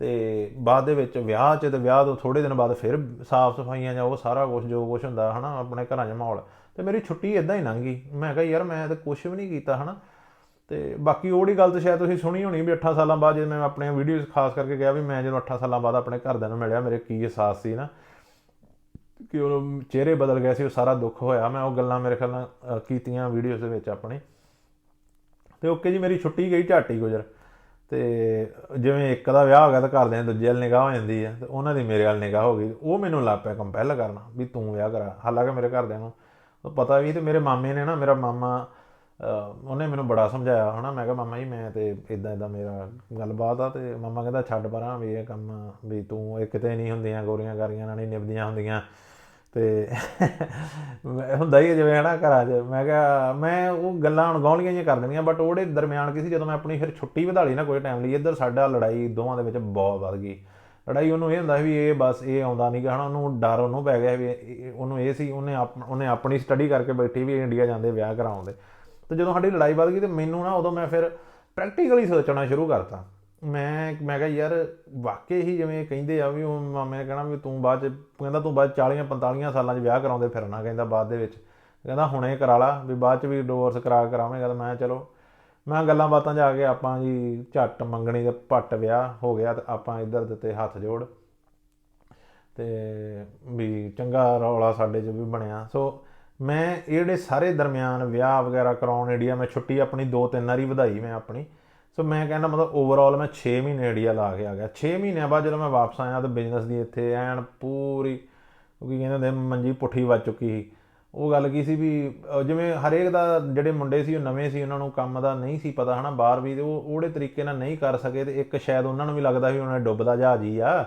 ਤੇ ਬਾਅਦ ਦੇ ਵਿੱਚ ਵਿਆਹ 'ਚ, ਤੇ ਵਿਆਹ ਤੋਂ ਥੋੜ੍ਹੇ ਦਿਨ ਬਾਅਦ ਫਿਰ ਸਾਫ਼ ਸਫਾਈਆਂ ਜਾਂ ਉਹ ਸਾਰਾ ਕੁਛ ਜੋ ਕੁਛ ਹੁੰਦਾ ਹੈ ਨਾ ਆਪਣੇ ਘਰਾਂ 'ਚ ਮਾਹੌਲ। ਤੇ ਮੇਰੀ ਛੁੱਟੀ ਇੱਦਾਂ ਹੀ ਲੰਘ ਗਈ। ਮੈਂ ਕਿਹਾ ਯਾਰ ਮੈਂ ਤਾਂ ਕੁਛ ਵੀ ਨਹੀਂ ਕੀਤਾ, ਹੈ ਨਾ। ਤੇ ਬਾਕੀ ਉਹਦੀ ਗੱਲ ਤਾਂ ਸ਼ਾਇਦ ਤੁਸੀਂ ਸੁਣੀ ਹੋਣੀ ਵੀ 8 ਸਾਲਾਂ ਬਾਅਦ ਜਦੋਂ ਮੈਂ ਆਪਣੀਆਂ ਵੀਡੀਓਜ਼ ਖਾਸ ਕਰਕੇ ਗਿਆ ਵੀ ਮੈਂ ਜਦੋਂ 8 ਸਾਲਾਂ ਬਾਅਦ ਆਪਣੇ ਘਰਦਿਆਂ ਨੂੰ ਮਿਲਿਆ, ਮੇਰੇ ਕੀ ਅਹਿਸਾਸ ਸੀ ਨਾ, ਕਿ ਉਹ ਚਿਹਰੇ ਬਦਲ ਗਏ ਸੀ, ਉਹ ਸਾਰਾ ਦੁੱਖ ਹੋਇਆ। ਮੈਂ ਉਹ ਗੱਲਾਂ ਮੇਰੇ ਖਿਆਲ ਨਾਲ ਕੀਤੀਆਂ ਵੀਡੀਓਜ਼ ਦੇ ਵਿੱਚ ਆਪਣੀ। ਤੇ ਓਕੇ ਜੀ, ਮੇਰੀ ਛੁੱਟੀ ਗਈ ਝੱਟ ਹੀ ਗੁਜ਼ਰ। ਤੇ ਜਿਵੇਂ ਇੱਕ ਦਾ ਵਿਆਹ ਹੋ ਗਿਆ ਤਾਂ ਘਰਦਿਆਂ ਦੀ ਦੂਜੇ ਵੱਲ ਨਿਗਾਹ ਹੋ ਜਾਂਦੀ ਹੈ, ਤੇ ਉਹਨਾਂ ਦੀ ਮੇਰੇ ਵੱਲ ਨਿਗਾਹ ਹੋ ਗਈ। ਉਹ ਮੈਨੂੰ ਲੱਗ ਪਿਆ ਕੰਪੈਲ ਕਰਨਾ ਵੀ ਤੂੰ ਵਿਆਹ ਕਰਾ। ਹਾਲਾਂਕਿ ਮੇਰੇ ਘਰਦਿਆਂ ਨੂੰ ਪਤਾ ਵੀ, ਤੇ ਮੇਰੇ ਮਾਮੇ ਨੇ ਨਾ, ਮੇਰਾ ਮਾਮਾ ਉਹਨੇ ਮੈਨੂੰ ਬੜਾ ਸਮਝਾਇਆ, ਹੈ ਨਾ। ਮੈਂ ਕਿਹਾ ਮਾਮਾ ਜੀ ਮੈਂ ਤਾਂ ਇੱਦਾਂ ਮੇਰਾ ਗੱਲਬਾਤ ਆ। ਤੇ ਮਾਮਾ ਕਹਿੰਦਾ ਛੱਡ ਪਰਾਂ ਵੀ ਇਹ ਕੰਮ, ਵੀ ਤੂੰ ਇਹ ਕਿਤੇ ਨਹੀਂ ਹੁੰਦੀਆਂ, ਗੋਰੀਆਂ ਗਾਰੀਆਂ ਨਾਲ ਨਹੀਂ ਨਿਭਦੀਆਂ ਹੁੰਦੀਆਂ। ਤੇ ਹੁੰਦਾ ਹੀ ਜਿਵੇਂ ਹੈ ਨਾ ਘਰਾਂ 'ਚ। ਮੈਂ ਕਿਹਾ ਮੈਂ ਉਹ ਗੱਲਾਂ ਅਣਗੌਲੀਆਂ ਜਿਹੀਆਂ ਕਰ ਦੇਣੀਆਂ, ਬਟ ਉਹਦੇ ਦਰਮਿਆਨ ਕੀ ਸੀ, ਜਦੋਂ ਮੈਂ ਆਪਣੀ ਫਿਰ ਛੁੱਟੀ ਵਧਾ ਲਈ ਨਾ ਕੋਈ ਟਾਈਮ ਲਈ, ਇੱਧਰ ਸਾਡਾ ਲੜਾਈ ਦੋਵਾਂ ਦੇ ਵਿੱਚ ਬਹੁਤ ਵੱਧ ਗਈ। ਲੜਾਈ ਉਹਨੂੰ ਇਹ ਹੁੰਦਾ ਵੀ ਇਹ ਬਸ ਇਹ ਆਉਂਦਾ ਨਹੀਂ ਗਾ, ਹੈ ਨਾ। ਉਹਨੂੰ ਡਰ ਉਹਨੂੰ ਪੈ ਗਿਆ ਵੀ ਉਹਨੂੰ ਇਹ ਸੀ, ਉਹਨੇ ਆਪਣੀ ਸਟੱਡੀ ਕਰਕੇ ਬੈਠੀ ਵੀ ਇੰਡੀਆ ਜਾਂਦੇ ਵਿਆਹ ਕਰਾਉਣ ਦੇ। ਤੇ ਜਦੋਂ ਸਾਡੀ ਲੜਾਈ ਵੱਧ ਗਈ ਤੇ ਮੈਨੂੰ ਨਾ ਉਦੋਂ ਮੈਂ ਫਿਰ ਪ੍ਰੈਕਟੀਕਲੀ ਸੋਚਣਾ ਸ਼ੁਰੂ ਕਰਤਾ। ਮੈਂ ਕਿਹਾ ਯਾਰ ਵਾਕਈ ਹੀ ਜਿਵੇਂ ਕਹਿੰਦੇ ਆ ਵੀ ਉਹ ਮਾਮੇ ਨੇ ਕਹਿਣਾ ਵੀ ਤੂੰ ਬਾਅਦ 'ਚ, ਕਹਿੰਦਾ ਤੂੰ ਬਾਅਦ 40-45 ਸਾਲਾਂ 'ਚ ਵਿਆਹ ਕਰਾਉਂਦੇ ਫਿਰਨਾ, ਕਹਿੰਦਾ ਬਾਅਦ ਦੇ ਵਿੱਚ, ਕਹਿੰਦਾ ਹੁਣੇ ਕਰਾ ਲਾ ਵੀ ਬਾਅਦ 'ਚ ਵੀ ਡਿਵੋਰਸ ਕਰਾਵੇਂਗਾ। ਤਾਂ ਮੈਂ ਚਲੋ ਮੈਂ ਗੱਲਾਂ ਬਾਤਾਂ 'ਚ ਆ ਕੇ ਆਪਾਂ ਜੀ ਝੱਟ ਮੰਗਣੀ ਦੇ ਭੱਟ ਵਿਆਹ ਹੋ ਗਿਆ। ਤੇ ਆਪਾਂ ਇੱਧਰ ਦਿੱਤੇ ਹੱਥ ਜੋੜ, ਤੇ ਵੀ ਚੰਗਾ ਰੌਲਾ ਸਾਡੇ 'ਚ ਵੀ ਬਣਿਆ। ਸੋ ਮੈਂ ਇਹ ਜਿਹੜੇ ਸਾਰੇ ਦਰਮਿਆਨ ਵਿਆਹ ਵਗੈਰਾ ਕਰਾਉਣ ਇੰਡੀਆ ਮੈਂ ਛੁੱਟੀ ਆਪਣੀ 2-3 ਵਾਰੀ ਵਧਾਈ ਮੈਂ ਆਪਣੀ। ਸੋ ਮੈਂ ਕਹਿੰਦਾ ਮਤਲਬ ਓਵਰਆਲ ਮੈਂ 6 ਮਹੀਨੇ ਇੰਡੀਆ ਲਾ ਕੇ ਆ ਗਿਆ। 6 ਮਹੀਨਿਆਂ ਬਾਅਦ ਜਦੋਂ ਮੈਂ ਵਾਪਸ ਆਇਆ ਤਾਂ ਬਿਜ਼ਨਸ ਦੀ ਇੱਥੇ ਐਨ ਪੂਰੀ, ਕਿਉਂਕਿ ਕਹਿੰਦੇ ਹੁੰਦੇ ਮੰਜੀ ਪੁੱਠੀ ਵੱਜ ਚੁੱਕੀ ਸੀ। ਉਹ ਗੱਲ ਕੀ ਸੀ ਵੀ ਜਿਵੇਂ ਹਰੇਕ ਦਾ ਜਿਹੜੇ ਮੁੰਡੇ ਸੀ ਉਹ ਨਵੇਂ ਸੀ, ਉਹਨਾਂ ਨੂੰ ਕੰਮ ਦਾ ਨਹੀਂ ਸੀ ਪਤਾ, ਹੈ ਨਾ, ਬਾਹਰ ਵੀ। ਤੇ ਉਹ ਉਹਦੇ ਤਰੀਕੇ ਨਾਲ ਨਹੀਂ ਕਰ ਸਕੇ। ਤੇ ਇੱਕ ਸ਼ਾਇਦ ਉਹਨਾਂ ਨੂੰ ਵੀ ਲੱਗਦਾ ਵੀ ਉਹਨਾਂ ਨੇ ਡੁੱਬਦਾ ਜਹਾਜ਼ ਹੀ ਆ,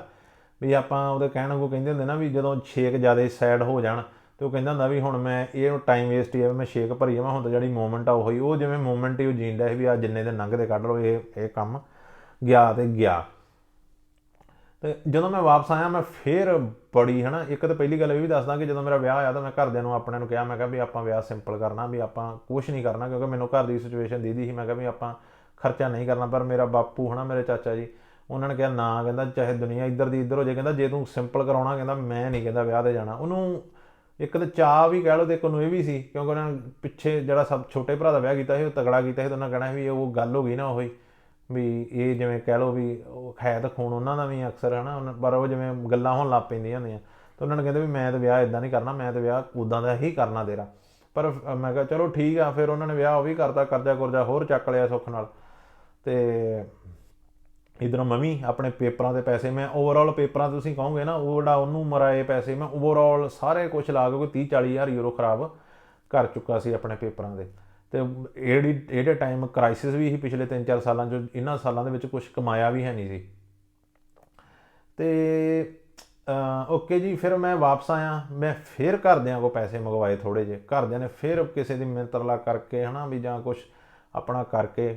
ਵੀ ਆਪਾਂ ਉਹਦੇ ਕਹਿਣ ਨੂੰ ਕਹਿੰਦੇ ਹੁੰਦੇ ਨਾ ਵੀ ਜਦੋਂ ਛੇਕ ਜ਼ਿਆਦਾ ਸੈਡ ਹੋ ਜਾਣ, ਤੇ ਉਹ ਕਹਿੰਦਾ ਹੁੰਦਾ ਵੀ ਹੁਣ ਮੈਂ ਇਹ ਟਾਈਮ ਵੇਸਟ ਹੀ ਆ, ਮੈਂ ਛੇਕ ਭਰੀ ਜਾਵਾਂ। ਹੁਣ ਤਾਂ ਜਿਹੜੀ ਮੂਵਮੈਂਟ ਆ ਉਹੀ, ਉਹ ਜਿਵੇਂ ਮੂਵਮੈਂਟ ਹੀ ਉਹ ਜੀਣ ਡਿਆ ਸੀ ਵੀ ਆ ਜਿੰਨੇ ਦਿਨ ਲੰਘਦੇ ਕੱਢ ਲਓ, ਇਹ ਕੰਮ ਗਿਆ ਤੇ ਗਿਆ। ਤੇ ਜਦੋਂ ਮੈਂ ਵਾਪਸ ਆਇਆ ਮੈਂ ਫਿਰ ਬੜੀ, ਹੈ ਨਾ, ਇੱਕ ਤਾਂ ਪਹਿਲੀ ਗੱਲ ਇਹ ਵੀ ਦੱਸਦਾ ਕਿ ਜਦੋਂ ਮੇਰਾ ਵਿਆਹ ਆਇਆ ਤਾਂ ਮੈਂ ਘਰਦਿਆਂ ਨੂੰ ਆਪਣਿਆਂ ਨੂੰ ਕਿਹਾ, ਮੈਂ ਕਿਹਾ ਵੀ ਆਪਾਂ ਵਿਆਹ ਸਿੰਪਲ ਕਰਨਾ, ਵੀ ਆਪਾਂ ਕੁਛ ਨਹੀਂ ਕਰਨਾ, ਕਿਉਂਕਿ ਮੈਨੂੰ ਘਰ ਦੀ ਸਿਚੁਏਸ਼ਨ ਦੀਦੀ ਸੀ। ਮੈਂ ਕਿਹਾ ਵੀ ਆਪਾਂ ਖਰਚਾ ਨਹੀਂ ਕਰਨਾ। ਪਰ ਮੇਰਾ ਬਾਪੂ, ਹੈ ਨਾ, ਮੇਰੇ ਚਾਚਾ ਜੀ, ਉਹਨਾਂ ਨੇ ਕਿਹਾ ਨਾ, ਕਹਿੰਦਾ ਚਾਹੇ ਦੁਨੀਆ ਇੱਧਰ ਦੀ ਇੱਧਰ ਹੋ ਜਾਏ, ਕਹਿੰਦਾ ਜੇ ਤੂੰ ਸਿੰਪਲ ਕਰਾਉਣਾ, ਕਹਿੰਦਾ ਮੈਂ ਨਹੀਂ, ਕਹਿੰਦਾ ਵਿਆਹ 'ਤੇ ਜਾਣਾ। ਉਹਨੂੰ ਇੱਕ ਤਾਂ ਚਾਅ ਵੀ ਕਹਿ ਲਓ, ਤੇ ਇੱਕ ਨੂੰ ਇਹ ਵੀ ਸੀ ਕਿਉਂਕਿ ਉਹਨਾਂ ਨੇ ਪਿੱਛੇ ਜਿਹੜਾ ਸਭ ਛੋਟੇ ਭਰਾ ਦਾ ਵਿਆਹ ਕੀਤਾ ਸੀ ਉਹ ਤਗੜਾ ਕੀਤਾ ਸੀ। ਤਾਂ ਉਹਨਾਂ ਕਹਿਣਾ ਵੀ ਉਹ ਗੱਲ ਹੋ ਗਈ ਨਾ ਉਹੀ, ਵੀ ਇਹ ਜਿਵੇਂ ਕਹਿ ਲਓ ਵੀ ਉਹ ਹੈ ਤਾਂ ਖੂਨ ਉਹਨਾਂ ਦਾ ਵੀ ਅਕਸਰ, ਹੈ ਨਾ, ਪਰ ਉਹ ਜਿਵੇਂ ਗੱਲਾਂ ਹੋਣ ਲੱਗ ਪੈਂਦੀਆਂ ਹੁੰਦੀਆਂ। ਤਾਂ ਉਹਨਾਂ ਨੇ ਕਹਿੰਦੇ ਵੀ ਮੈਂ ਤਾਂ ਵਿਆਹ ਇੱਦਾਂ ਨਹੀਂ ਕਰਨਾ, ਮੈਂ ਤਾਂ ਵਿਆਹ ਉੱਦਾਂ ਦਾ ਹੀ ਕਰਨਾ ਤੇਰਾ। ਪਰ ਮੈਂ ਕਿਹਾ ਚਲੋ ਠੀਕ ਆ। ਫਿਰ ਉਹਨਾਂ ਨੇ ਵਿਆਹ ਉਹ ਵੀ ਕਰਤਾ, ਕਰਜ਼ਾ ਕੁਰਜ਼ਾ ਹੋਰ ਚੱਕ ਲਿਆ ਸੁੱਖ ਨਾਲ। ਤੇ ਇੱਧਰੋਂ ਮੈਂ ਵੀ ਆਪਣੇ ਪੇਪਰਾਂ ਦੇ ਪੈਸੇ, ਮੈਂ ਓਵਰਆਲ ਪੇਪਰਾਂ 'ਤੇ ਤੁਸੀਂ ਕਹੋਗੇ ਨਾ ਉਹ ਜਿਹੜਾ ਉਹਨੂੰ ਮਰਾਏ ਪੈਸੇ, ਮੈਂ ਓਵਰਆਲ ਸਾਰੇ ਕੁਛ ਲਾ ਕੇ ਕੋਈ 30-40 ਹਜ਼ਾਰ ਯੂਰੋ ਖਰਾਬ ਕਰ ਚੁੱਕਾ ਸੀ ਆਪਣੇ ਪੇਪਰਾਂ ਦੇ। ਅਤੇ ਇਹਦੇ ਟਾਈਮ ਕ੍ਰਾਈਸਿਸ ਵੀ ਸੀ ਪਿਛਲੇ 3-4 ਸਾਲਾਂ 'ਚ, ਇਹਨਾਂ ਸਾਲਾਂ ਦੇ ਵਿੱਚ ਕੁਛ ਕਮਾਇਆ ਵੀ ਹੈ ਨਹੀਂ ਸੀ। ਅਤੇ ਓਕੇ ਜੀ, ਫਿਰ ਮੈਂ ਵਾਪਸ ਆਇਆ। ਮੈਂ ਫਿਰ ਘਰਦਿਆਂ ਕੋਲ ਪੈਸੇ ਮੰਗਵਾਏ ਥੋੜ੍ਹੇ ਜਿਹੇ। ਘਰਦਿਆਂ ਨੇ ਫਿਰ ਕਿਸੇ ਦੀ ਮਿੰਨਤ ਤਰਲਾ ਕਰਕੇ, ਹੈ ਨਾ, ਵੀ ਜਾਂ ਕੁਛ ਆਪਣਾ ਕਰਕੇ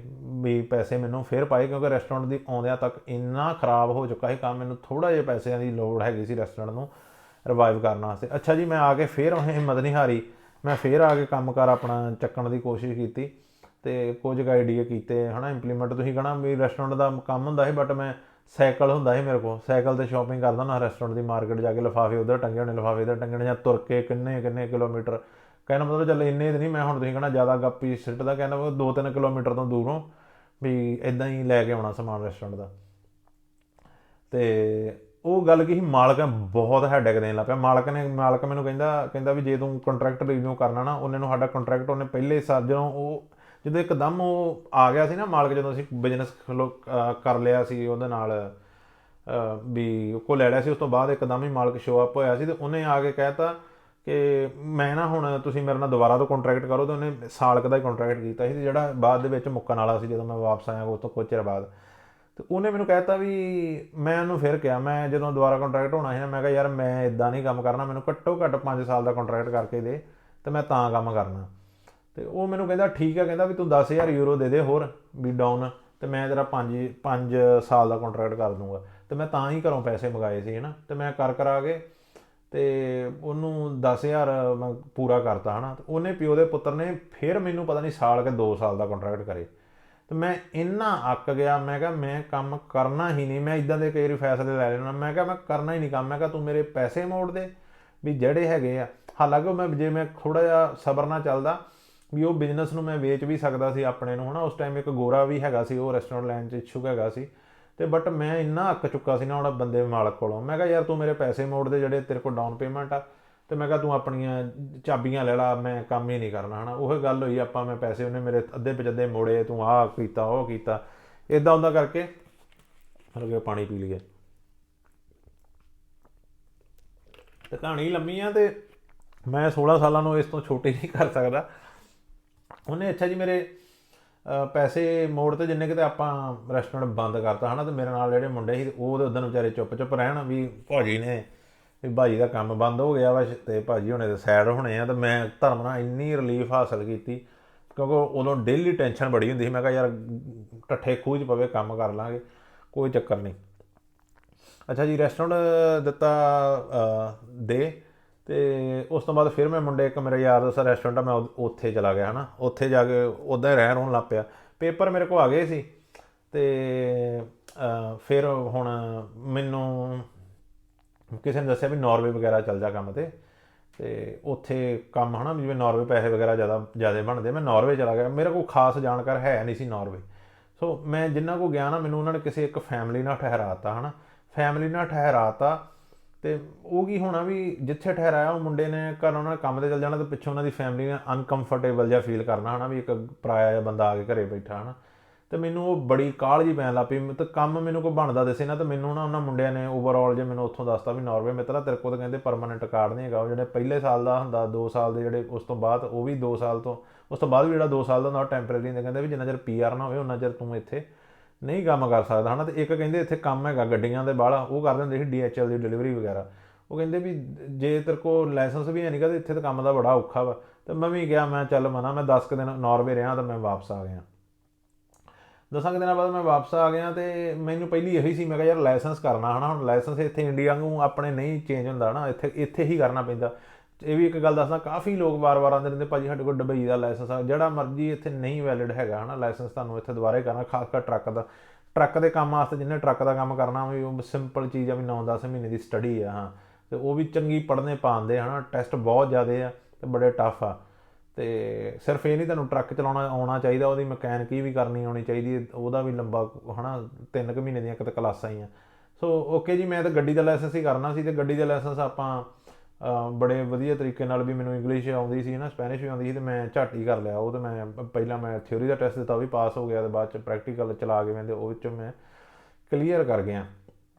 ਵੀ ਪੈਸੇ ਮੈਨੂੰ ਫਿਰ ਪਾਏ, ਕਿਉਂਕਿ ਰੈਸਟੋਰੈਂਟ ਦੀ ਆਉਂਦਿਆਂ ਤੱਕ ਇੰਨਾ ਖ਼ਰਾਬ ਹੋ ਚੁੱਕਾ ਸੀ ਕੰਮ। ਮੈਨੂੰ ਥੋੜ੍ਹਾ ਜਿਹਾ ਪੈਸਿਆਂ ਦੀ ਲੋੜ ਹੈਗੀ ਸੀ ਰੈਸਟੋਰੈਂਟ ਨੂੰ ਰਿਵਾਈਵ ਕਰਨ ਵਾਸਤੇ। ਅੱਛਾ ਜੀ, ਮੈਂ ਆ ਕੇ ਫਿਰ ਉਹ ਹਿੰਮਤ ਨਹੀਂ ਹਾਰੀ, ਮੈਂ ਫਿਰ ਆ ਕੇ ਕੰਮ ਕਾਰ ਆਪਣਾ ਚੱਕਣ ਦੀ ਕੋਸ਼ਿਸ਼ ਕੀਤੀ ਅਤੇ ਕੁਝ ਕੁ ਆਈਡੀਏ ਕੀਤੇ, ਹੈ ਨਾ, ਇੰਪਲੀਮੈਂਟ। ਤੁਸੀਂ ਕਹਿਣਾ ਵੀ ਰੈਸਟੋਰੈਂਟ ਦਾ ਕੰਮ ਹੁੰਦਾ ਸੀ, ਬਟ ਮੈਂ ਸਾਈਕਲ ਹੁੰਦਾ ਸੀ ਮੇਰੇ ਕੋਲ, ਸਾਈਕਲ 'ਤੇ ਸ਼ੋਪਿੰਗ ਕਰਦਾ ਹੁੰਦਾ ਰੈਸਟੋਰੈਂਟ ਦੀ, ਮਾਰਕੀਟ ਜਾ ਕੇ ਲਿਫਾਫੇ ਉੱਧਰ ਟੰਗੇ ਹੋਣੇ, ਲਿਫਾਫੇ ਇੱਧਰ ਟੰਗੇ ਹੋਣੇ, ਜਾਂ ਤੁਰ ਕੇ ਕਿੰਨੇ ਕਿਲੋਮੀਟਰ, ਕਹਿਣਾ ਮਤਲਬ ਚੱਲ ਇੰਨੇ ਤਾਂ ਨਹੀਂ ਮੈਂ ਹੁਣ ਤੁਸੀਂ ਕਹਿਣਾ ਜ਼ਿਆਦਾ ਗੱਪੀ ਸਿੱਟਦਾ, ਕਹਿਣਾ 2-3 ਕਿਲੋਮੀਟਰ ਤੋਂ ਦੂਰੋਂ ਵੀ ਇੱਦਾਂ ਹੀ ਲੈ ਕੇ ਆਉਣਾ ਸਮਾਨ ਰੈਸਟੋਰੈਂਟ ਦਾ। ਅਤੇ ਉਹ ਗੱਲ ਕੀ ਸੀ, ਮਾਲਕ ਬਹੁਤ ਹੈਡੇਕ ਦੇਣ ਲੱਗ ਪਿਆ। ਮਾਲਕ ਮੈਨੂੰ ਕਹਿੰਦਾ ਵੀ ਜੇ ਤੂੰ ਕੰਟਰੈਕਟ ਰਿਨਿਊ ਕਰਨਾ ਨਾ, ਉਹਨੇ ਨੂੰ ਸਾਡਾ ਕੰਟਰੈਕਟ ਉਹਨੇ ਪਹਿਲੇ ਸਾਲ ਜਦੋਂ ਇੱਕਦਮ ਉਹ ਆ ਗਿਆ ਸੀ ਨਾ ਮਾਲਕ, ਜਦੋਂ ਅਸੀਂ ਬਿਜ਼ਨਸ ਕਰ ਲਿਆ ਸੀ ਉਹਦੇ ਨਾਲ, ਵੀ ਉਹ ਕੋਲ ਲੈ ਲਿਆ ਸੀ, ਉਸ ਤੋਂ ਬਾਅਦ ਇੱਕਦਮ ਹੀ ਮਾਲਕ ਸ਼ੋ ਅਪ ਹੋਇਆ ਸੀ। ਅਤੇ ਉਹਨੇ ਆ ਕੇ ਕਹਿ ਤਾ ਕਿ ਮੈਂ ਨਾ ਹੁਣ ਤੁਸੀਂ ਮੇਰੇ ਨਾਲ ਦੁਬਾਰਾ ਤੋਂ ਕੰਟਰੈਕਟ ਕਰੋ। ਅਤੇ ਉਹਨੇ ਸਾਲ ਕੁ ਦਾ ਹੀ ਕੰਟਰੈਕਟ ਕੀਤਾ ਸੀ, ਜਿਹੜਾ ਬਾਅਦ ਦੇ ਵਿੱਚ ਮੁੱਕਣ ਵਾਲਾ ਸੀ ਜਦੋਂ ਮੈਂ ਵਾਪਸ ਆਇਆ ਉਸ ਤੋਂ ਕੁਝ ਚਿਰ ਬਾਅਦ। ਤੇ ਉਹਨੇ ਮੈਨੂੰ ਕਹਿਤਾ ਵੀ, ਮੈਂ ਉਹਨੂੰ ਫਿਰ ਕਿਹਾ, ਮੈਂ ਜਦੋਂ ਦੁਬਾਰਾ ਕੰਟਰੈਕਟ ਹੋਣਾ ਸੀ ਨਾ, ਮੈਂ ਕਿਹਾ ਯਾਰ ਮੈਂ ਇਦਾਂ ਨਹੀਂ ਕੰਮ ਕਰਨਾ, ਮੈਨੂੰ ਘੱਟੋ ਘੱਟ 5 ਸਾਲ ਦਾ ਕੰਟਰੈਕਟ ਕਰਕੇ ਦੇ ਤੇ ਮੈਂ ਤਾਂ ਕੰਮ ਕਰਨਾ। ਤੇ ਉਹ ਮੈਨੂੰ ਕਹਿੰਦਾ ਠੀਕ ਹੈ, ਕਹਿੰਦਾ ਵੀ ਤੂੰ 10,000 ਯੂਰੋ ਦੇ ਦੇ ਹੋਰ ਵੀ ਡਾਊਨ, ਤੇ ਮੈਂ ਤੇਰਾ 5 ਸਾਲ ਦਾ ਕੰਟਰੈਕਟ ਕਰ ਦੂੰਗਾ। ਤੇ ਮੈਂ ਤਾਂ ਹੀ ਘਰੋਂ ਪੈਸੇ ਮੰਗਾਏ ਸੀ ਹੈ ਨਾ, ਤੇ ਮੈਂ ਕਰਾ ਕੇ ਤੇ ਉਹਨੂੰ 10,000 ਮੈਂ ਪੂਰਾ ਕਰਤਾ ਹੈ ਨਾ। ਤੇ ਉਹਨੇ ਪਿਓ ਦੇ ਪੁੱਤਰ ਨੇ ਫਿਰ ਮੈਨੂੰ ਪਤਾ ਨਹੀਂ ਸਾਲ ਕੇ 2 ਸਾਲ ਦਾ ਕੰਟਰੈਕਟ ਕਰੇ। ਤੇ ਮੈਂ ਇੰਨਾ ਅੱਕ ਗਿਆ, ਮੈਂ ਕਿਹਾ ਮੈਂ ਕੰਮ ਕਰਨਾ ਹੀ ਨਹੀਂ। ਮੈਂ ਇੱਦਾਂ ਦੇ ਕਈ ਵਾਰੀ ਫੈਸਲੇ ਲੈ ਲੈਣਾ, ਮੈਂ ਕਿਹਾ ਮੈਂ ਕਰਨਾ ਹੀ ਨਹੀਂ ਕੰਮ। ਮੈਂ ਕਿਹਾ ਤੂੰ ਮੇਰੇ ਪੈਸੇ ਮੋੜ ਦੇ ਵੀ ਜਿਹੜੇ ਹੈਗੇ ਆ। ਹਾਲਾਂਕਿ ਮੈਂ ਜੇ ਮੈਂ ਥੋੜ੍ਹਾ ਜਿਹਾ ਸਬਰ ਨਾਲ ਚੱਲਦਾ ਵੀ ਉਹ ਬਿਜ਼ਨਸ ਨੂੰ ਮੈਂ ਵੇਚ ਵੀ ਸਕਦਾ ਸੀ ਆਪਣੇ ਨੂੰ ਹੈ ਨਾ। ਉਸ ਟਾਈਮ ਇੱਕ ਗੋਰਾ ਵੀ ਹੈਗਾ ਸੀ, ਉਹ ਰੈਸਟੋਰੈਂਟ ਲੈਣ 'ਚ ਇੱਛੁਕ ਹੈਗਾ ਸੀ। ਤੇ ਬਟ ਮੈਂ ਇੰਨਾ ਅੱਕ ਚੁੱਕਾ ਸੀ ਨਾ ਉਹਨਾਂ ਬੰਦੇ ਮਾਲਕ ਕੋਲੋਂ। ਮੈਂ ਕਿਹਾ ਯਾਰ ਤੂੰ ਮੇਰੇ ਪੈਸੇ ਮੋੜ ਦੇ ਜਿਹੜੇ ਤੇਰੇ ਕੋਲ ਡਾਊਨ ਪੇਮੈਂਟ ਆ, ਤੇ ਮੈਂ ਕਿਹਾ ਤੂੰ ਆਪਣੀਆਂ ਚਾਬੀਆਂ ਲੈ ਲਾ, ਮੈਂ ਕੰਮ ਹੀ ਨਹੀਂ ਕਰਨਾ ਹੈ ਨਾ। ਉਹ ਗੱਲ ਹੋਈ, ਆਪਾਂ ਮੈਂ ਪੈਸੇ ਉਹਨੇ ਮੇਰੇ ਅੱਧੇ ਪਚੱਧੇ ਮੋੜੇ, ਤੂੰ ਆਹ ਕੀਤਾ ਉਹ ਕੀਤਾ, ਇੱਦਾਂ ਉੱਦਾਂ ਕਰਕੇ ਮਤਲਬ ਪਾਣੀ ਪੀ ਲਈਏ। ਤੇ ਕਹਾਣੀ ਲੰਮੀ ਆ, ਤੇ ਮੈਂ 16 ਸਾਲਾਂ ਨੂੰ ਇਸ ਤੋਂ ਛੋਟੀ ਨਹੀਂ ਕਰ ਸਕਦਾ। ਉਹਨੇ ਅੱਛਾ ਜੀ ਮੇਰੇ ਪੈਸੇ ਮੋੜ ਤੇ ਜਿੰਨੇ ਕਿਤੇ ਆਪਾਂ ਰੈਸਟੋਰੈਂਟ ਬੰਦ ਕਰਤਾ ਹੈ ਨਾ। ਤੇ ਮੇਰੇ ਨਾਲ ਜਿਹੜੇ ਮੁੰਡੇ ਸੀ ਉਹ ਤਾਂ ਉਦੋਂ ਵਿਚਾਰੇ ਚੁੱਪ ਚੁੱਪ ਰਹਿਣ ਵੀ ਭਾਜੀ ਨੇ ਵੀ ਭਾਜੀ ਦਾ ਕੰਮ ਬੰਦ ਹੋ ਗਿਆ ਵਾ, ਤੇ ਭਾਜੀ ਹੁਣੇ ਤਾਂ ਸਾਈਡ ਹੋਣੇ ਆ। ਤੇ ਮੈਂ ਧਰਮ ਨਾਲ ਇੰਨੀ ਰਿਲੀਫ ਹਾਸਲ ਕੀਤੀ, ਕਿਉਂਕਿ ਉਦੋਂ ਡੇਲੀ ਟੈਨਸ਼ਨ ਬੜੀ ਹੁੰਦੀ ਸੀ। ਮੈਂ ਕਿਹਾ ਯਾਰ ਠੱਠੇ ਖੂਹ 'ਚ ਪਵੇ ਕੰਮ ਕਰ ਲਾਂਗੇ, ਕੋਈ ਚੱਕਰ ਨਹੀਂ। ਅੱਛਾ ਜੀ ਰੈਸਟੋਰੈਂਟ ਦਿੱਤਾ ਦੇ, ਤੇ ਉਸ ਤੋਂ ਬਾਅਦ ਫਿਰ ਮੈਂ ਮੁੰਡੇ, ਇੱਕ ਮੇਰਾ ਯਾਰ ਦੋਸਤ ਰੈਸਟੋਰੈਂਟ ਆ, ਮੈਂ ਉੱਥੇ ਚਲਾ ਗਿਆ ਹੈ ਨਾ। ਉੱਥੇ ਜਾ ਕੇ ਉੱਦਾਂ ਹੀ ਰਹਿਣ ਹੋਣ ਲੱਗ ਪਿਆ। ਪੇਪਰ ਮੇਰੇ ਕੋਲ ਆ ਗਏ ਸੀ। ਤੇ ਫਿਰ ਹੁਣ ਮੈਨੂੰ ਕਿਸੇ ਨੇ ਦੱਸਿਆ ਵੀ ਨਾਰਵੇ ਵਗੈਰਾ ਚੱਲ ਜਾ ਕੰਮ 'ਤੇ, ਅਤੇ ਉੱਥੇ ਕੰਮ ਹੈ ਨਾ ਜਿਵੇਂ ਨਾਰਵੇ ਪੈਸੇ ਵਗੈਰਾ ਜ਼ਿਆਦਾ ਬਣਦੇ। ਮੈਂ ਨਾਰਵੇ ਚਲਾ ਗਿਆ। ਮੇਰੇ ਕੋਲ ਖਾਸ ਜਾਣਕਾਰ ਹੈ ਨਹੀਂ ਸੀ ਨਾਰਵੇ। ਸੋ ਮੈਂ ਜਿੰਨਾ ਕੋਲ ਗਿਆ ਨਾ, ਮੈਨੂੰ ਉਹਨਾਂ ਨੇ ਕਿਸੇ ਇੱਕ ਫੈਮਿਲੀ ਨਾਲ ਠਹਿਰਾਤਾ ਹੈ ਨਾ। ਫੈਮਿਲੀ ਨਾਲ ਠਹਿਰਾਤਾ, ਅਤੇ ਉਹ ਕੀ ਹੋਣਾ ਵੀ ਜਿੱਥੇ ਠਹਿਰਾਇਆ ਉਹ ਮੁੰਡੇ ਨੇ ਘਰ ਉਹਨਾਂ ਨੇ ਕੰਮ 'ਤੇ ਚੱਲ ਜਾਣਾ, ਅਤੇ ਪਿੱਛੋਂ ਉਹਨਾਂ ਦੀ ਫੈਮਿਲੀ ਨੇ ਅਨਕੰਫਰਟੇਬਲ ਜਿਹਾ ਫੀਲ ਕਰਨਾ ਹੈ ਨਾ, ਵੀ ਇੱਕ ਪਰਾਇਆ ਜਿਹਾ ਬੰਦਾ ਆ ਕੇ ਘਰੇ ਬੈਠਾ ਹੈ ਨਾ। ਅਤੇ ਮੈਨੂੰ ਉਹ ਬੜੀ ਕਾਹਲ ਜਿਹੀ ਪੈਣ ਲੱਗ ਪਈ। ਅਤੇ ਕੰਮ ਮੈਨੂੰ ਕੋਈ ਬਣਦਾ ਦਿਸੇ ਨਾ, ਤਾਂ ਮੈਨੂੰ ਨਾ ਉਹਨਾਂ ਮੁੰਡਿਆਂ ਨੇ ਓਵਰਆਲ ਜੇ ਮੈਨੂੰ ਉੱਥੋਂ ਦੱਸਤਾ ਵੀ ਨਾਰਵੇ ਮਿੱਤਰਾ ਤੇਰੇ ਕੋਲ ਤਾਂ ਕਹਿੰਦੇ ਪਰਮਾਨੈਂਟ ਕਾਰਡ ਨਹੀਂ ਹੈਗਾ। ਉਹ ਜਿਹੜੇ ਪਹਿਲੇ ਸਾਲ ਦਾ ਹੁੰਦਾ 2 ਸਾਲ ਦੇ ਜਿਹੜੇ, ਉਸ ਤੋਂ ਬਾਅਦ ਉਹ ਵੀ 2 ਸਾਲ ਤੋਂ ਉਸ ਤੋਂ ਬਾਅਦ ਵੀ ਜਿਹੜਾ 2 ਸਾਲ ਦਾ ਹੁੰਦਾ ਉਹ ਟੈਂਪਰੇਰੀ ਹੁੰਦਾ। ਕਹਿੰਦੇ ਵੀ ਜਿੰਨਾ ਚਿਰ PR ਨਾ ਹੋਵੇ ਉਹਨਾਂ ਚਿਰ ਤੂੰ ਇੱਥੇ ਨਹੀਂ ਕੰਮ ਕਰ ਸਕਦਾ ਹੈ ਨਾ। ਅਤੇ ਇੱਕ ਕਹਿੰਦੇ ਇੱਥੇ ਕੰਮ ਹੈਗਾ ਗੱਡੀਆਂ ਦੇ ਬਾਹਲਾ, ਉਹ ਕਰਦੇ ਹੁੰਦੇ ਸੀ DHL ਦੀ ਡਿਲੀਵਰੀ ਵਗੈਰਾ। ਉਹ ਕਹਿੰਦੇ ਵੀ ਜੇ ਤੇਰੇ ਕੋਲ ਲਾਇਸੈਂਸ ਵੀ ਹੈ ਨਹੀਂ ਗਾ, ਤਾਂ ਇੱਥੇ ਤਾਂ ਕੰਮ ਦਾ ਬੜਾ ਔਖਾ ਵਾ। ਅਤੇ ਮੈਂ ਵੀ ਗਿਆ, ਮੈਂ ਚੱਲ ਮਨਾ, ਮੈਂ 10 ਕੁ ਦਿਨ ਨਾਰਵੇ ਰਿਹਾ, ਤਾਂ ਮੈਂ ਵਾਪਸ ਆ ਗਿਆ। 10 ਕੁ ਦਿਨਾਂ ਬਾਅਦ ਮੈਂ ਵਾਪਸ ਆ ਗਿਆ, ਅਤੇ ਮੈਨੂੰ ਪਹਿਲੀ ਇਹੀ ਸੀ, ਮੈਂ ਕਿਹਾ ਯਾਰ ਲਾਇਸੈਂਸ ਕਰਨਾ ਹੈ ਨਾ। ਹੁਣ ਲਾਇਸੈਂਸ ਇੱਥੇ ਇੰਡੀਆ ਨੂੰ ਆਪਣੇ ਨਹੀਂ ਚੇਂਜ ਹੁੰਦਾ ਨਾ, ਇੱਥੇ ਹੀ ਕਰਨਾ ਪੈਂਦਾ। ਇਹ ਵੀ ਇੱਕ ਗੱਲ ਦੱਸਦਾ, ਕਾਫੀ ਲੋਕ ਵਾਰ-ਵਾਰ ਆਉਂਦੇ ਰਹਿੰਦੇ ਭਾਜੀ ਸਾਡੇ ਕੋਲ ਦੁਬਈ ਦਾ ਲਾਇਸੈਂਸ ਆ। ਜਿਹੜਾ ਮਰਜ਼ੀ ਇੱਥੇ ਨਹੀਂ ਵੈਲਿਡ ਹੈਗਾ ਹੈ ਨਾ ਲਾਇਸੈਂਸ, ਤੁਹਾਨੂੰ ਇੱਥੇ ਦੁਬਾਰਾ ਹੀ ਕਰਨਾ। ਖਾਸ ਕਰ ਟਰੱਕ ਦੇ ਕੰਮ ਵਾਸਤੇ, ਜਿਹਨੇ ਟਰੱਕ ਦਾ ਕੰਮ ਕਰਨਾ ਵੀ ਉਹ ਸਿੰਪਲ ਚੀਜ਼ ਆ ਵੀ 9-10 ਮਹੀਨੇ ਦੀ ਸਟੱਡੀ ਆ। ਹਾਂ, ਅਤੇ ਉਹ ਵੀ ਚੰਗੀ ਪੜ੍ਹਨੇ ਪਾਉਂਦੇ ਹੈ ਨਾ। ਟੈਸਟ ਬਹੁਤ ਜ਼ਿਆਦਾ ਆ ਅਤੇ ਬੜੇ ਟਫ ਆ। ਅਤੇ ਸਿਰਫ ਇਹ ਨਹੀਂ ਤੁਹਾਨੂੰ ਟਰੱਕ ਚਲਾਉਣਾ ਆਉਣਾ ਚਾਹੀਦਾ, ਉਹਦੀ ਮਕੈਨਿਕੀ ਵੀ ਕਰਨੀ ਆਉਣੀ ਚਾਹੀਦੀ, ਉਹਦਾ ਵੀ ਲੰਬਾ ਹੈ ਨਾ 3 ਕੁ ਮਹੀਨੇ ਦੀਆਂ ਕਿਤੇ ਕਲਾਸਾਂ ਹੀ ਆ। ਸੋ ਓਕੇ ਜੀ, ਮੈਂ ਤਾਂ ਗੱਡੀ ਦਾ ਲਾਇਸੈਂਸ ਹੀ ਕਰਨਾ ਸੀ। ਅਤੇ ਗੱਡੀ ਦਾ ਲਾਇਸੈਂਸ ਆਪਾਂ ਬੜੇ ਵਧੀਆ ਤਰੀਕੇ ਨਾਲ, ਵੀ ਮੈਨੂੰ ਇੰਗਲਿਸ਼ ਆਉਂਦੀ ਸੀ ਨਾ, ਸਪੈਨਿਸ਼ ਵੀ ਆਉਂਦੀ ਸੀ, ਅਤੇ ਮੈਂ ਝੱਟ ਹੀ ਕਰ ਲਿਆ ਉਹ। ਤਾਂ ਮੈਂ ਪਹਿਲਾਂ ਮੈਂ ਥਿਊਰੀ ਦਾ ਟੈਸਟ ਦਿੱਤਾ, ਉਹ ਵੀ ਪਾਸ ਹੋ ਗਿਆ, ਅਤੇ ਬਾਅਦ 'ਚ ਪ੍ਰੈਕਟੀਕਲ ਚਲਾ ਕੇ ਕਹਿੰਦੇ ਉਹ ਵਿੱਚੋਂ ਮੈਂ ਕਲੀਅਰ ਕਰ ਗਿਆ।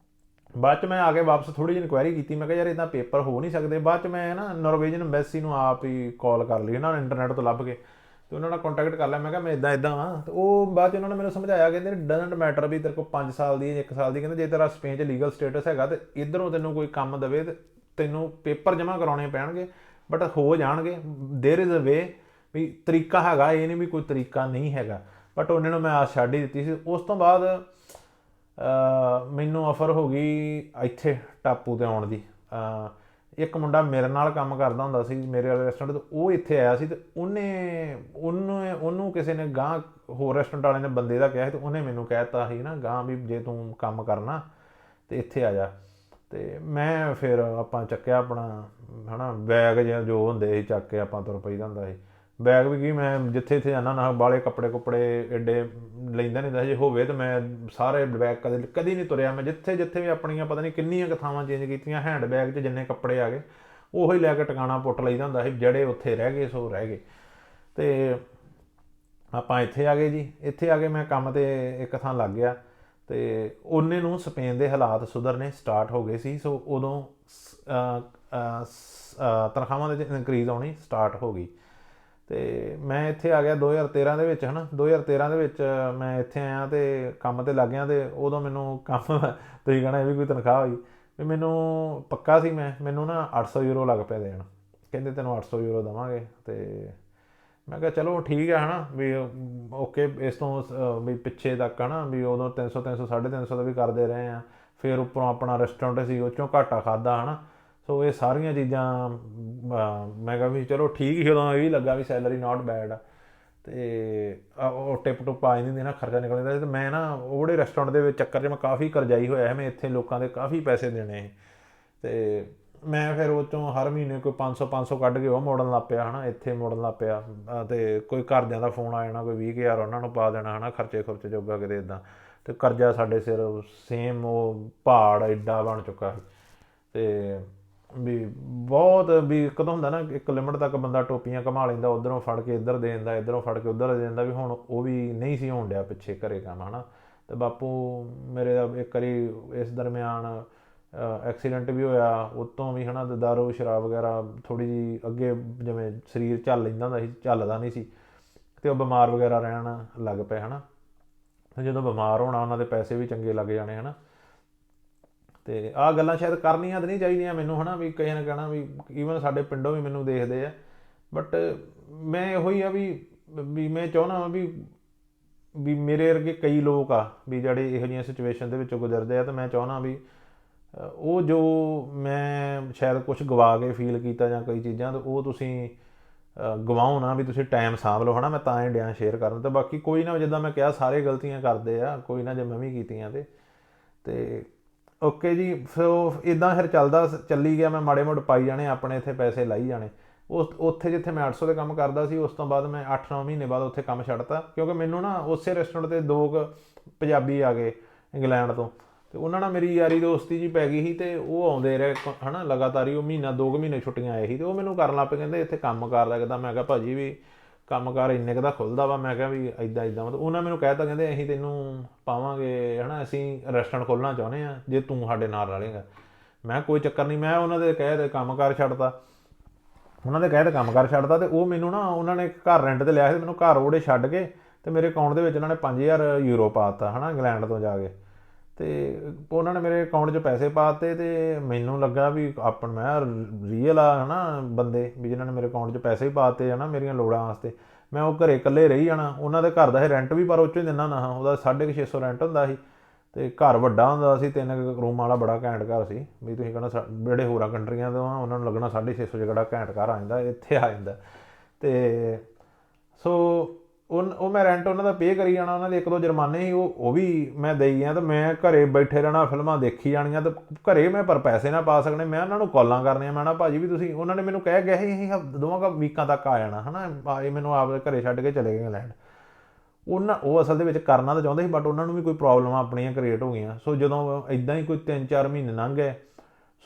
ਬਾਅਦ 'ਚ ਮੈਂ ਆ ਕੇ ਵਾਪਸ ਥੋੜ੍ਹੀ ਜਿਹੀ ਇਨਕੁਆਇਰੀ ਕੀਤੀ, ਮੈਂ ਕਿਹਾ ਯਾਰ ਇੱਦਾਂ ਪੇਪਰ ਹੋ ਨਹੀਂ ਸਕਦੇ। ਬਾਅਦ 'ਚ ਮੈਂ ਨਾ ਨਾਰਵੇਜਨ ਐਮਬੈਸੀ ਨੂੰ ਆਪ ਹੀ ਕਾਲ ਕਰ ਲਈ ਨਾ, ਇੰਟਰਨੈਟ ਤੋਂ ਲੱਭ ਕੇ, ਅਤੇ ਉਹਨਾਂ ਨਾਲ ਕੰਟੈਕਟ ਕਰ ਲਿਆ। ਮੈਂ ਕਿਹਾ ਮੈਂ ਇੱਦਾਂ ਵਾਂ। ਅਤੇ ਉਹ ਬਾਅਦ 'ਚ ਉਹਨਾਂ ਨੇ ਮੈਨੂੰ ਸਮਝਾਇਆ, ਕਹਿੰਦੇ ਡਜ਼ਨਟ ਮੈਟਰ ਵੀ ਤੇਰੇ ਕੋਲ 5 ਸਾਲ ਦੀ 1 ਸਾਲ ਦੀ, ਕਹਿੰਦੇ ਜੇ ਤੇਰਾ ਸਪੇਨ 'ਚ ਲੀਗਲ ਸਟੇਟਸ ਹੈਗਾ ਅਤੇ ਇੱਧਰੋਂ ਤੈਨੂੰ ਕੋਈ ਕੰਮ ਦੇਵੇ, ਅਤੇ ਤੈਨੂੰ ਪੇਪਰ ਜਮ੍ਹਾਂ ਕਰਾਉਣੇ ਪੈਣਗੇ, ਬਟ ਹੋ ਜਾਣਗੇ। ਦੇਰ ਇਜ਼ ਅ ਵੇ, ਵੀ ਤਰੀਕਾ ਹੈਗਾ, ਇਹ ਨਹੀਂ ਵੀ ਕੋਈ ਤਰੀਕਾ ਨਹੀਂ ਹੈਗਾ। ਬਟ ਉਹਨਾਂ ਨੂੰ ਮੈਂ ਆਸ ਛੱਡ ਹੀ ਦਿੱਤੀ ਸੀ। ਉਸ ਤੋਂ ਬਾਅਦ ਮੈਨੂੰ ਆਫਰ ਹੋ ਗਈ ਇੱਥੇ ਟਾਪੂ 'ਤੇ ਆਉਣ ਦੀ। ਇੱਕ ਮੁੰਡਾ ਮੇਰੇ ਨਾਲ ਕੰਮ ਕਰਦਾ ਹੁੰਦਾ ਸੀ ਮੇਰੇ ਵਾਲੇ ਰੈਸਟੋਰੈਂਟ ਤੋਂ, ਉਹ ਇੱਥੇ ਆਇਆ ਸੀ, ਅਤੇ ਉਹਨੂੰ ਕਿਸੇ ਨੇ ਗਾਂਹ ਹੋਰ ਰੈਸਟੋਰੈਂਟ ਵਾਲੇ ਨੇ ਬੰਦੇ ਦਾ ਕਿਹਾ ਸੀ, ਅਤੇ ਉਹਨੇ ਮੈਨੂੰ ਕਹਿ ਦਿੱਤਾ ਸੀ ਨਾ ਗਾਂਹ ਵੀ ਜੇ ਤੂੰ ਕੰਮ ਕਰਨਾ ਤਾਂ ਇੱਥੇ ਆ ਜਾ। ਅਤੇ ਮੈਂ ਫਿਰ ਆਪਾਂ ਚੱਕਿਆ ਆਪਣਾ ਹੈ ਨਾ ਬੈਗ ਜੋ ਹੁੰਦੇ ਸੀ, ਚੱਕ ਕੇ ਆਪਾਂ ਤੁਰ ਪਈਦਾ ਹੁੰਦਾ ਸੀ। ਬੈਗ ਵੀ ਕੀ, ਮੈਂ ਜਿੱਥੇ ਜਾਂਦਾ ਨਾ ਬਾਹਲੇ ਕੱਪੜੇ ਕੁੱਪੜੇ ਐਡੇ ਲੈਂਦਾ ਨਹੀਂ ਹੁੰਦਾ, ਜੇ ਹੋਵੇ ਤਾਂ ਮੈਂ ਸਾਰੇ ਬੈਗ ਕਦੀ ਨਹੀਂ ਤੁਰਿਆ। ਮੈਂ ਜਿੱਥੇ ਵੀ ਆਪਣੀਆਂ ਪਤਾ ਨਹੀਂ ਕਿੰਨੀਆਂ ਕੁ ਥਾਵਾਂ ਚੇਂਜ ਕੀਤੀਆਂ, ਹੈਂਡ ਬੈਗ 'ਚ ਜਿੰਨੇ ਕੱਪੜੇ ਆ ਗਏ ਉਹੀ ਲੈ ਕੇ ਟਿਕਾਣਾ ਪੁੱਟ ਲਈਦਾ ਹੁੰਦਾ ਸੀ। ਜਿਹੜੇ ਉੱਥੇ ਰਹਿ ਗਏ ਸੋ ਰਹਿ ਗਏ। ਅਤੇ ਆਪਾਂ ਇੱਥੇ ਆ ਗਏ ਜੀ। ਇੱਥੇ ਆ ਕੇ ਮੈਂ ਕੰਮ 'ਤੇ ਇੱਕ ਥਾਂ ਲੱਗ ਗਿਆ, ਅਤੇ ਉਹਨੇ ਨੂੰ ਸਪੇਨ ਦੇ ਹਾਲਾਤ ਸੁਧਰਨੇ ਸਟਾਰਟ ਹੋ ਗਏ ਸੀ। ਸੋ ਉਦੋਂ ਤਨਖਾਹਾਂ ਦੇ ਵਿੱਚ ਇਨਕਰੀਜ਼ ਆਉਣੀ ਸਟਾਰਟ ਹੋ ਗਈ। ਤੇ ਮੈਂ ਇੱਥੇ ਆ ਗਿਆ 2013 ਦੇ ਵਿੱਚ, ਹੈ ਨਾ। 2013 ਦੇ ਵਿੱਚ ਮੈਂ ਇੱਥੇ ਆਇਆ ਅਤੇ ਕੰਮ 'ਤੇ ਲੱਗ ਗਿਆ। ਅਤੇ ਉਦੋਂ ਮੈਨੂੰ ਕੰਮ ਤੁਸੀਂ ਕਹਿਣਾ ਇਹ ਵੀ ਕੋਈ ਤਨਖਾਹ ਹੋਈ ਵੀ। ਮੈਨੂੰ ਪੱਕਾ ਸੀ ਮੈਨੂੰ ਨਾ 800 ਯੂਰੋ ਲੱਗ ਪਿਆ ਦੇਣ। ਕਹਿੰਦੇ ਤੈਨੂੰ 800 ਯੂਰੋ ਦੇਵਾਂਗੇ। ਅਤੇ ਮੈਂ ਕਿਹਾ ਚਲੋ ਠੀਕ ਹੈ, ਹੈ ਨਾ ਵੀ ਓਕੇ। ਇਸ ਤੋਂ ਵੀ ਪਿੱਛੇ ਤੱਕ ਹੈ ਨਾ ਵੀ ਉਦੋਂ 300 350 ਦਾ ਵੀ ਕਰਦੇ ਰਹੇ ਹਾਂ। ਫਿਰ ਉੱਪਰੋਂ ਆਪਣਾ ਰੈਸਟੋਰੈਂਟ ਸੀ, ਉਹ 'ਚੋਂ ਘਾਟਾ ਖਾਧਾ, ਹੈ ਨਾ। ਸੋ ਇਹ ਸਾਰੀਆਂ ਚੀਜ਼ਾਂ ਮੈਂ ਕਿਹਾ ਵੀ ਚਲੋ ਠੀਕ ਹੀ। ਉਦੋਂ ਇਹ ਵੀ ਲੱਗਾ ਵੀ ਸੈਲਰੀ ਨਾਟ ਬੈਡ ਆ। ਅਤੇ ਉਹ ਟਿਪ ਟੁਪ ਆ ਜਾਂਦੀ ਨਾ, ਖਰਚਾ ਨਿਕਲ ਜਾਂਦਾ। ਅਤੇ ਮੈਂ ਨਾ ਉਹ ਜਿਹੜੇ ਰੈਸਟੋਰੈਂਟ ਦੇ ਵਿੱਚ ਚੱਕਰ 'ਚ ਮੈਂ ਕਾਫੀ ਕਰਜ਼ਾਈ ਹੋਇਆ ਹੈ। ਮੈਂ ਇੱਥੇ ਲੋਕਾਂ ਦੇ ਕਾਫੀ ਪੈਸੇ ਦੇਣੇ ਸੀ। ਅਤੇ ਮੈਂ ਫਿਰ ਉਹ 'ਚੋਂ ਹਰ ਮਹੀਨੇ ਕੋਈ 500 ਕੱਢ ਕੇ ਉਹ ਮੋੜਨ ਲੱਗ ਪਿਆ, ਹੈ ਨਾ। ਇੱਥੇ ਮੋੜਨ ਲੱਗ ਪਿਆ। ਅਤੇ ਕੋਈ ਘਰਦਿਆਂ ਦਾ ਫੋਨ ਆ ਜਾਣਾ, ਕੋਈ 20,000 ਉਹਨਾਂ ਨੂੰ ਪਾ ਦੇਣਾ, ਹੈ ਨਾ, ਖਰਚੇ ਖੁਰਚੇ ਜੋਗਾ ਕਿਤੇ ਇੱਦਾਂ। ਅਤੇ ਕਰਜ਼ਾ ਸਾਡੇ ਸਿਰ ਸੇਮ ਉਹ ਪਹਾੜ ਐਡਾ ਬਣ ਚੁੱਕਾ ਸੀ। ਅਤੇ ਵੀ ਬਹੁਤ ਵੀ ਇੱਕ ਤਾਂ ਹੁੰਦਾ ਨਾ, ਇੱਕ ਲਿਮਟ ਤੱਕ ਬੰਦਾ ਟੋਪੀਆਂ ਘੁਮਾ ਲੈਂਦਾ, ਉੱਧਰੋਂ ਫੜ ਕੇ ਇੱਧਰ ਦੇ ਦਿੰਦਾ, ਇੱਧਰੋਂ ਫੜ ਕੇ ਉੱਧਰ ਦੇ ਦਿੰਦਾ। ਵੀ ਹੁਣ ਉਹ ਵੀ ਨਹੀਂ ਸੀ ਹੋਣ ਡਿਆ ਪਿੱਛੇ ਘਰੇ ਕੰਮ, ਹੈ ਨਾ। ਅਤੇ ਬਾਪੂ ਮੇਰੇ ਦਾ ਇੱਕ ਵਾਰੀ ਇਸ ਦਰਮਿਆਨ ਐਕਸੀਡੈਂਟ ਵੀ ਹੋਇਆ। ਉੱਤੋਂ ਵੀ ਹੈ ਨਾ ਦਾਰੂ ਸ਼ਰਾਬ ਵਗੈਰਾ ਥੋੜ੍ਹੀ ਜਿਹੀ ਅੱਗੇ ਜਿਵੇਂ ਸਰੀਰ ਝੱਲ ਲੈਂਦਾ ਹੁੰਦਾ ਸੀ, ਝੱਲਦਾ ਨਹੀਂ ਸੀ। ਅਤੇ ਉਹ ਬਿਮਾਰ ਵਗੈਰਾ ਰਹਿਣ ਲੱਗ ਪਏ, ਹੈ ਨਾ। ਅਤੇ ਜਦੋਂ ਬਿਮਾਰ ਹੋਣਾ ਉਹਨਾਂ ਦੇ ਪੈਸੇ ਵੀ ਚੰਗੇ ਲੱਗ ਜਾਣੇ, ਹੈ ਨਾ। ਅਤੇ ਆਹ ਗੱਲਾਂ ਸ਼ਾਇਦ ਕਰਨੀਆਂ ਤਾਂ ਨਹੀਂ ਚਾਹੀਦੀਆਂ ਮੈਨੂੰ, ਹੈ ਨਾ। ਵੀ ਕਿਸੇ ਨੇ ਕਹਿਣਾ ਵੀ ਈਵਨ ਸਾਡੇ ਪਿੰਡੋਂ ਵੀ ਮੈਨੂੰ ਦੇਖਦੇ ਆ। ਬਟ ਮੈਂ ਇਹੋ ਹੀ ਆ ਵੀ ਮੈਂ ਚਾਹੁੰਦਾ ਹਾਂ ਵੀ ਮੇਰੇ ਵਰਗੇ ਕਈ ਲੋਕ ਆ ਵੀ ਜਿਹੜੇ ਇਹੋ ਜਿਹੀਆਂ ਸਿਚੁਏਸ਼ਨ ਦੇ ਵਿੱਚੋਂ ਗੁਜ਼ਰਦੇ ਆ। ਅਤੇ ਮੈਂ ਚਾਹੁੰਦਾ ਵੀ ਉਹ ਜੋ ਮੈਂ ਸ਼ਾਇਦ ਕੁਛ ਗਵਾ ਕੇ ਫੀਲ ਕੀਤਾ ਜਾਂ ਕਈ ਚੀਜ਼ਾਂ, ਤਾਂ ਉਹ ਤੁਸੀਂ ਗਵਾਓ ਨਾ, ਵੀ ਤੁਸੀਂ ਟਾਈਮ ਸਾਂਭ ਲਓ, ਹੈ ਨਾ। ਮੈਂ ਤਾਂ ਹੀ ਡਿਆਂ ਸ਼ੇਅਰ ਕਰਨ। ਅਤੇ ਬਾਕੀ ਕੋਈ ਨਾ, ਜਿੱਦਾਂ ਮੈਂ ਕਿਹਾ ਸਾਰੇ ਗਲਤੀਆਂ ਕਰਦੇ ਆ, ਕੋਈ ਨਾ ਜੇ ਮੈਂ ਵੀ ਕੀਤੀਆਂ ਅਤੇ ਓਕੇ ਜੀ। ਸੋ ਇੱਦਾਂ ਫਿਰ ਚੱਲੀ ਗਿਆ। ਮੈਂ ਮਾੜੇ ਮੋਟੇ ਪਾਈ ਜਾਣੇ, ਆਪਣੇ ਇੱਥੇ ਪੈਸੇ ਲਾਈ ਜਾਣੇ। ਉੱਥੇ ਜਿੱਥੇ ਮੈਂ 800 ਦੇ ਕੰਮ ਕਰਦਾ ਸੀ, ਉਸ ਤੋਂ ਬਾਅਦ ਮੈਂ 8-9 ਮਹੀਨੇ ਬਾਅਦ ਉੱਥੇ ਕੰਮ ਛੱਡਤਾ। ਕਿਉਂਕਿ ਮੈਨੂੰ ਨਾ ਉਸੇ ਰੈਸਟੋਰੈਂਟ 'ਤੇ 2 ਕੁ ਪੰਜਾਬੀ ਆ ਗਏ ਇੰਗਲੈਂਡ ਤੋਂ, ਅਤੇ ਉਹਨਾਂ ਨਾਲ ਮੇਰੀ ਯਾਰੀ ਦੋਸਤੀ ਜੀ ਪੈ ਗਈ ਸੀ। ਅਤੇ ਉਹ ਆਉਂਦੇ ਰਹੇ, ਹੈ ਨਾ, ਲਗਾਤਾਰ ਹੀ। ਉਹ 2 ਕੁ ਮਹੀਨੇ ਛੁੱਟੀਆਂ ਆਏ ਸੀ, ਅਤੇ ਉਹ ਮੈਨੂੰ ਕਰਨ ਲੱਗ ਪਏ, ਕਹਿੰਦੇ ਇੱਥੇ ਕੰਮ ਕਾਰ ਲੱਗਦਾ। ਮੈਂ ਕਿਹਾ ਭਾਅ ਜੀ ਵੀ ਕੰਮ ਕਾਰ ਇੰਨੇ ਕੁ ਦਾ ਖੁੱਲ੍ਹਦਾ ਵਾ। ਮੈਂ ਕਿਹਾ ਵੀ ਇੱਦਾਂ ਮਤਲਬ ਉਹਨਾਂ ਮੈਨੂੰ ਕਹਿ ਤਾ, ਕਹਿੰਦੇ ਅਸੀਂ ਤੈਨੂੰ ਪਾਵਾਂਗੇ, ਹੈ ਨਾ, ਅਸੀਂ ਰੈਸਟੋਰੈਂਟ ਖੋਲ੍ਹਣਾ ਚਾਹੁੰਦੇ ਹਾਂ ਜੇ ਤੂੰ ਸਾਡੇ ਨਾਲ ਰਲੇਗਾ। ਮੈਂ ਕੋਈ ਚੱਕਰ ਨਹੀਂ। ਮੈਂ ਉਹਨਾਂ ਦੇ ਕਹੇ 'ਤੇ ਕੰਮ ਕਾਰ ਛੱਡਤਾ, ਅਤੇ ਉਹ ਮੈਨੂੰ ਨਾ ਉਹਨਾਂ ਨੇ ਘਰ ਰੈਂਟ 'ਤੇ ਲਿਆ ਸੀ। ਮੈਨੂੰ ਘਰ ਉਹਦੇ ਛੱਡ ਕੇ ਅਤੇ ਮੇਰੇ ਅਕਾਊਂਟ ਦੇ ਵਿੱਚ ਉਹਨਾਂ ਨੇ 5,000 ਯੂਰੋ ਪਾ ਦਿੱਤਾ, ਹੈ ਨਾ, ਇੰਗਲੈਂਡ ਤੋਂ ਜਾ ਕੇ। ਅਤੇ ਉਹਨਾਂ ਨੇ ਮੇਰੇ ਅਕਾਊਂਟ 'ਚ ਪੈਸੇ ਪਾ ਦਿੱਤੇ। ਅਤੇ ਮੈਨੂੰ ਲੱਗਾ ਵੀ ਮੈਂ ਰੀਅਲ ਆ, ਹੈ ਨਾ, ਬੰਦੇ ਵੀ ਜਿਨ੍ਹਾਂ ਨੇ ਮੇਰੇ ਅਕਾਊਂਟ 'ਚ ਪੈਸੇ ਵੀ ਪਾ ਦਿੱਤੇ, ਹੈ ਨਾ, ਮੇਰੀਆਂ ਲੋੜਾਂ ਵਾਸਤੇ। ਮੈਂ ਉਹ ਘਰੇ ਇਕੱਲੇ ਰਹੀ ਜਾਣਾ। ਉਹਨਾਂ ਦੇ ਘਰ ਦਾ ਇਹ ਰੈਂਟ ਵੀ ਪਰ ਉਹ 'ਚੋਂ ਹੀ ਦਿੰਦਾ ਹੁੰਦਾ ਹਾਂ। ਉਹਦਾ 650 ਰੈਂਟ ਹੁੰਦਾ ਸੀ। ਅਤੇ ਘਰ ਵੱਡਾ ਹੁੰਦਾ ਸੀ, 3 ਰੂਮਾਂ ਵਾਲਾ ਬੜਾ ਘੈਂਟ ਘਰ ਸੀ। ਵੀ ਤੁਸੀਂ ਕਹਿਣਾ ਜਿਹੜੇ ਹੋਰਾਂ ਕੰਟਰੀਆਂ ਤੋਂ ਆ ਉਹਨਾਂ ਨੂੰ ਲੱਗਣਾ 650 'ਚ ਕਿਹੜਾ ਘੈਂਟ ਘਰ ਆ ਜਾਂਦਾ, ਇੱਥੇ ਆ ਜਾਂਦਾ। ਅਤੇ ਸੋ ਉਹ ਮੈਂ ਰੈਂਟ ਉਹਨਾਂ ਦਾ ਪੇ ਕਰੀ ਜਾਣਾ। ਉਹਨਾਂ ਦੇ 1-2 ਜੁਰਮਾਨੇ ਸੀ, ਉਹ ਵੀ ਮੈਂ ਦੇਈ ਗਿਆ। ਅਤੇ ਮੈਂ ਘਰੇ ਬੈਠੇ ਰਹਿਣਾ, ਫਿਲਮਾਂ ਦੇਖੀ ਜਾਣੀਆਂ। ਅਤੇ ਘਰੇ ਮੈਂ ਪਰ ਪੈਸੇ ਨਾ ਪਾ ਸਕਣੇ। ਮੈਂ ਉਹਨਾਂ ਨੂੰ ਕਾਲਾਂ ਕਰਨੀਆਂ। ਮੈਂ ਨਾ ਭਾਅ ਜੀ ਵੀ ਤੁਸੀਂ, ਉਹਨਾਂ ਨੇ ਮੈਨੂੰ ਕਹਿ ਗਿਆ ਸੀ ਅਸੀਂ 2 ਵੀਕਾਂ ਤੱਕ ਆ ਜਾਣਾ, ਹੈ ਨਾ। ਇਹ ਮੈਨੂੰ ਆਪ ਘਰੇ ਛੱਡ ਕੇ ਚਲੇ ਗਏ ਇੰਗਲੈਂਡ। ਉਹ ਅਸਲ ਦੇ ਵਿੱਚ ਕਰਨਾ ਤਾਂ ਚਾਹੁੰਦੇ ਸੀ, ਬਟ ਉਹਨਾਂ ਨੂੰ ਵੀ ਕੋਈ ਪ੍ਰੋਬਲਮਾਂ ਆਪਣੀਆਂ ਕ੍ਰੀਏਟ ਹੋ ਗਈਆਂ। ਸੋ ਜਦੋਂ ਇੱਦਾਂ ਹੀ ਕੋਈ 3-4 ਮਹੀਨੇ ਲੰਘ ਗਏ,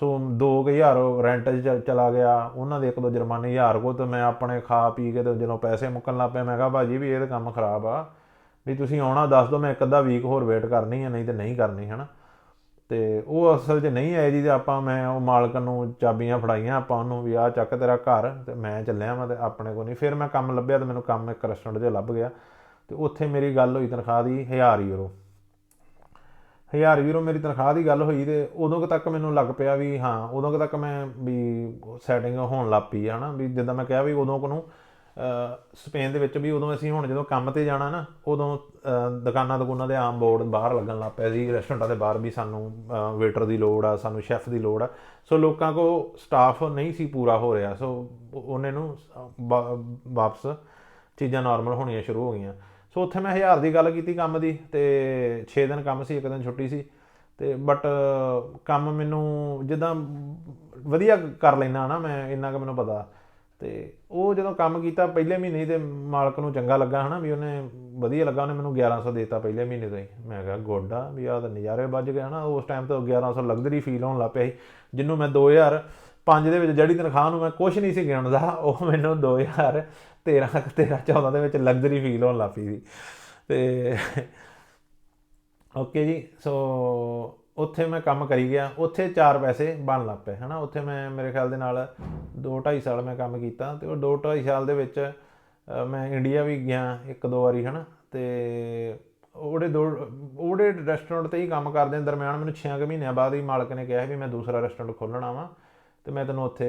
ਸੋ 2,000 ਰੈਂਟ 'ਚ ਚਲਾ ਗਿਆ। ਉਹਨਾਂ ਦੇ 1-2 ਜੁਰਮਾਨੇ 1000 ਕੋ। ਅਤੇ ਮੈਂ ਆਪਣੇ ਖਾ ਪੀ ਕੇ, ਅਤੇ ਜਦੋਂ ਪੈਸੇ ਮੁੱਕਣ ਲੱਗ ਪਏ, ਮੈਂ ਕਿਹਾ ਭਾਅ ਜੀ ਵੀ ਇਹ ਤਾਂ ਕੰਮ ਖਰਾਬ ਆ। ਵੀ ਤੁਸੀਂ ਆਉਣਾ ਦੱਸ ਦਿਓ, ਮੈਂ 1-ਅੱਧਾ ਵੀਕ ਹੋਰ ਵੇਟ ਕਰਨੀ ਹੈ, ਨਹੀਂ ਤਾਂ ਨਹੀਂ ਕਰਨੀ, ਹੈ ਨਾ। ਅਤੇ ਉਹ ਅਸਲ 'ਚ ਨਹੀਂ ਆਏ ਜੀ। ਅਤੇ ਮੈਂ ਉਹ ਮਾਲਕ ਨੂੰ ਚਾਬੀਆਂ ਫੜਾਈਆਂ ਆਪਾਂ ਉਹਨੂੰ ਵੀ ਆਹ ਚੱਕ ਤੇਰਾ ਘਰ, ਅਤੇ ਮੈਂ ਚੱਲਿਆ ਵਾਂ, ਅਤੇ ਆਪਣੇ ਕੋਲ ਨਹੀਂ। ਫਿਰ ਮੈਂ ਕੰਮ ਲੱਭਿਆ, ਅਤੇ ਮੈਨੂੰ ਕੰਮ ਇੱਕ ਰੈਸਟੋਰੈਂਟ 'ਚ ਲੱਭ ਗਿਆ। ਅਤੇ ਉੱਥੇ ਮੇਰੀ ਗੱਲ ਹੋਈ ਤਨਖਾਹ ਦੀ 1000 ਯੂਰੋ। 1000 ਯੂਰੋ ਮੇਰੀ ਤਨਖਾਹ ਦੀ ਗੱਲ ਹੋਈ। ਅਤੇ ਉਦੋਂ ਕੁ ਤੱਕ ਮੈਨੂੰ ਲੱਗ ਪਿਆ ਵੀ ਹਾਂ, ਉਦੋਂ ਕੁ ਤੱਕ ਮੈਂ ਵੀ ਸੈਟਿੰਗ ਹੋਣ ਲੱਗ ਪਈ, ਹੈ ਨਾ। ਵੀ ਜਿੱਦਾਂ ਮੈਂ ਕਿਹਾ ਵੀ ਉਦੋਂ ਕੁ ਨੂੰ ਸਪੇਨ ਦੇ ਵਿੱਚ ਵੀ ਉਦੋਂ ਅਸੀਂ ਹੁਣ ਜਦੋਂ ਕੰਮ 'ਤੇ ਜਾਣਾ ਨਾ, ਉਦੋਂ ਦੁਕਾਨਾਂ ਦੇ ਆਮ ਬੋਰਡ ਬਾਹਰ ਲੱਗਣ ਲੱਗ ਪਿਆ ਸੀ ਰੈਸਟੋਰੈਂਟਾਂ ਦੇ ਬਾਹਰ ਵੀ ਸਾਨੂੰ ਵੇਟਰ ਦੀ ਲੋੜ ਆ, ਸਾਨੂੰ ਸ਼ੈੱਫ ਦੀ ਲੋੜ ਆ। ਸੋ ਲੋਕਾਂ ਕੋਲ ਸਟਾਫ ਨਹੀਂ ਸੀ ਪੂਰਾ ਹੋ ਰਿਹਾ। ਸੋ ਉਹਨੇ ਨੂੰ ਵਾਪਸ ਚੀਜ਼ਾਂ ਨੋਰਮਲ ਹੋਣੀਆਂ ਸ਼ੁਰੂ ਹੋ ਗਈਆਂ। ਸੋ ਉੱਥੇ ਮੈਂ 1000 ਦੀ ਗੱਲ ਕੀਤੀ ਕੰਮ ਦੀ। ਅਤੇ 6 ਦਿਨ ਕੰਮ ਸੀ, 1 ਦਿਨ ਛੁੱਟੀ ਸੀ। ਅਤੇ ਬਟ ਕੰਮ ਮੈਨੂੰ ਜਿੱਦਾਂ ਵਧੀਆ ਕਰ ਲੈਂਦਾ ਨਾ ਮੈਂ, ਇੰਨਾ ਕੁ ਮੈਨੂੰ ਪਤਾ। ਅਤੇ ਉਹ ਜਦੋਂ ਕੰਮ ਕੀਤਾ ਪਹਿਲੇ ਮਹੀਨੇ ਹੀ, ਅਤੇ ਮਾਲਕ ਨੂੰ ਚੰਗਾ ਲੱਗਾ, ਹੈ ਨਾ, ਵੀ ਉਹਨੇ ਵਧੀਆ ਲੱਗਾ। ਉਹਨੇ ਮੈਨੂੰ 1100 ਦੇ ਦਿੱਤਾ ਪਹਿਲੇ ਮਹੀਨੇ ਤੋਂ ਹੀ। ਮੈਂ ਕਿਹਾ ਗੁੱਡ ਆ, ਵੀ ਆਹ ਤਾਂ ਨਜ਼ਾਰੇ ਵੱਜ ਗਏ, ਹੈ ਨਾ। ਉਸ ਟਾਈਮ ਤੋਂ 1100 ਲਗਜ਼ਰੀ ਫੀਲ ਹੋਣ ਲੱਗ ਪਿਆ ਸੀ, ਜਿਹਨੂੰ ਮੈਂ 2005 ਦੇ ਵਿੱਚ ਜਿਹੜੀ ਤਨਖਾਹ ਨੂੰ ਮੈਂ ਕੁਛ ਨਹੀਂ ਸੀ ਗਿਣਦਾ, ਉਹ ਮੈਨੂੰ 2013-14 ਦੇ ਵਿੱਚ ਲਗਜ਼ਰੀ ਫੀਲ ਹੋਣ ਲੱਗ ਪਈ ਸੀ। ਅਤੇ ਓਕੇ ਜੀ। ਸੋ ਉੱਥੇ ਮੈਂ ਕੰਮ ਕਰੀ ਗਿਆ। ਉੱਥੇ 4 ਪੈਸੇ ਬਣ ਲੱਗ ਪਏ, ਹੈ ਨਾ। ਉੱਥੇ ਮੈਂ ਮੇਰੇ ਖਿਆਲ ਦੇ ਨਾਲ 2-2.5 ਸਾਲ ਮੈਂ ਕੰਮ ਕੀਤਾ। ਅਤੇ ਉਹ 2-2.5 ਸਾਲ ਦੇ ਵਿੱਚ ਮੈਂ ਇੰਡੀਆ ਵੀ ਗਿਆ 1-2 ਵਾਰੀ ਹੈ ਨਾ, ਅਤੇ ਉਹਦੇ ਰੈਸਟੋਰੈਂਟ 'ਤੇ ਹੀ ਕੰਮ ਕਰਦੇ ਦਰਮਿਆਨ ਮੈਨੂੰ 6 ਮਹੀਨਿਆਂ ਬਾਅਦ ਹੀ ਮਾਲਕ ਨੇ ਕਿਹਾ ਵੀ ਮੈਂ ਦੂਸਰਾ ਰੈਸਟੋਰੈਂਟ ਖੋਲ੍ਹਣਾ ਵਾ ਅਤੇ ਮੈਂ ਤੈਨੂੰ ਉੱਥੇ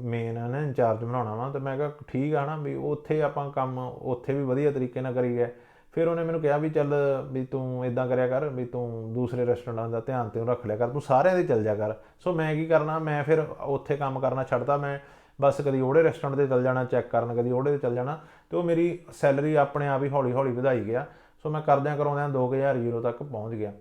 ਮੇਨ ਨਾ ਇੰਚਾਰਜ ਬਣਾਉਣਾ ਵਾ। ਅਤੇ ਮੈਂ ਕਿਹਾ ਠੀਕ ਆ ਨਾ, ਵੀ ਉੱਥੇ ਆਪਾਂ ਕੰਮ ਉੱਥੇ ਵੀ ਵਧੀਆ ਤਰੀਕੇ ਨਾਲ ਕਰੀ ਗਏ। ਫਿਰ ਉਹਨੇ ਮੈਨੂੰ ਕਿਹਾ ਵੀ ਚੱਲ ਵੀ ਤੂੰ ਇੱਦਾਂ ਕਰਿਆ ਕਰ, ਵੀ ਤੂੰ ਦੂਸਰੇ ਰੈਸਟੋਰੈਂਟਾਂ ਦਾ ਧਿਆਨ ਤੈਨੂੰ ਰੱਖ ਲਿਆ ਕਰ, ਤੂੰ ਸਾਰਿਆਂ ਦੇ ਚੱਲ ਜਾ ਕਰ। ਸੋ ਮੈਂ ਕੀ ਕਰਨਾ, ਮੈਂ ਫਿਰ ਉੱਥੇ ਕੰਮ ਕਰਨਾ ਛੱਡਤਾ। ਮੈਂ ਬਸ ਕਦੀ ਉਹਦੇ ਰੈਸਟੋਰੈਂਟ 'ਤੇ ਚੱਲ ਜਾਣਾ ਚੈੱਕ ਕਰਨ, ਕਦੀ ਉਹਦੇ 'ਤੇ ਚੱਲ ਜਾਣਾ, ਅਤੇ ਉਹ ਮੇਰੀ ਸੈਲਰੀ ਆਪਣੇ ਆਪ ਹੀ ਹੌਲੀ ਹੌਲੀ ਵਧਾਈ ਗਿਆ। ਸੋ ਮੈਂ ਕਰਦਿਆਂ ਕਰਾਉਂਦਿਆਂ 2000 ਯੂਰੋ ਤੱਕ ਪਹੁੰਚ ਗਿਆ।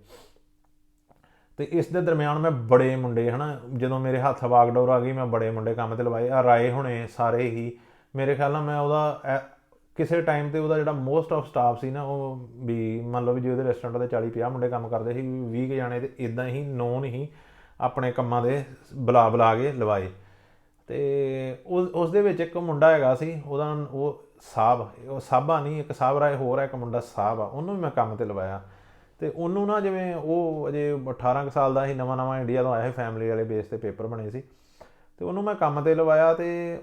ਅਤੇ ਇਸ ਦੇ ਦਰਮਿਆਨ ਮੈਂ ਬੜੇ ਮੁੰਡੇ ਹੈ ਨਾ, ਜਦੋਂ ਮੇਰੇ ਹੱਥ ਵਾਗਡੋਰ ਆ ਗਈ, ਮੈਂ ਬੜੇ ਮੁੰਡੇ ਕੰਮ 'ਤੇ ਲਵਾਏ। ਆ ਰਾਏ ਹੋਣੇ ਸਾਰੇ ਹੀ, ਮੇਰੇ ਖਿਆਲ ਨਾਲ ਮੈਂ ਉਹਦਾ ਕਿਸੇ ਟਾਈਮ 'ਤੇ ਉਹਦਾ ਜਿਹੜਾ ਮੋਸਟ ਆਫ ਸਟਾਫ ਸੀ ਨਾ, ਉਹ ਵੀ ਮੰਨ ਲਓ ਵੀ ਜੇ ਉਹਦੇ ਰੈਸਟੋਰੈਂਟ 'ਤੇ 40-50 ਮੁੰਡੇ ਕੰਮ ਕਰਦੇ ਸੀ, 20 ਕੁ ਜਾਣੇ, ਅਤੇ ਇੱਦਾਂ ਹੀ ਨੋਨ ਹੀ ਆਪਣੇ ਕੰਮਾਂ ਦੇ ਬੁਲਾ ਕੇ ਲਵਾਏ। ਅਤੇ ਉਸ ਦੇ ਵਿੱਚ ਇੱਕ ਮੁੰਡਾ ਹੈਗਾ ਸੀ, ਉਹਦਾ ਉਹ ਸਾਬਾ ਨਹੀਂ, ਇੱਕ ਸਾਹਬ ਰਾਏ ਹੋਰ ਹੈ, ਇੱਕ ਮੁੰਡਾ ਸਾਹਬ ਆ, ਉਹਨੂੰ ਵੀ ਮੈਂ ਕੰਮ 'ਤੇ ਲਵਾਇਆ। ਅਤੇ ਉਹਨੂੰ ਨਾ, ਜਿਵੇਂ ਉਹ ਅਜੇ 18 ਕੁ ਸਾਲ ਦਾ ਸੀ, ਨਵਾਂ ਇੰਡੀਆ ਤੋਂ ਆਇਆ ਸੀ, ਫੈਮਿਲੀ ਵਾਲੇ ਬੇਸ 'ਤੇ ਪੇਪਰ ਬਣੇ ਸੀ, ਅਤੇ ਉਹਨੂੰ ਮੈਂ ਕੰਮ 'ਤੇ ਲਵਾਇਆ। ਅਤੇ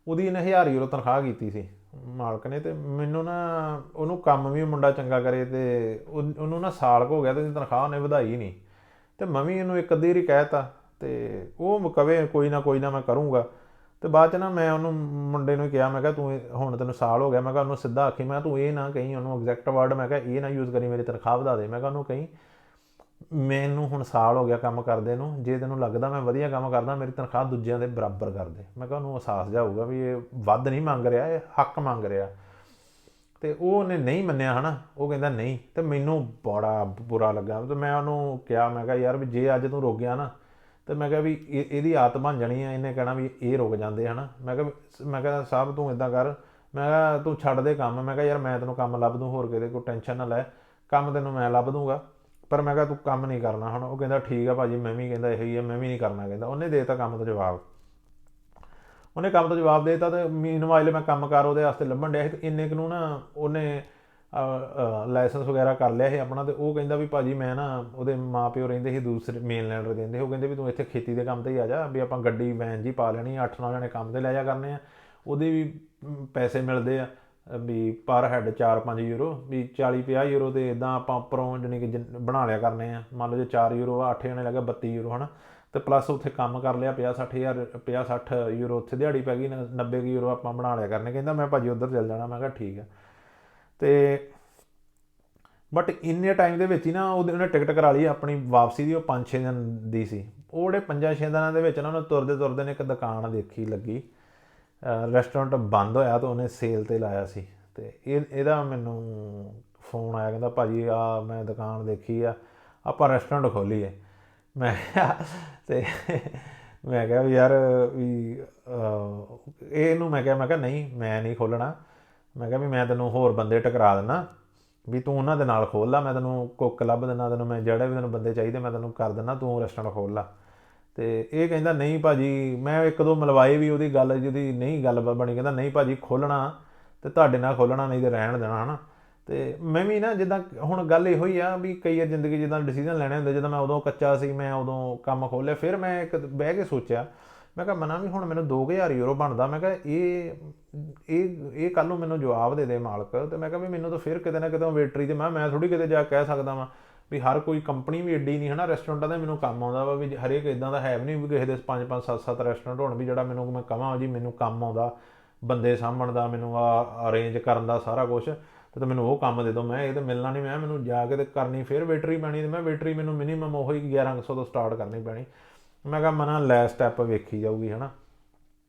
ਉਹਦੀ ਇਹਨੇ 1000 ਯੂਰੋ ਤਨਖਾਹ ਕੀਤੀ ਸੀ ਮਾਲਕ ਨੇ। ਅਤੇ ਮੈਨੂੰ ਨਾ, ਉਹਨੂੰ ਕੰਮ ਵੀ ਮੁੰਡਾ ਚੰਗਾ ਕਰੇ, ਅਤੇ ਉਹਨੂੰ ਨਾ ਸਾਲ ਕੁ ਹੋ ਗਿਆ, ਅਤੇ ਉਹਦੀ ਤਨਖਾਹ ਉਹਨੇ ਵਧਾਈ ਨਹੀਂ। ਅਤੇ ਮੈਂ ਵੀ ਇਹਨੂੰ ਇੱਕ ਅੱਧੀ ਵਾਰੀ ਕਹਿ ਤਾ, ਅਤੇ ਉਹ ਕਵੇ ਕੋਈ ਨਾ ਮੈਂ ਕਰੂੰਗਾ। ਅਤੇ ਬਾਅਦ 'ਚ ਨਾ ਮੈਂ ਉਹਨੂੰ ਮੁੰਡੇ ਨੂੰ ਕਿਹਾ, ਮੈਂ ਕਿਹਾ ਤੂੰ ਹੁਣ ਤੈਨੂੰ ਸਾਲ ਹੋ ਗਿਆ, ਮੈਂ ਕਿਹਾ ਉਹਨੂੰ ਸਿੱਧਾ ਆਖੀ, ਮੈਂ ਕਿਹਾ ਤੂੰ ਇਹ ਨਾ ਕਹੀਂ ਉਹਨੂੰ ਐਗਜ਼ੈਕਟ ਵਰਡ, ਮੈਂ ਕਿਹਾ ਇਹ ਨਾ ਯੂਜ਼ ਕਰੀ ਮੇਰੀ ਤਨਖਾਹ ਵਧਾ ਦੇ। ਮੈਂ ਕਿਹਾ ਉਹਨੂੰ ਕਹੀਂ ਮੈਨੂੰ ਹੁਣ ਸਾਲ ਹੋ ਗਿਆ ਕੰਮ ਕਰਦੇ ਨੂੰ, ਜੇ ਤੈਨੂੰ ਲੱਗਦਾ ਮੈਂ ਵਧੀਆ ਕੰਮ ਕਰਦਾ, ਮੇਰੀ ਤਨਖਾਹ ਦੂਜਿਆਂ ਦੇ ਬਰਾਬਰ ਕਰ ਦੇ। ਮੈਂ ਕਿਹਾ ਉਹਨੂੰ ਅਹਿਸਾਸ ਜਾਊਗਾ ਵੀ ਇਹ ਵੱਧ ਨਹੀਂ ਮੰਗ ਰਿਹਾ, ਇਹ ਹੱਕ ਮੰਗ ਰਿਹਾ। ਅਤੇ ਉਹਨੇ ਨਹੀਂ ਮੰਨਿਆ ਹੈ ਨਾ, ਉਹ ਕਹਿੰਦਾ ਨਹੀਂ। ਅਤੇ ਮੈਨੂੰ ਬੜਾ ਬੁਰਾ ਲੱਗਾ। ਅਤੇ ਮੈਂ ਉਹਨੂੰ ਕਿਹਾ, ਮੈਂ ਕਿਹਾ ਯਾਰ ਵੀ ਜੇ ਅੱਜ ਤੂੰ ਰੁਕ ਗਿਆ ਨਾ, ਅਤੇ ਮੈਂ ਕਿਹਾ ਵੀ ਇਹਦੀ ਆਦਤ ਬਣ ਜਾਣੀ ਹੈ, ਇਹਨੇ ਕਹਿਣਾ ਵੀ ਇਹ ਰੁਕ ਜਾਂਦੇ ਹੈ ਨਾ। ਮੈਂ ਕਿਹਾ ਸਾਹਿਬ ਤੂੰ ਇੱਦਾਂ ਕਰ, ਮੈਂ ਕਿਹਾ ਤੂੰ ਛੱਡ ਦੇ ਕੰਮ, ਮੈਂ ਕਿਹਾ ਯਾਰ ਮੈਂ ਤੈਨੂੰ ਕੰਮ ਲੱਭ ਦੂੰ, ਹੋਰ ਕਿਤੇ ਕੋਈ ਟੈਨਸ਼ਨ ਨਾ ਲੈ, ਕੰਮ ਤੈਨੂੰ ਮੈਂ ਲੱਭ ਦੂੰਗਾ, ਪਰ ਮੈਂ ਕਿਹਾ ਤੂੰ ਕੰਮ ਨਹੀਂ ਕਰਨਾ ਹੁਣ। ਉਹ ਕਹਿੰਦਾ ਠੀਕ ਆ ਭਾਅ ਜੀ, ਮੈਂ ਵੀ ਕਹਿੰਦਾ ਇਹੀ ਹੈ, ਮੈਂ ਵੀ ਨਹੀਂ ਕਰਨਾ। ਕਹਿੰਦਾ ਉਹਨੇ ਦੇ ਤਾ ਕੰਮ ਤੋਂ ਜਵਾਬ, ਉਹਨੇ ਕੰਮ ਤੋਂ ਜਵਾਬ ਦੇ ਤਾ। ਅਤੇ ਮੀਨਵਾਈਲ ਮੈਂ ਕੰਮ ਕਾਰ ਉਹਦੇ ਵਾਸਤੇ ਲੱਭਣ ਡਿਆ ਸੀ, ਅਤੇ ਇੰਨੇ ਕੁ ਨੂੰ ਨਾ ਉਹਨੇ ਲਾਇਸੈਂਸ ਵਗੈਰਾ ਕਰ ਲਿਆ ਸੀ ਆਪਣਾ। ਅਤੇ ਉਹ ਕਹਿੰਦਾ ਵੀ ਭਾਅ ਜੀ ਮੈਂ ਨਾ, ਉਹਦੇ ਮਾਂ ਪਿਓ ਰਹਿੰਦੇ ਸੀ ਦੂਸਰੇ ਮੇਨਲੈਂਡ ਰਹਿੰਦੇ ਸੀ, ਉਹ ਕਹਿੰਦੇ ਵੀ ਤੂੰ ਇੱਥੇ ਖੇਤੀ ਦੇ ਕੰਮ 'ਤੇ ਹੀ ਆ ਜਾ, ਵੀ ਆਪਾਂ ਗੱਡੀ ਵੈਨ ਜੀ ਪਾ ਲੈਣੀ, 8-9 ਜਣੇ ਕੰਮ 'ਤੇ ਲੈ ਜਾ ਕਰਨੇ ਆ, ਉਹਦੇ ਵੀ ਪੈਸੇ ਮਿਲਦੇ ਆ ਵੀ ਪਰ ਹੈਡ 4-5 ਯੂਰੋ, ਵੀ 40-50 ਯੂਰੋ। ਅਤੇ ਇੱਦਾਂ ਆਪਾਂ ਉੱਪਰੋਂ ਜਾਣੀ ਕਿ ਬਣਾ ਲਿਆ ਕਰਨੇ ਆ। ਮੰਨ ਲਓ ਜੇ 4 ਯੂਰੋ ਆ, 8 ਜਣੇ ਲੱਗਾ 32 ਯੂਰੋ ਹੈ ਨਾ, ਅਤੇ ਪਲੱਸ ਉੱਥੇ ਕੰਮ ਕਰ ਲਿਆ 50-60 ਯੂਰੋ ਉੱਥੇ ਦਿਹਾੜੀ ਪੈ ਗਈ, 90 ਯੂਰੋ ਆਪਾਂ ਬਣਾ ਲਿਆ ਕਰਨੇ। ਕਹਿੰਦਾ ਮੈਂ ਭਾਅ ਜੀ ਉੱਧਰ ਚੱਲ ਜਾਣਾ। ਮੈਂ ਕਿਹਾ ਠੀਕ ਆ। ਅਤੇ ਬਟ ਇੰਨੇ ਟਾਈਮ ਦੇ ਵਿੱਚ ਹੀ ਨਾ ਉਹਨੇ ਟਿਕਟ ਕਰਾ ਲਈ ਆਪਣੀ ਵਾਪਸੀ ਦੀ, ਉਹ 5-6 ਦਿਨ ਦੀ ਸੀ। ਉਹ ਜਿਹੜੇ 5-6 ਦਿਨਾਂ ਦੇ ਵਿੱਚ ਨਾ ਉਹਨੇ ਤੁਰਦੇ ਨੇ ਇੱਕ ਦੁਕਾਨ ਦੇਖੀ ਲੱਗੀ, ਰੈਸਟੋਰੈਂਟ ਬੰਦ ਹੋਇਆ, ਅਤੇ ਉਹਨੇ ਸੇਲ 'ਤੇ ਲਾਇਆ ਸੀ। ਅਤੇ ਇਹਦਾ ਮੈਨੂੰ ਫੋਨ ਆਇਆ, ਕਹਿੰਦਾ ਭਾਅ ਜੀ ਮੈਂ ਦੁਕਾਨ ਦੇਖੀ ਆ, ਆਪਾਂ ਰੈਸਟੋਰੈਂਟ ਖੋਲ੍ਹੀਏ। ਮੈਂ ਕਿਹਾ ਅਤੇ ਮੈਂ ਕਿਹਾ ਵੀ ਯਾਰ ਵੀ ਇਹਨੂੰ ਮੈਂ ਕਿਹਾ ਨਹੀਂ ਮੈਂ ਨਹੀਂ ਖੋਲ੍ਹਣਾ। ਮੈਂ ਕਿਹਾ ਵੀ ਮੈਂ ਤੈਨੂੰ ਹੋਰ ਬੰਦੇ ਟਕਰਾ ਦਿੰਦਾ, ਵੀ ਤੂੰ ਉਹਨਾਂ ਦੇ ਨਾਲ ਖੋਲ੍ਹ ਲਾ, ਮੈਂ ਤੈਨੂੰ ਕੁੱਕ ਲੱਭ ਦਿੰਦਾ, ਤੈਨੂੰ ਮੈਂ ਜਿਹੜੇ ਵੀ ਤੈਨੂੰ ਬੰਦੇ ਚਾਹੀਦੇ ਮੈਂ ਤੈਨੂੰ ਕਰ ਦਿੰਦਾ, ਤੂੰ ਰੈਸਟੋਰੈਂਟ ਖੋਲ੍ਹ ਲਾ। ਅਤੇ ਇਹ ਕਹਿੰਦਾ ਨਹੀਂ ਭਾਅ ਜੀ, ਮੈਂ 1-2 ਮਿਲਵਾਏ ਵੀ, ਉਹਦੀ ਗੱਲ ਜਿਹਦੀ ਨਹੀਂ ਗੱਲ ਬਣੀ, ਕਹਿੰਦਾ ਨਹੀਂ ਭਾਅ ਜੀ ਖੋਲ੍ਹਣਾ ਅਤੇ ਤੁਹਾਡੇ ਨਾਲ ਖੋਲ੍ਹਣਾ, ਨਹੀਂ ਤਾਂ ਰਹਿਣ ਦੇਣਾ ਹੈ ਨਾ। ਅਤੇ ਮੈਂ ਵੀ ਨਾ, ਜਿੱਦਾਂ ਹੁਣ ਗੱਲ ਇਹੋ ਹੀ ਆ ਵੀ ਕਈ ਵਾਰ ਜ਼ਿੰਦਗੀ ਜਿੱਦਾਂ ਡਿਸੀਜ਼ਨ ਲੈਣੇ ਹੁੰਦੇ, ਜਦੋਂ ਮੈਂ ਉਦੋਂ ਕੱਚਾ ਸੀ, ਮੈਂ ਉਦੋਂ ਕੰਮ ਖੋਲ੍ਹਿਆ, ਫਿਰ ਮੈਂ ਇੱਕ ਬਹਿ ਕੇ ਸੋਚਿਆ, ਮੈਂ ਕਿਹਾ ਮਨਾ ਵੀ ਹੁਣ ਮੈਨੂੰ 2000 ਯੂਰੋ ਬਣਦਾ। ਮੈਂ ਕਿਹਾ ਇਹ ਕੱਲ੍ਹ ਨੂੰ ਮੈਨੂੰ ਜਵਾਬ ਦੇ ਦੇ ਮਾਲਕ। ਅਤੇ ਮੈਂ ਕਿਹਾ ਵੀ ਮੈਨੂੰ ਤਾਂ ਫਿਰ ਕਿਤੇ ਨਾ ਕਿਤੇ ਵੇਟਰੀ 'ਤੇ ਮੈਂ ਥੋੜ੍ਹੀ ਕਿਤੇ ਜਾ ਕੇ ਕਹਿ ਸਕਦਾ ਵਾਂ ਵੀ ਹਰ ਕੋਈ ਕੰਪਨੀ ਵੀ ਐਡੀ ਨਹੀਂ ਹੈ ਨਾ, ਰੈਸਟੋਰੈਂਟਾਂ ਦਾ ਮੈਨੂੰ ਕੰਮ ਆਉਂਦਾ ਵਾ, ਵੀ ਹਰੇਕ ਇੱਦਾਂ ਦਾ ਹੈ ਵੀ ਨਹੀਂ ਵੀ ਕਿਸੇ ਦੇ 5-5 7-7 ਰੈਸਟੋਰੈਂਟ ਹੋਣ ਵੀ ਜਿਹੜਾ ਮੈਨੂੰ ਮੈਂ ਕਹਾਂ ਜੀ ਮੈਨੂੰ ਕੰਮ ਆਉਂਦਾ ਬੰਦੇ ਸਾਂਭਣ ਦਾ, ਮੈਨੂੰ ਅਰੇਂਜ ਕਰਨ ਦਾ ਸਾਰਾ ਕੁਛ, ਅਤੇ ਮੈਨੂੰ ਉਹ ਕੰਮ ਦੇ ਦਿਓ। ਮੈਂ ਇਹ ਤਾਂ ਮਿਲਣਾ ਨਹੀਂ, ਮੈਨੂੰ ਜਾ ਕੇ ਤਾਂ ਕਰਨੀ ਫਿਰ ਵੇਟਰੀ ਪੈਣੀ, ਅਤੇ ਮੈਂ ਵੇਟਰੀ ਮੈਨੂੰ ਮਿਨੀਮਮ ਉਹੀ 1100 ਤੋਂ ਸਟਾਰਟ ਕਰਨੀ ਪੈਣੀ। ਮੈਂ ਕਿਹਾ ਮਨਾ ਲੈ ਸਟੈਪ ਵੇਖੀ ਜਾਊਗੀ ਹੈ ਨਾ।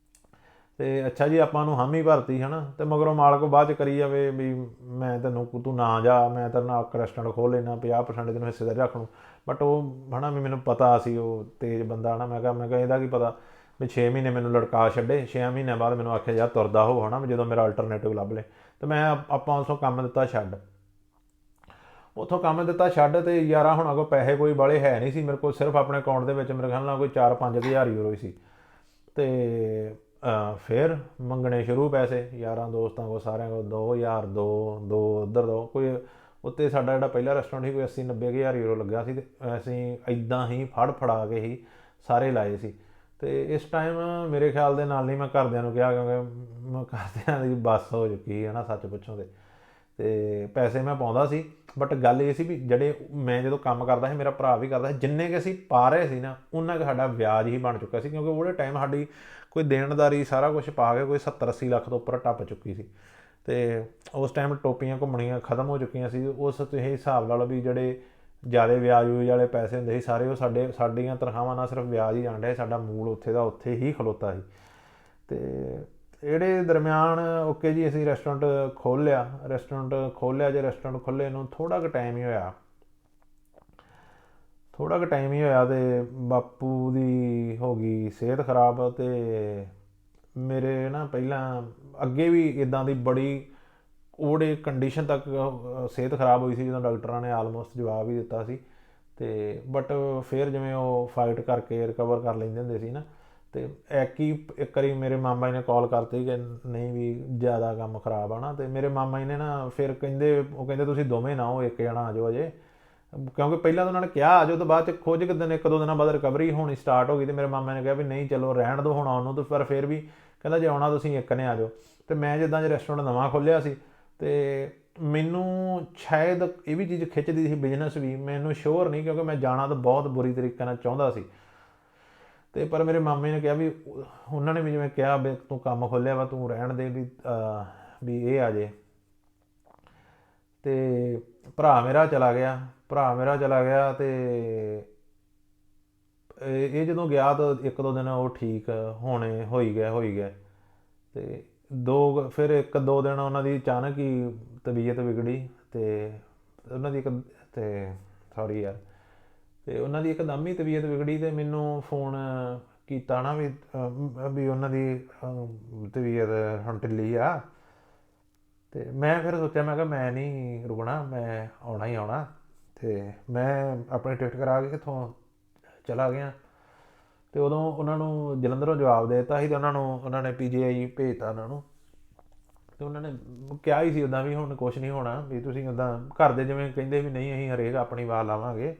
ਅਤੇ ਅੱਛਾ ਜੀ ਆਪਾਂ ਨੂੰ ਹਾਮੀ ਭਰਤੀ ਹੈ ਨਾ, ਅਤੇ ਮਗਰੋਂ ਮਾਲਕ ਬਾਅਦ 'ਚ ਕਰੀ ਜਾਵੇ ਵੀ ਮੈਂ ਤੂੰ ਨਾ ਜਾ, ਮੈਂ ਤੇਰੇ ਨਾਲ ਇੱਕ ਰੈਸਟੋਰੈਂਟ ਖੋਲ੍ਹ ਲੈਣਾ, 50% ਤੈਨੂੰ ਹਿੱਸੇਦਾਰੀ ਰੱਖ ਲੂੰ। ਬਟ ਉਹ ਹੈ ਨਾ ਵੀ ਮੈਨੂੰ ਪਤਾ ਸੀ ਉਹ ਤੇਜ਼ ਬੰਦਾ ਹੈ ਨਾ। ਮੈਂ ਕਿਹਾ ਇਹਦਾ ਕੀ ਪਤਾ ਵੀ 6 ਮਹੀਨੇ ਮੈਨੂੰ ਲੜਕਾ ਛੱਡੇ, 6 ਮਹੀਨਿਆਂ ਬਾਅਦ ਮੈਨੂੰ ਆਖਿਆ ਯਾਰ ਤੁਰਦਾ ਹੋ ਹੈ ਨਾ, ਵੀ ਜਦੋਂ ਮੇਰਾ ਅਲਟਰਨੇਟਿਵ ਲੱਭ ਲਏ। ਅਤੇ ਮੈਂ ਆਪਾਂ ਉਸੋਂ ਕੰਮ ਦਿੱਤਾ ਛੱਡ, ਉੱਥੋਂ ਕੰਮ ਦਿੱਤਾ ਛੱਡ। ਅਤੇ ਯਾਰਾਂ ਹੁਣ ਅੱਗੋਂ ਪੈਸੇ ਕੋਈ ਬਾਹਲੇ ਹੈ ਨਹੀਂ ਸੀ ਮੇਰੇ ਕੋਲ, ਸਿਰਫ ਆਪਣੇ ਅਕਾਊਂਟ ਦੇ ਵਿੱਚ ਮੇਰੇ ਖਿਆਲ ਨਾਲ ਕੋਈ 4-5 ਹਜ਼ਾਰ ਯੂਰੋ ਹੀ ਸੀ। ਅਤੇ ਫਿਰ ਮੰਗਣੇ ਸ਼ੁਰੂ ਪੈਸੇ ਯਾਰਾਂ ਦੋਸਤਾਂ ਕੋਲ, ਸਾਰਿਆਂ ਕੋਲ 2000 ਦੋ ਉੱਧਰ ਦੋ। ਕੋਈ ਉੱਤੇ ਸਾਡਾ ਜਿਹੜਾ ਪਹਿਲਾ ਰੈਸਟੋਰੈਂਟ ਸੀ ਕੋਈ 80-90 ਹਜ਼ਾਰ ਯੂਰੋ ਲੱਗਾ ਸੀ, ਅਤੇ ਅਸੀਂ ਇੱਦਾਂ ਹੀ ਫੜਾ ਕੇ ਹੀ ਸਾਰੇ ਲਾਏ ਸੀ। ਤੇ ਇਸ ਟਾਈਮ ਮੇਰੇ ਖਿਆਲ ਦੇ ਨਾਲ ਨਹੀਂ ਮੈਂ ਘਰਦਿਆਂ ਨੂੰ ਕਿਹਾ, ਕਿਉਂਕਿ ਮੈਂ ਘਰਦਿਆਂ ਦੀ ਬੱਸ ਹੋ ਚੁੱਕੀ ਹੈ ਨਾ ਸੱਚ ਪੁੱਛੋ ਤੇ ਪੈਸੇ ਮੈਂ ਪਾਉਂਦਾ ਸੀ। ਬਟ ਗੱਲ ਇਹ ਸੀ ਵੀ ਜਿਹੜੇ ਮੈਂ ਜਦੋਂ ਕੰਮ ਕਰਦਾ ਸੀ, ਮੇਰਾ ਭਰਾ ਵੀ ਕਰਦਾ ਸੀ, ਜਿੰਨੇ ਕੁ ਅਸੀਂ ਪਾ ਰਹੇ ਸੀ ਨਾ ਉਹਨਾਂ ਕੁ ਸਾਡਾ ਵਿਆਜ ਹੀ ਬਣ ਚੁੱਕਾ ਸੀ, ਕਿਉਂਕਿ ਉਹਦੇ ਟਾਈਮ ਸਾਡੀ ਕੋਈ ਦੇਣਦਾਰੀ ਸਾਰਾ ਕੁਛ ਪਾ ਕੇ ਕੋਈ 70-80 ਲੱਖ ਤੋਂ ਉੱਪਰ ਟੱਪ ਚੁੱਕੀ ਸੀ। ਤੇ ਉਸ ਟਾਈਮ ਟੋਪੀਆਂ ਘੁੰਮਣੀਆਂ ਖਤਮ ਹੋ ਚੁੱਕੀਆਂ ਸੀ। ਉਸ ਤੁਸੀਂ ਹਿਸਾਬ ਲਾ ਲਓ ਵੀ ਜਿਹੜੇ ਜ਼ਿਆਦਾ ਵਿਆਜ ਵਿਊਜ ਵਾਲੇ ਪੈਸੇ ਹੁੰਦੇ ਸੀ ਸਾਰੇ ਉਹ ਸਾਡੀਆਂ ਤਨਖਾਹਾਂ ਨਾਲ ਸਿਰਫ ਵਿਆਜ ਹੀ ਜਾਣ ਡਿਆ, ਸਾਡਾ ਮੂਲ ਉੱਥੇ ਦਾ ਉੱਥੇ ਹੀ ਖਲੋਤਾ ਸੀ। ਤੇ ਇਹਦੇ ਦਰਮਿਆਨ ਓਕੇ ਜੀ ਅਸੀਂ ਰੈਸਟੋਰੈਂਟ ਖੋਲ੍ਹ ਲਿਆ। ਜੇ ਰੈਸਟੋਰੈਂਟ ਖੋਲ੍ਹੇ ਨੂੰ ਥੋੜ੍ਹਾ ਕੁ ਟਾਈਮ ਹੀ ਹੋਇਆ ਤੇ ਬਾਪੂ ਦੀ ਹੋ ਗਈ ਸਿਹਤ ਖਰਾਬ। ਅਤੇ ਮੇਰੇ ਨਾ ਪਹਿਲਾਂ ਅੱਗੇ ਵੀ ਇੱਦਾਂ ਦੀ ਬੜੀ ਉਹਦੇ ਕੰਡੀਸ਼ਨ ਤੱਕ ਸਿਹਤ ਖਰਾਬ ਹੋਈ ਸੀ ਜਦੋਂ ਡਾਕਟਰਾਂ ਨੇ ਆਲਮੋਸਟ ਜਵਾਬ ਹੀ ਦਿੱਤਾ ਸੀ। ਅਤੇ ਬਟ ਫਿਰ ਜਿਵੇਂ ਉਹ ਫਾਈਟ ਕਰਕੇ ਰਿਕਵਰ ਕਰ ਲੈਂਦੇ ਹੁੰਦੇ ਸੀ ਨਾ, ਅਤੇ ਇੱਕ ਵਾਰੀ ਮੇਰੇ ਮਾਮਾ ਜੀ ਨੇ ਕਾਲ ਕਰਤੀ ਕਿ ਨਹੀਂ ਵੀ ਜ਼ਿਆਦਾ ਕੰਮ ਖਰਾਬ ਆ ਨਾ। ਅਤੇ ਮੇਰੇ ਮਾਮਾ ਜੀ ਨੇ ਨਾ ਫਿਰ ਕਹਿੰਦੇ ਤੁਸੀਂ ਦੋਵੇਂ ਨਾ ਹੋ, ਇੱਕ ਜਣਾ ਆ ਜਾਓ ਅਜੇ, ਕਿਉਂਕਿ ਪਹਿਲਾਂ ਤਾਂ ਉਹਨਾਂ ਨੇ ਕਿਹਾ ਆ ਜਾਓ, ਤਾਂ ਬਾਅਦ 'ਚ ਕੁਝ ਕੁ ਦਿਨ 1-2 ਦਿਨਾਂ ਬਾਅਦ ਰਿਕਵਰੀ ਹੋਣੀ ਸਟਾਰਟ ਹੋ ਗਈ। ਅਤੇ ਮੇਰੇ ਮਾਮਾ ਨੇ ਕਿਹਾ ਵੀ ਨਹੀਂ ਚਲੋ ਰਹਿਣ ਦਿਓ ਹੁਣ ਆਉਣ ਨੂੰ, ਤਾਂ ਫਿਰ ਵੀ ਕਹਿੰਦਾ ਜੇ ਆਉਣਾ ਤੁਸੀਂ ਇੱਕ ਨੇ ਆ ਜਾਓ। ਅਤੇ ਮੈਂ ਜਿੱਦਾਂ ਜੇ ਰੈਸਟੋਰੈਂਟ ਨਵਾਂ ਖੋਲ੍ਹਿਆ ਸੀ ਅਤੇ ਮੈਨੂੰ ਸ਼ਾਇਦ ਇਹ ਵੀ ਚੀਜ਼ ਖਿੱਚਦੀ ਸੀ, ਬਿਜ਼ਨਸ ਵੀ, ਮੈਨੂੰ ਸ਼ੋਰ ਨਹੀਂ, ਕਿਉਂਕਿ ਮੈਂ ਜਾਣਾ ਤਾਂ ਬਹੁਤ ਬੁਰੀ ਤਰੀਕੇ ਨਾਲ ਚਾਹੁੰਦਾ ਸੀ। ਅਤੇ ਪਰ ਮੇਰੇ ਮਾਮੇ ਨੇ ਕਿਹਾ ਵੀ ਉਹਨਾਂ ਨੇ ਵੀ ਜਿਵੇਂ ਕਿਹਾ ਵੀ ਤੂੰ ਕੰਮ ਖੋਲ੍ਹਿਆ ਵਾ ਤੂੰ ਰਹਿਣ ਦੇ ਵੀ ਇਹ ਆ ਜੇ। ਅਤੇ ਭਰਾ ਮੇਰਾ ਚਲਾ ਗਿਆ ਅਤੇ ਇਹ ਜਦੋਂ ਗਿਆ ਤਾਂ 1-2 ਦਿਨ ਉਹ ਠੀਕ ਹੋ ਹੀ ਗਏ। ਅਤੇ ਫਿਰ 1-2 ਦਿਨ ਉਹਨਾਂ ਦੀ ਅਚਾਨਕ ਹੀ ਤਬੀਅਤ ਵਿਗੜੀ ਅਤੇ ਉਹਨਾਂ ਦੀ ਇੱਕਦਮ ਹੀ ਤਬੀਅਤ ਵਿਗੜੀ। ਅਤੇ ਮੈਨੂੰ ਫੋਨ ਕੀਤਾ ਨਾ ਵੀ ਉਹਨਾਂ ਦੀ ਤਬੀਅਤ ਹੁਣ ਢਿੱਲੀ ਆ। ਅਤੇ ਮੈਂ ਫਿਰ ਸੋਚਿਆ, ਮੈਂ ਕਿਹਾ ਮੈਂ ਨਹੀਂ ਰੁਕਣਾ, ਮੈਂ ਆਉਣਾ ਹੀ ਆਉਣਾ। ਅਤੇ ਮੈਂ ਆਪਣੀ ਟਿਕਟ ਕਰਾ ਕੇ ਇੱਥੋਂ ਚਲਾ ਗਿਆ। ਅਤੇ ਉਦੋਂ ਉਹਨਾਂ ਨੂੰ ਜਲੰਧਰੋਂ ਜਵਾਬ ਦੇ ਦਿੱਤਾ ਸੀ, ਅਤੇ ਉਹਨਾਂ ਨੇ PGI ਭੇਜਤਾ ਉਹਨਾਂ ਨੂੰ। ਅਤੇ ਉਹਨਾਂ ਨੇ ਕਿਹਾ ਹੀ ਸੀ ਉੱਦਾਂ ਵੀ ਹੁਣ ਕੁਛ ਨਹੀਂ ਹੋਣਾ, ਵੀ ਤੁਸੀਂ ਉੱਦਾਂ ਘਰ ਦੇ ਜਿਵੇਂ ਕਹਿੰਦੇ ਵੀ ਨਹੀਂ ਅਸੀਂ ਹਰੇਕ ਆਪਣੀ ਵਾਰ ਲਾਵਾਂਗੇ।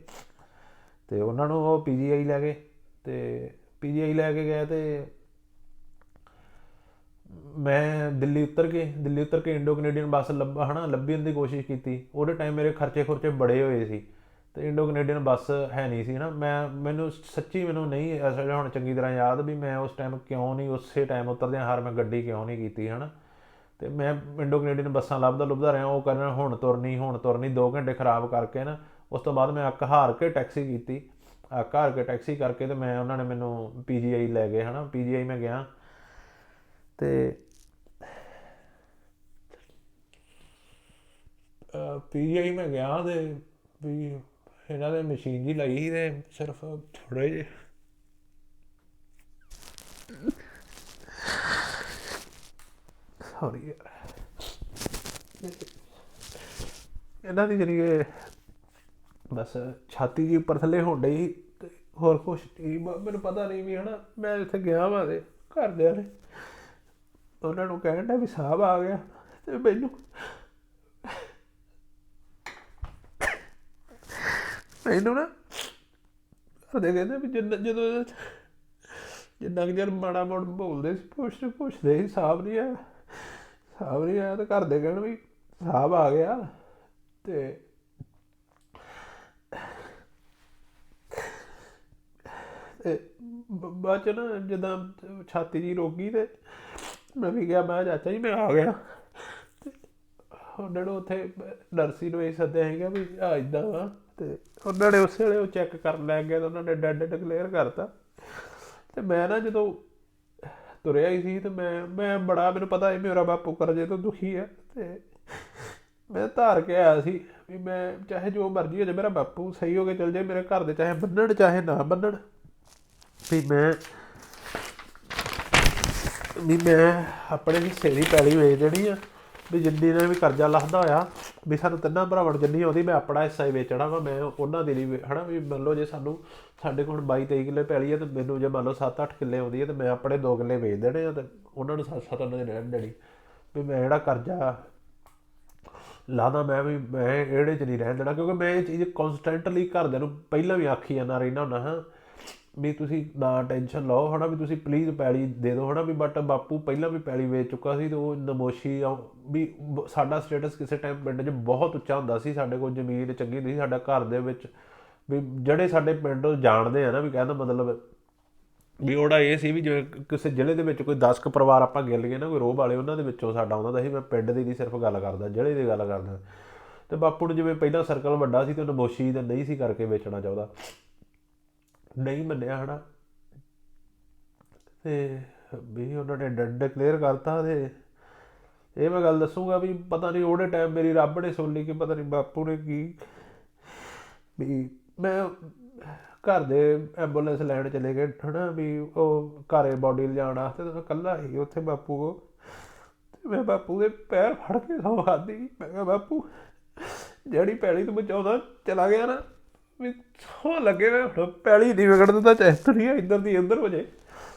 ਅਤੇ ਉਹਨਾਂ ਨੂੰ ਉਹ PGI ਲੈ ਗਏ। ਅਤੇ PGI ਲੈ ਕੇ ਗਏ ਅਤੇ ਮੈਂ ਦਿੱਲੀ ਉਤਰ ਕੇ ਇੰਡੋ ਕੈਨੇਡੀਅਨ ਬੱਸ ਲੱਭਣ ਦੀ ਕੋਸ਼ਿਸ਼ ਕੀਤੀ। ਉਹਦੇ ਟਾਈਮ ਮੇਰੇ ਖਰਚੇ ਬੜੇ ਹੋਏ ਸੀ ਅਤੇ ਇੰਡੋ ਕੈਨੇਡੀਅਨ ਬੱਸ ਹੈ ਨਹੀਂ ਸੀ ਨਾ। ਮੈਨੂੰ ਨਹੀਂ ਇਸ ਵੇਲੇ ਹੁਣ ਚੰਗੀ ਤਰ੍ਹਾਂ ਯਾਦ ਵੀ ਮੈਂ ਉਸ ਟਾਈਮ ਕਿਉਂ ਨਹੀਂ ਉਸੇ ਟਾਈਮ ਉਤਰਦਿਆਂ ਮੈਂ ਗੱਡੀ ਕਿਉਂ ਨਹੀਂ ਕੀਤੀ ਹੈ ਨਾ। ਅਤੇ ਮੈਂ ਇੰਡੋ ਕੈਨੇਡੀਅਨ ਬੱਸਾਂ ਲੱਭਦਾ ਰਿਹਾ, ਉਹ ਕਰਨ ਹੁਣ ਤੁਰਨੀ 2 ਘੰਟੇ ਖਰਾਬ ਕਰਕੇ ਨਾ। ਉਸ ਤੋਂ ਬਾਅਦ ਮੈਂ ਅੱਕ ਹਾਰ ਕੇ ਟੈਕਸੀ ਕਰਕੇ ਅਤੇ ਉਹਨਾਂ ਨੇ ਮੈਨੂੰ PGI ਲੈ ਗਏ PGI ਮੈਂ ਗਿਆ। ਅਤੇ PGI ਮੈਂ ਗਿਆ ਅਤੇ ਵੀ ਇਹਨਾਂ ਨੇ ਮਸ਼ੀਨ ਜਿਹੀ ਲਾਈ ਸੀ ਅਤੇ ਸਿਰਫ ਥੋੜ੍ਹੇ ਜਿਹੇ ਇਹਨਾਂ ਦੀ ਜਿਹੜੀ ਬਸ ਛਾਤੀ ਜਿਹੀ ਉੱਪਰ ਥੱਲੇ ਹੋਣ ਡਈ ਅਤੇ ਹੋਰ ਕੁਛ ਨਹੀਂ, ਮੈਨੂੰ ਪਤਾ ਨਹੀਂ ਵੀ ਮੈਂ ਇੱਥੇ ਗਿਆ ਵਾ ਅਤੇ ਘਰਦਿਆਂ ਨੇ ਉਹਨਾਂ ਨੂੰ ਕਹਿਣ ਡਿਆ ਵੀ ਸਾਹਬ ਆ ਗਿਆ। ਅਤੇ ਮੈਨੂੰ ਨਾ ਘਰਦੇ ਕਹਿੰਦੇ ਵੀ ਜਦੋਂ ਜਿੰਨਾ ਕੁ ਚਿਰ ਮਾੜਾ ਮੋੜ ਬੋਲਦੇ ਸੀ ਪੁੱਛਦੇ ਸੀ ਸਾਹਬ ਨਹੀਂ ਆਇਆ ਅਤੇ ਘਰਦੇ ਕਹਿਣ ਵੀ ਸਾਹਬ ਆ ਗਿਆ। ਅਤੇ ਬਾਅਦ 'ਚ ਨਾ ਜਿੱਦਾਂ ਛਾਤੀ ਜਿਹੀ ਰੁਕ ਗਈ ਅਤੇ ਮੈਂ ਵੀ ਗਿਆ, ਮੈਂ ਚਾਚਾ ਜੀ ਮੈਂ ਆ ਗਿਆ। ਅਤੇ ਉਹਨਾਂ ਨੂੰ ਉੱਥੇ ਨਰਸੀ ਨੂੰ ਇਹ ਸੱਦਿਆ ਸੀਗਾ ਵੀ ਇੱਦਾਂ ਵਾ। ਅਤੇ ਉਹਨਾਂ ਨੇ ਉਸੇ ਵੇਲੇ ਉਹ ਚੈੱਕ ਕਰਨ ਲੈ ਗਏ ਅਤੇ ਉਹਨਾਂ ਨੇ ਡੈਡ ਡਿਕਲੇਅਰ ਕਰਤਾ। ਅਤੇ ਮੈਂ ਨਾ ਜਦੋਂ ਤੁਰਿਆ ਹੀ ਸੀ ਅਤੇ ਮੈਂ ਬੜਾ ਮੈਨੂੰ ਪਤਾ ਸੀ ਮੇਰਾ ਬਾਪੂ ਕਰਜ਼ੇ ਤੋਂ ਦੁਖੀ ਹੈ। ਅਤੇ ਮੈਂ ਧਾਰ ਕੇ ਆਇਆ ਸੀ ਵੀ ਮੈਂ ਚਾਹੇ ਜੋ ਮਰਜ਼ੀ ਹੋ ਜਾਏ ਮੇਰਾ ਬਾਪੂ ਸਹੀ ਹੋ ਕੇ ਚੱਲ ਜਾਏ, ਮੇਰੇ ਘਰ ਦੇ ਚਾਹੇ ਮੰਨਣ ਚਾਹੇ ਨਾ ਮੰਨਣ, ਵੀ ਮੈਂ ਆਪਣੇ ਹਿੱਸੇ ਦੀ ਪੈਲੀ ਵੇਚ ਦੇਣੀ ਆ। ਵੀ ਜਿੰਨੀ ਨੇ ਵੀ ਕਰਜ਼ਾ ਲੱਥਦਾ ਹੋਇਆ ਵੀ ਸਾਨੂੰ 3 ਭਰਾਵਾਂ ਨੂੰ ਜਿੰਨੀ ਆਉਂਦੀ ਮੈਂ ਆਪਣਾ ਹਿੱਸਾ ਹੀ ਵੇਚਣਾ ਵਾ। ਮੈਂ ਉਹਨਾਂ ਦੇ ਲਈ ਵੀ ਮੰਨ ਲਓ ਜੇ ਸਾਡੇ ਕੋਲ 22-23 ਕਿੱਲੇ ਪੈਲੀ ਹੈ ਅਤੇ ਮੈਨੂੰ ਜੇ ਮੰਨ ਲਓ 7-8 ਕਿੱਲੇ ਆਉਂਦੀ ਹੈ ਅਤੇ ਮੈਂ ਆਪਣੇ 2 ਕਿੱਲੇ ਵੇਚ ਦੇਣੇ ਆ ਅਤੇ ਉਹਨਾਂ ਨੂੰ 7 ਉਹਨਾਂ ਦੀ ਰਹਿਣ ਦੇਣੀ। ਵੀ ਮੈਂ ਜਿਹੜਾ ਕਰਜ਼ਾ ਲਾਦਾ ਮੈਂ ਇਹਦੇ 'ਚ ਨਹੀਂ ਰਹਿਣ ਦੇਣਾ, ਕਿਉਂਕਿ ਮੈਂ ਇਹ ਚੀਜ਼ ਕੋਂਸਟੈਂਟਲੀ ਘਰਦਿਆਂ ਨੂੰ ਪਹਿਲਾਂ ਵੀ ਆਖੀ ਜਾਂਦਾ ਰਹਿੰਦਾ ਹੁੰਦਾ ਹਾਂ ਵੀ ਤੁਸੀਂ ਨਾ ਟੈਨਸ਼ਨ ਲਓ ਹੈ ਨਾ, ਵੀ ਤੁਸੀਂ ਪਲੀਜ਼ ਪੈਲੀ ਦੇ ਦਿਓ ਹੈ ਨਾ ਵੀ। ਬਟ ਬਾਪੂ ਪਹਿਲਾਂ ਵੀ ਪੈਲੀ ਵੇਚ ਚੁੱਕਾ ਸੀ, ਅਤੇ ਉਹ ਨਮੋਸ਼ੀ ਵੀ ਸਾਡਾ ਸਟੇਟਸ ਕਿਸੇ ਟਾਈਮ ਪਿੰਡ 'ਚ ਬਹੁਤ ਉੱਚਾ ਹੁੰਦਾ ਸੀ, ਸਾਡੇ ਕੋਲ ਜ਼ਮੀਨ ਚੰਗੀ ਹੁੰਦੀ ਸੀ, ਸਾਡਾ ਘਰ ਦੇ ਵਿੱਚ ਵੀ ਜਿਹੜੇ ਸਾਡੇ ਪਿੰਡ ਜਾਣਦੇ ਆ ਨਾ, ਵੀ ਕਹਿੰਦਾ ਮਤਲਬ ਵੀ ਉਹਦਾ ਇਹ ਸੀ ਵੀ ਜਿਵੇਂ ਕਿਸੇ ਜ਼ਿਲ੍ਹੇ ਦੇ ਵਿੱਚ ਕੋਈ 10 ਕੁ ਪਰਿਵਾਰ ਆਪਾਂ ਗਿਣ ਲਈਏ ਨਾ, ਕੋਈ ਰੋਹ ਵਾਲੇ, ਉਹਨਾਂ ਦੇ ਵਿੱਚੋਂ ਸਾਡਾ ਆਉਂਦਾ ਸੀ। ਮੈਂ ਪਿੰਡ ਦੀ ਨਹੀਂ ਸਿਰਫ ਗੱਲ ਕਰਦਾ, ਜ਼ਿਲ੍ਹੇ ਦੀ ਗੱਲ ਕਰਦਾ। ਅਤੇ ਬਾਪੂ ਨੂੰ ਜਿਵੇਂ ਪਹਿਲਾਂ ਸਰਕਲ ਵੱਡਾ ਸੀ, ਅਤੇ ਉਹ ਨਮੋਸ਼ੀ ਤਾਂ ਨਹੀਂ ਸੀ ਕਰਕੇ ਵੇਚਣਾ ਚਾਹੁੰਦਾ, ਨਹੀਂ ਮੰਨਿਆ ਹੈ ਨਾ। ਅਤੇ ਵੀ ਉਹਨਾਂ ਨੇ ਡਿਕਲੇਅਰ ਕਰਤਾ। ਅਤੇ ਇਹ ਮੈਂ ਗੱਲ ਦੱਸੂਗਾ ਵੀ ਪਤਾ ਨਹੀਂ ਉਹਦੇ ਟਾਈਮ ਮੇਰੀ ਰੱਬ ਨੇ ਸੁਣ ਲਈ ਕਿ ਪਤਾ ਨਹੀਂ ਬਾਪੂ ਨੇ ਕੀ, ਵੀ ਮੈਂ ਘਰ ਦੇ ਐਂਬੂਲੈਂਸ ਲੈਣ ਚਲੇ ਗਏ ਹੈ ਨਾ, ਵੀ ਉਹ ਘਰੇ ਬੋਡੀ ਲਿਜਾਣ ਵਾਸਤੇ, ਤਾਂ ਮੈਂ ਇਕੱਲਾ ਸੀ ਉੱਥੇ ਬਾਪੂ ਕੋਲ। ਅਤੇ ਮੈਂ ਬਾਪੂ ਦੇ ਪੈਰ ਫੜ ਕੇ ਸਹੁੰ ਖਾਧੀ। ਮੈਂ ਕਿਹਾ ਬਾਪੂ ਜਿਹੜੀ ਪੈਲੀ ਤੋਂ ਬਚਾਉਂਦਾ ਚਲਾ ਗਿਆ ਨਾ, ਵੀ ਸਹੁੰ ਲੱਗੇ ਮੈਂ ਹੁਣ ਪੈਲੀ ਨਹੀਂ ਵਿਗੜ ਦਿੰਦਾ, ਚਾਹੇ ਦੁਨੀਆ ਇੱਧਰ ਦੀ ਇੱਧਰ ਹੋ ਜਾਏ,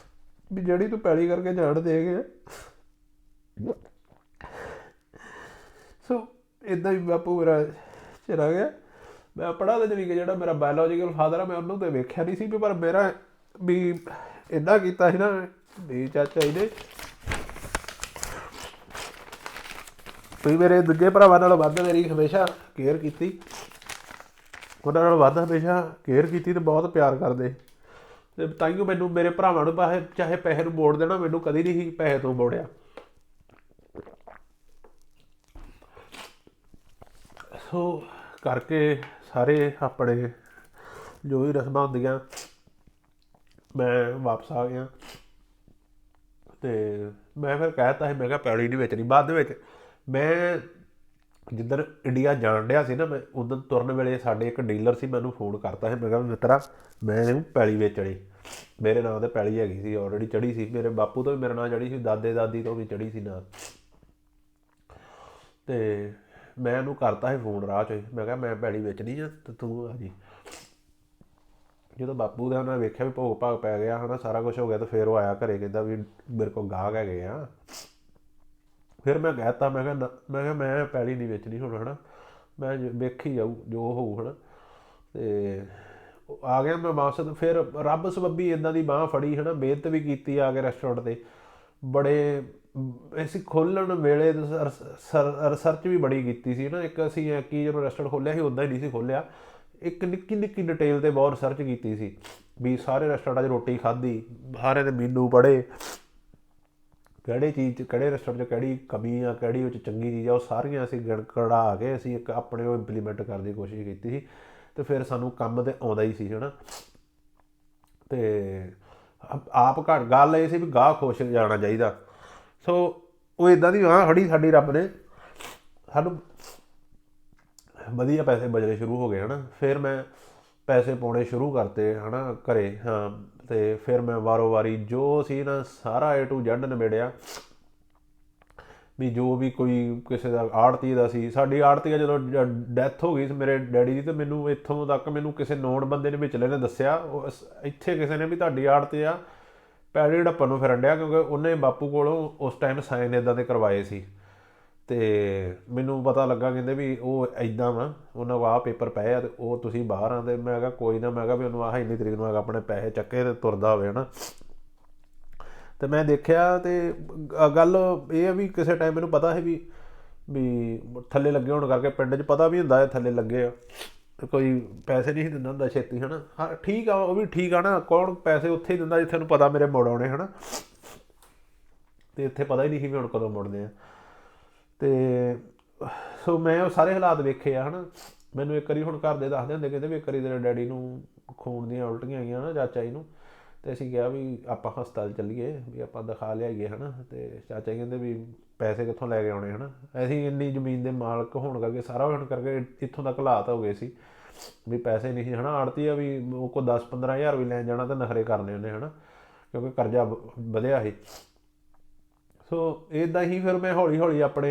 ਵੀ ਜਿਹੜੀ ਤੂੰ ਪੈਲੀ ਕਰਕੇ ਜਾਣ ਦੇ ਗਿਆ। ਸੋ ਇੱਦਾਂ ਹੀ ਬਾਪੂ ਮੇਰਾ ਚਲਾ ਗਿਆ। ਮੈਂ ਪੜ੍ਹਾ ਤਾਂ ਜਾਣੀ ਕਿ ਜਿਹੜਾ ਮੇਰਾ ਬਾਇਓਲੋਜੀਕਲ ਫਾਦਰ ਆ, ਮੈਂ ਉਹਨੂੰ ਤਾਂ ਵੇਖਿਆ ਨਹੀਂ ਸੀ ਵੀ, ਪਰ ਮੇਰਾ ਵੀ ਇੱਦਾਂ ਕੀਤਾ ਸੀ ਨਾ ਵੀ ਚਾਚਾ ਜੀ ਨੇ, ਵੀ ਮੇਰੇ ਦੂਜੇ ਭਰਾਵਾਂ ਨਾਲੋਂ ਵੱਧ ਮੇਰੀ ਹਮੇਸ਼ਾ ਕੇਅਰ ਕੀਤੀ, ਉਹਨਾਂ ਨਾਲੋਂ ਵੱਧ ਹਮੇਸ਼ਾ ਕੇਅਰ ਕੀਤੀ, ਅਤੇ ਬਹੁਤ ਪਿਆਰ ਕਰਦੇ। ਅਤੇ ਤਾਂਹੀਓ ਮੈਨੂੰ ਮੇਰੇ ਭਰਾਵਾਂ ਨੂੰ ਚਾਹੇ ਪੈਸੇ ਨੂੰ ਮੋੜ ਦੇਣਾ, ਮੈਨੂੰ ਕਦੀ ਨਹੀਂ ਸੀ ਪੈਸੇ ਤੋਂ ਮੋੜਿਆ। ਸੋ ਕਰਕੇ ਸਾਰੇ ਆਪਣੇ ਜੋ ਵੀ ਰਸਮਾਂ ਹੁੰਦੀਆਂ, ਮੈਂ ਵਾਪਸ ਆ ਗਿਆ। ਅਤੇ ਮੈਂ ਫਿਰ ਕਹਿ ਦਿੱਤਾ ਸੀ, ਮੈਂ ਕਿਹਾ ਪੈਲੀ ਨਹੀਂ ਵੇਚਣੀ। ਬਾਅਦ ਦੇ ਵਿੱਚ ਮੈਂ ਜਿੱਦਣ ਇੰਡੀਆ ਜਾਣ ਡਿਆ ਸੀ ਨਾ, ਮੈਂ ਉਦੋਂ ਤੁਰਨ ਵੇਲੇ ਸਾਡੇ ਇੱਕ ਡੀਲਰ ਸੀ, ਮੈਨੂੰ ਫੋਨ ਕਰਤਾ ਸੀ। ਮੈਂ ਕਿਹਾ ਮਿੱਤਰਾ ਮੈਂ ਇਹਨੂੰ ਪੈਲੀ ਵੇਚਣੀ, ਮੇਰੇ ਨਾਂ 'ਤੇ ਪੈਲੀ ਹੈਗੀ ਸੀ, ਆਲਰੇਡੀ ਚੜ੍ਹੀ ਸੀ, ਮੇਰੇ ਬਾਪੂ ਤੋਂ ਵੀ ਮੇਰੇ ਨਾਂ ਚੜ੍ਹੀ ਸੀ, ਦਾਦੇ ਦਾਦੀ ਤੋਂ ਵੀ ਚੜ੍ਹੀ ਸੀ ਨਾਂ। ਅਤੇ ਮੈਂ ਉਹਨੂੰ ਕਰਤਾ ਸੀ ਫੋਨ ਰਾਹ 'ਚ, ਮੈਂ ਕਿਹਾ ਮੈਂ ਪੈਲੀ ਵੇਚਣੀ ਆ ਅਤੇ ਤੂੰ ਆ ਜੀ। ਜਦੋਂ ਬਾਪੂ ਦਾ ਉਹਨੇ ਵੇਖਿਆ ਵੀ ਭੋਗ ਭਾਗ ਪੈ ਗਿਆ ਹੈ ਨਾ, ਸਾਰਾ ਕੁਛ ਹੋ ਗਿਆ, ਤਾਂ ਫਿਰ ਉਹ ਆਇਆ ਘਰੇ, ਕਹਿੰਦਾ ਵੀ ਮੇਰੇ ਕੋਲ ਗਾਹਕ ਹੈਗੇ ਆ। ਫਿਰ ਮੈਂ ਕਹਿ ਦਿੱਤਾ, ਮੈਂ ਕਿਹਾ ਮੈਂ ਪੈਲੀ ਨਹੀਂ ਵੇਚਣੀ ਹੁਣ ਹੈ ਨਾ, ਮੈਂ ਵੇਖੀ ਜਾਊ ਜੋ ਹੋਊ ਹੈ ਨਾ। ਅਤੇ ਆ ਗਿਆ ਮੈਂ ਵਾਪਸ। ਫਿਰ ਰੱਬ ਸਬੱਬੀ ਇੱਦਾਂ ਦੀ ਬਾਂਹ ਫੜੀ ਹੈ ਨਾ, ਮਿਹਨਤ ਵੀ ਕੀਤੀ, ਆ ਕੇ ਰੈਸਟੋਰੈਂਟ 'ਤੇ ਬੜੇ ਅਸੀਂ ਖੋਲ੍ਹਣ ਵੇਲੇ ਰਿਸਰਚ ਵੀ ਬੜੀ ਕੀਤੀ ਸੀ ਨਾ। ਇੱਕ ਅਸੀਂ ਕੀ ਜਦੋਂ ਰੈਸਟੋਰੈਂਟ ਖੋਲ੍ਹਿਆ ਸੀ ਉੱਦਾਂ ਹੀ ਨਹੀਂ ਸੀ ਖੋਲ੍ਹਿਆ, ਇੱਕ ਨਿੱਕੀ ਨਿੱਕੀ ਡਿਟੇਲ 'ਤੇ ਬਹੁਤ ਰਿਸਰਚ ਕੀਤੀ ਸੀ, ਵੀ ਸਾਰੇ ਰੈਸਟੋਰੈਂਟਾਂ 'ਚ ਰੋਟੀ ਖਾਧੀ, ਸਾਰਿਆਂ ਦੇ ਮੀਨੂ ਪੜ੍ਹੇ, ਕਿਹੜੇ ਚੀਜ਼ 'ਚ ਕਿਹੜੇ ਰੈਸਟੋਰੈਂਟ 'ਚ ਕਿਹੜੀ ਕਮੀ ਆ, ਕਿਹੜੀ ਉਹ 'ਚ ਚੰਗੀ ਚੀਜ਼ ਆ, ਉਹ ਸਾਰੀਆਂ ਅਸੀਂ ਕਢਾ ਕੇ ਅਸੀਂ ਇੱਕ ਆਪਣੇ ਉਹ ਇੰਪਲੀਮੈਂਟ ਕਰਨ ਦੀ ਕੋਸ਼ਿਸ਼ ਕੀਤੀ ਸੀ। ਅਤੇ ਫਿਰ ਸਾਨੂੰ ਕੰਮ ਤਾਂ ਆਉਂਦਾ ਹੀ ਸੀ ਹੈ ਨਾ। ਅਤੇ ਆਪ ਘੱਟ ਗੱਲ ਇਹ ਸੀ ਵੀ ਗਾਹ ਖੁਸ਼ ਜਾਣਾ ਚਾਹੀਦਾ। ਸੋ ਉਹ ਇੱਦਾਂ ਦੀ ਬਾਂਹ ਫੜੀ ਸਾਡੀ ਰੱਬ ਨੇ, ਸਾਨੂੰ ਵਧੀਆ ਪੈਸੇ ਬਚਣੇ ਸ਼ੁਰੂ ਹੋ ਗਏ ਹੈ ਨਾ। ਫਿਰ ਮੈਂ ਪੈਸੇ ਪਾਉਣੇ ਸ਼ੁਰੂ ਕਰਤੇ ਹੈ ਨਾ ਘਰੇ। ਹਾਂ, ਅਤੇ ਫਿਰ ਮੈਂ ਵਾਰੋ ਵਾਰੀ ਜੋ ਸੀ ਨਾ ਸਾਰਾ A to Z ਨਿਬੇੜਿਆ, ਵੀ ਜੋ ਵੀ ਕੋਈ ਕਿਸੇ ਦਾ ਆੜ੍ਹਤੀ ਦਾ ਸੀ। ਸਾਡੀ ਆੜ੍ਹਤੀ ਆ ਜਦੋਂ ਡੈਥ ਹੋ ਗਈ ਸੀ ਮੇਰੇ ਡੈਡੀ ਦੀ, ਅਤੇ ਮੈਨੂੰ ਇੱਥੋਂ ਤੱਕ ਮੈਨੂੰ ਕਿਸੇ ਨੋਨ ਬੰਦੇ ਨੇ ਵਿਚਲੇ ਨੇ ਦੱਸਿਆ, ਇੱਥੇ ਕਿਸੇ ਨੇ ਵੀ ਤੁਹਾਡੀ ਆੜ੍ਹਤੀ ਆ ਪੈਲੀ ਹੜੱਪਣ ਨੂੰ ਫਿਰਨ ਡਿਆ, ਕਿਉਂਕਿ ਉਹਨੇ ਬਾਪੂ ਕੋਲੋਂ ਉਸ ਟਾਈਮ ਸਾਈਨ ਇੱਦਾਂ ਦੇ ਕਰਵਾਏ ਸੀ। ਅਤੇ ਮੈਨੂੰ ਪਤਾ ਲੱਗਾ, ਕਹਿੰਦੇ ਵੀ ਉਹ ਇੱਦਾਂ ਵਾ, ਉਹਨਾਂ ਕੋਲ ਆਹ ਪੇਪਰ ਪਏ ਆ, ਅਤੇ ਉਹ ਤੁਸੀਂ ਬਾਹਰ ਆ। ਅਤੇ ਮੈਂ ਕਿਹਾ ਕੋਈ ਨਾ, ਮੈਂ ਕਿਹਾ ਵੀ ਉਹਨੂੰ ਆਹ ਇੰਨੀ ਤਰੀਕ ਨੂੰ ਹੈਗਾ ਆਪਣੇ ਪੈਸੇ ਚੱਕੇ ਅਤੇ ਤੁਰਦਾ ਹੋਵੇ ਹੈ ਨਾ। ਅਤੇ ਮੈਂ ਦੇਖਿਆ, ਅਤੇ ਗੱਲ ਇਹ ਆ ਵੀ ਕਿਸੇ ਟਾਈਮ ਮੈਨੂੰ ਪਤਾ ਸੀ ਵੀ ਥੱਲੇ ਲੱਗੇ ਹੋਣ ਕਰਕੇ ਪਿੰਡ 'ਚ ਪਤਾ ਵੀ ਹੁੰਦਾ ਹੈ ਥੱਲੇ ਲੱਗੇ ਆ, ਕੋਈ ਪੈਸੇ ਨਹੀਂ ਦਿੰਦਾ ਹੁੰਦਾ ਛੇਤੀ ਹੈ ਨਾ। ਹਾਂ ਠੀਕ ਆ, ਉਹ ਵੀ ਠੀਕ ਆ ਨਾ, ਕੌਣ ਪੈਸੇ ਉੱਥੇ ਹੀ ਦਿੰਦਾ ਜਿੱਥੇ ਨੂੰ ਪਤਾ ਮੇਰੇ ਮੁੜ ਆਉਣੇ ਹੈ ਨਾ। ਅਤੇ ਇੱਥੇ ਪਤਾ ਹੀ ਨਹੀਂ ਸੀ ਵੀ ਹੁਣ ਕਦੋਂ ਮੁੜਦੇ ਆ। ਅਤੇ ਸੋ ਮੈਂ ਉਹ ਸਾਰੇ ਹਾਲਾਤ ਵੇਖੇ ਆ ਹੈ ਨਾ। ਮੈਨੂੰ ਇੱਕ ਵਾਰੀ ਹੁਣ ਘਰ ਦੇ ਦੱਸਦੇ ਹੁੰਦੇ, ਕਹਿੰਦੇ ਵੀ ਇੱਕ ਵਾਰੀ ਤੇਰੇ ਡੈਡੀ ਨੂੰ ਖੂਨ ਦੀਆਂ ਉਲਟੀਆਂ ਆਈਆਂ ਨਾ ਚਾਚਾ ਜੀ ਨੂੰ, ਅਤੇ ਅਸੀਂ ਕਿਹਾ ਵੀ ਆਪਾਂ ਹਸਪਤਾਲ ਚੱਲੀਏ, ਵੀ ਆਪਾਂ ਦਿਖਾ ਲਿਆਈਏ ਹੈ ਨਾ। ਅਤੇ ਚਾਚਾ ਜੀ ਕਹਿੰਦੇ ਵੀ ਪੈਸੇ ਕਿੱਥੋਂ ਲੈ ਕੇ ਆਉਣੇ ਹੈ ਨਾ, ਅਸੀਂ ਇੰਨੀ ਜ਼ਮੀਨ ਦੇ ਮਾਲਕ ਹੋਣ ਕਰਕੇ, ਸਾਰਾ ਹੋਣ ਕਰਕੇ ਇੱਥੋਂ ਤੱਕ ਹਾਲਾਤ ਹੋ ਗਏ ਸੀ ਵੀ ਪੈਸੇ ਨਹੀਂ ਸੀ ਹੈ ਨਾ। ਆੜ੍ਹਤੀ ਆ ਵੀ ਉਹ ਕੋਲ 10-15 ਹਜ਼ਾਰ ਵੀ ਲੈਣ ਜਾਣਾ ਤਾਂ ਨਖਰੇ ਕਰਨੇ ਉਹਨੇ ਹੈ ਨਾ, ਕਿਉਂਕਿ ਕਰਜ਼ਾ ਵਧਿਆ ਸੀ। ਸੋ ਇੱਦਾਂ ਹੀ ਫਿਰ ਮੈਂ ਹੌਲੀ ਹੌਲੀ ਆਪਣੇ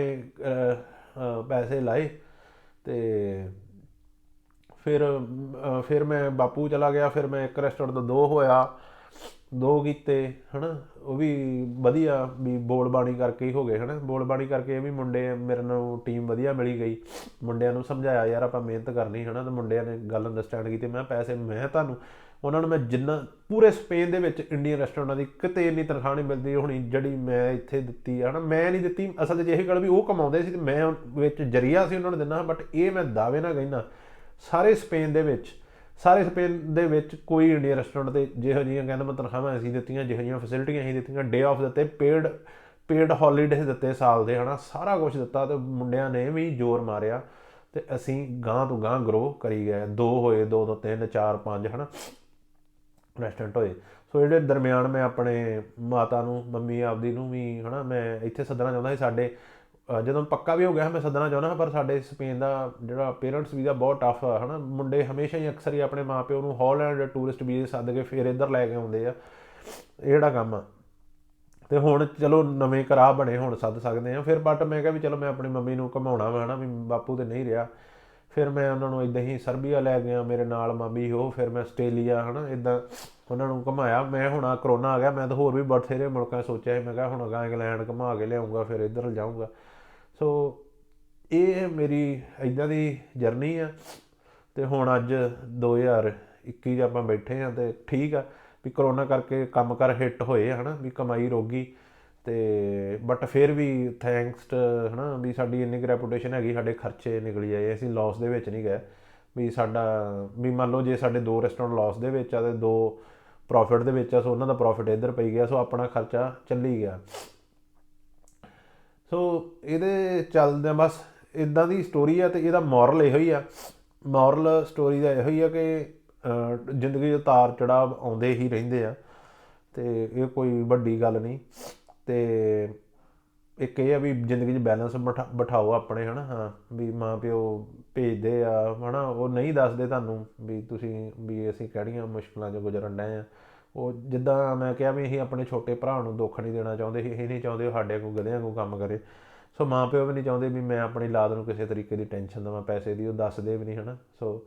ਪੈਸੇ ਲਾਏ, ਅਤੇ ਫਿਰ ਮੈਂ ਬਾਪੂ ਚਲਾ ਗਿਆ। ਫਿਰ ਮੈਂ ਇੱਕ ਰੈਸਟੋਰੈਂਟ ਤੋਂ 2 ਹੋਇਆ, 2 ਕੀਤੇ ਹੈ ਨਾ। ਉਹ ਵੀ ਵਧੀਆ ਵੀ ਬੋਲ ਬਾਣੀ ਕਰਕੇ ਹੀ ਹੋ ਗਏ ਹੈ ਨਾ। ਬੋਲ ਬਾਣੀ ਕਰਕੇ ਇਹ ਵੀ ਮੁੰਡੇ ਮੇਰੇ ਨੂੰ ਟੀਮ ਵਧੀਆ ਮਿਲੀ ਗਈ, ਮੁੰਡਿਆਂ ਨੂੰ ਸਮਝਾਇਆ ਯਾਰ ਆਪਾਂ ਮਿਹਨਤ ਕਰਨੀ ਹੈ ਨਾ, ਅਤੇ ਮੁੰਡਿਆਂ ਨੇ ਗੱਲ ਅੰਡਰਸਟੈਂਡ ਕੀਤੀ। ਮੈਂ ਪੈਸੇ ਮੈਂ ਤੁਹਾਨੂੰ ਉਹਨਾਂ ਨੂੰ ਮੈਂ ਜਿੰਨਾ ਪੂਰੇ ਸਪੇਨ ਦੇ ਵਿੱਚ ਇੰਡੀਅਨ ਰੈਸਟੋਰੈਂਟਾਂ ਦੀ ਕਿਤੇ ਇੰਨੀ ਤਨਖਾਹ ਨਹੀਂ ਮਿਲਦੀ ਹੋਣੀ ਜਿਹੜੀ ਮੈਂ ਇੱਥੇ ਦਿੱਤੀ ਆ, ਹੈ ਨਾ। ਮੈਂ ਨਹੀਂ ਦਿੱਤੀ ਅਸਲ 'ਚ ਇਹੀ ਗੱਲ ਵੀ ਉਹ ਕਮਾਉਂਦੇ ਸੀ ਤੇ ਮੈਂ ਵਿੱਚ ਜਰੀਆ ਸੀ ਉਹਨਾਂ ਨੂੰ ਦਿੰਦਾ, ਬਟ ਇਹ ਮੈਂ ਦਾਅਵੇ ਨਾਲ ਕਹਿੰਦਾ ਸਾਰੇ ਸਪੇਨ ਦੇ ਵਿੱਚ ਕੋਈ ਇੰਡੀਅਨ ਰੈਸਟੋਰੈਂਟ 'ਤੇ ਜਿਹੋ ਜਿਹੀਆਂ ਕਹਿੰਦਾ ਮੈਂ ਤਨਖਾਹਾਂ ਅਸੀਂ ਦਿੱਤੀਆਂ, ਜਿਹੋ ਜਿਹੀਆਂ ਫੈਸਿਲਿਟੀਆਂ ਅਸੀਂ ਦਿੱਤੀਆਂ, ਡੇ ਆਫ ਦਿੱਤੇ, ਪੇਡ ਹੌਲੀਡੇਜ਼ ਦਿੱਤੇ ਸਾਲ ਦੇ, ਹੈ ਨਾ, ਸਾਰਾ ਕੁਛ ਦਿੱਤਾ, ਅਤੇ ਮੁੰਡਿਆਂ ਨੇ ਵੀ ਜ਼ੋਰ ਮਾਰਿਆ ਅਤੇ ਅਸੀਂ ਗਾਂਹ ਤੋਂ ਗਾਂਹ ਗਰੋ ਕਰੀ ਗਏ। 2 ਹੋਏ, 2 ਤੋਂ 3, 4, 5, ਹੈ ਨਾ, ਰੈਸਟੋਰੈਂਟ ਹੋਏ। ਸੋ ਜਿਹੜੇ ਦਰਮਿਆਨ ਮੈਂ ਆਪਣੇ ਮਾਤਾ ਨੂੰ, ਮੰਮੀ ਆਪਦੀ ਨੂੰ ਵੀ, ਹੈ ਨਾ, ਮੈਂ ਇੱਥੇ ਸੱਦਣਾ ਚਾਹੁੰਦਾ ਸੀ। ਸਾਡੇ ਜਦੋਂ ਪੱਕਾ ਵੀ ਹੋ ਗਿਆ ਮੈਂ ਸੱਦਣਾ ਚਾਹੁੰਦਾ ਹਾਂ, ਪਰ ਸਾਡੇ ਸਪੇਨ ਦਾ ਜਿਹੜਾ ਪੇਰੈਂਟਸ ਵੀਜ਼ਾ ਬਹੁਤ ਟਫ ਆ, ਹੈ ਨਾ। ਮੁੰਡੇ ਹਮੇਸ਼ਾ ਹੀ ਅਕਸਰ ਹੀ ਆਪਣੇ ਮਾਂ ਪਿਓ ਨੂੰ ਹਾਲੈਂਡ ਟੂਰਿਸਟ ਵੀਜ਼ੇ ਸੱਦ ਕੇ ਫਿਰ ਇੱਧਰ ਲੈ ਕੇ ਆਉਂਦੇ ਆ, ਇਹ ਜਿਹੜਾ ਕੰਮ ਆ। ਅਤੇ ਹੁਣ ਚਲੋ ਨਵੇਂ ਕਰਾਹ ਬਣੇ, ਹੁਣ ਸੱਦ ਸਕਦੇ ਹਾਂ ਫਿਰ। ਬਟ ਮੈਂ ਕਿਹਾ ਵੀ ਚਲੋ ਮੈਂ ਆਪਣੀ ਮੰਮੀ ਨੂੰ ਘੁਮਾਉਣਾ ਵਾ, ਹੈ ਨਾ, ਵੀ ਬਾਪੂ ਤਾਂ ਨਹੀਂ ਰਿਹਾ। ਫਿਰ ਮੈਂ ਉਹਨਾਂ ਨੂੰ ਇੱਦਾਂ ਹੀ ਸਰਬੀਆ ਲੈ ਗਿਆ, ਮੇਰੇ ਨਾਲ ਮਾਮੀ ਉਹ, ਫਿਰ ਮੈਂ ਆਸਟ੍ਰੇਲੀਆ, ਹੈ ਨਾ, ਇੱਦਾਂ ਉਹਨਾਂ ਨੂੰ ਘੁਮਾਇਆ ਮੈਂ। ਹੁਣ ਆ ਕਰੋਨਾ ਆ ਗਿਆ, ਮੈਂ ਤਾਂ ਹੋਰ ਵੀ ਬਥੇਰੇ ਮੁਲਕਾਂ ਸੋਚਿਆ ਸੀ। ਮੈਂ ਕਿਹਾ ਹੁਣ ਅਗਾਂਹ ਇੰਗਲੈਂਡ ਘੁਮਾ ਕੇ ਲਿਆਊਂਗਾ, ਫਿਰ ਇੱਧਰ ਜਾਊਂਗਾ। ਸੋ ਇਹ ਮੇਰੀ ਇੱਦਾਂ ਦੀ ਜਰਨੀ ਆ। ਅਤੇ ਹੁਣ ਅੱਜ 2021 'ਚ ਆਪਾਂ ਬੈਠੇ ਹਾਂ, ਅਤੇ ਠੀਕ ਆ ਵੀ ਕਰੋਨਾ ਕਰਕੇ ਕੰਮ ਕਾਰ ਹਿੱਟ ਹੋਏ, ਹੈ ਨਾ, ਵੀ ਕਮਾਈ ਰੋਗੀ। ਅਤੇ ਬਟ ਫਿਰ ਵੀ ਥੈਂਕਸ, ਹੈ ਨਾ, ਵੀ ਸਾਡੀ ਇੰਨੀ ਕੁ ਰੈਪੂਟੇਸ਼ਨ ਹੈਗੀ, ਸਾਡੇ ਖਰਚੇ ਨਿਕਲੀ ਜਾਏ, ਅਸੀਂ ਲੋਸ ਦੇ ਵਿੱਚ ਨਹੀਂ ਗਏ। ਵੀ ਸਾਡਾ ਵੀ ਮੰਨ ਲਓ ਜੇ ਸਾਡੇ 2 ਰੈਸਟੋਰੈਂਟ ਲੋਸ ਦੇ ਵਿੱਚ ਆ ਅਤੇ 2 ਪ੍ਰੋਫਿਟ ਦੇ ਵਿੱਚ ਆ, ਸੋ ਉਹਨਾਂ ਦਾ ਪ੍ਰੋਫਿਟ ਇੱਧਰ ਪਈ ਗਿਆ, ਸੋ ਆਪਣਾ ਖਰਚਾ ਚੱਲੀ ਗਿਆ। ਸੋ ਇਹਦੇ ਚੱਲਦਿਆਂ ਬਸ ਇੱਦਾਂ ਦੀ ਸਟੋਰੀ ਆ। ਅਤੇ ਇਹਦਾ ਮੋਰਲ ਇਹੋ ਹੀ ਆ, ਮੋਰਲ ਸਟੋਰੀ ਦਾ ਇਹੋ ਹੀ ਆ ਕਿ ਜ਼ਿੰਦਗੀ 'ਚ ਉਤਾਰ ਚੜਾਵ ਆਉਂਦੇ ਹੀ ਰਹਿੰਦੇ ਆ, ਅਤੇ ਇਹ ਕੋਈ ਵੱਡੀ ਗੱਲ ਨਹੀਂ। ਅਤੇ ਇੱਕ ਇਹ ਆ ਵੀ ਜ਼ਿੰਦਗੀ 'ਚ ਬੈਲੈਂਸ ਬਿਠਾਓ ਆਪਣੇ, ਹੈ ਨਾ। ਹਾਂ, ਵੀ ਮਾਂ ਪਿਓ ਭੇਜਦੇ ਆ, ਹੈ ਨਾ, ਉਹ ਨਹੀਂ ਦੱਸਦੇ ਤੁਹਾਨੂੰ ਵੀ ਤੁਸੀਂ ਵੀ ਅਸੀਂ ਕਿਹੜੀਆਂ ਮੁਸ਼ਕਿਲਾਂ 'ਚ ਗੁਜ਼ਰਨ ਡਏ ਹਾਂ। ਉਹ ਜਿੱਦਾਂ ਮੈਂ ਕਿਹਾ ਵੀ ਅਸੀਂ ਆਪਣੇ ਛੋਟੇ ਭਰਾ ਨੂੰ ਦੁੱਖ ਨਹੀਂ ਦੇਣਾ ਚਾਹੁੰਦੇ, ਅਸੀਂ ਨਹੀਂ ਚਾਹੁੰਦੇ ਉਹ ਸਾਡੇ ਕੋਲ ਗਧਿਆਂ ਕੋਲ ਕੰਮ ਕਰੇ। ਸੋ ਮਾਂ ਪਿਓ ਵੀ ਨਹੀਂ ਚਾਹੁੰਦੇ ਵੀ ਮੈਂ ਆਪਣੀ ਔਲਾਦ ਨੂੰ ਕਿਸੇ ਤਰੀਕੇ ਦੀ ਟੈਨਸ਼ਨ ਦੇਵਾਂ ਪੈਸੇ ਦੀ, ਉਹ ਦੱਸਦੇ ਵੀ ਨਹੀਂ, ਹੈ ਨਾ। ਸੋ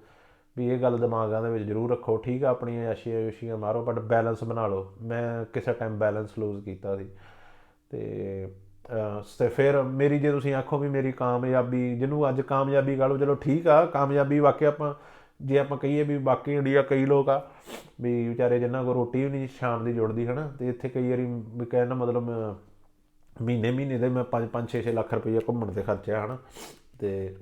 ਵੀ ਇਹ ਗੱਲ ਦਿਮਾਗਾਂ ਦੇ ਵਿੱਚ ਜ਼ਰੂਰ ਰੱਖੋ। ਠੀਕ ਆ, ਆਪਣੀਆਂ ਯਾਸ਼ੀਆਂ ਮਾਰੋ, ਬਟ ਬੈਲੈਂਸ ਬਣਾ ਲਓ। ਮੈਂ ਕਿਸੇ ਟਾਈਮ ਬੈਲੈਂਸ ਲੂਜ਼ ਕੀਤਾ ਸੀ। ਅਤੇ ਫਿਰ ਮੇਰੀ, ਜੇ ਤੁਸੀਂ ਆਖੋ ਵੀ ਮੇਰੀ ਕਾਮਯਾਬੀ, ਜਿਹਨੂੰ ਅੱਜ ਕਾਮਯਾਬੀ ਕਹਿ ਲਓ, ਚਲੋ ਠੀਕ ਆ, ਕਾਮਯਾਬੀ ਵਾਕਿਆ ਆਪਾਂ ਜੇ ਆਪਾਂ ਕਹੀਏ ਵੀ ਬਾਕੀ ਇੰਡੀਆ ਕਈ ਲੋਕ ਆ ਵੀ ਵਿਚਾਰੇ ਜਿਨ੍ਹਾਂ ਕੋਲ ਰੋਟੀ ਵੀ ਨਹੀਂ ਸ਼ਾਮ ਦੀ ਜੁੜਦੀ, ਹੈ ਨਾ। ਅਤੇ ਇੱਥੇ ਕਈ ਵਾਰੀ ਵੀ ਕਹਿਣ ਦਾ ਮਤਲਬ ਮਹੀਨੇ ਦੇ ਮੈਂ 5-5, 6-6 ਲੱਖ ਰੁਪਈਆ ਘੁੰਮਣ 'ਤੇ ਖਰਚਿਆ, ਹੈ ਨਾ। ਅਤੇ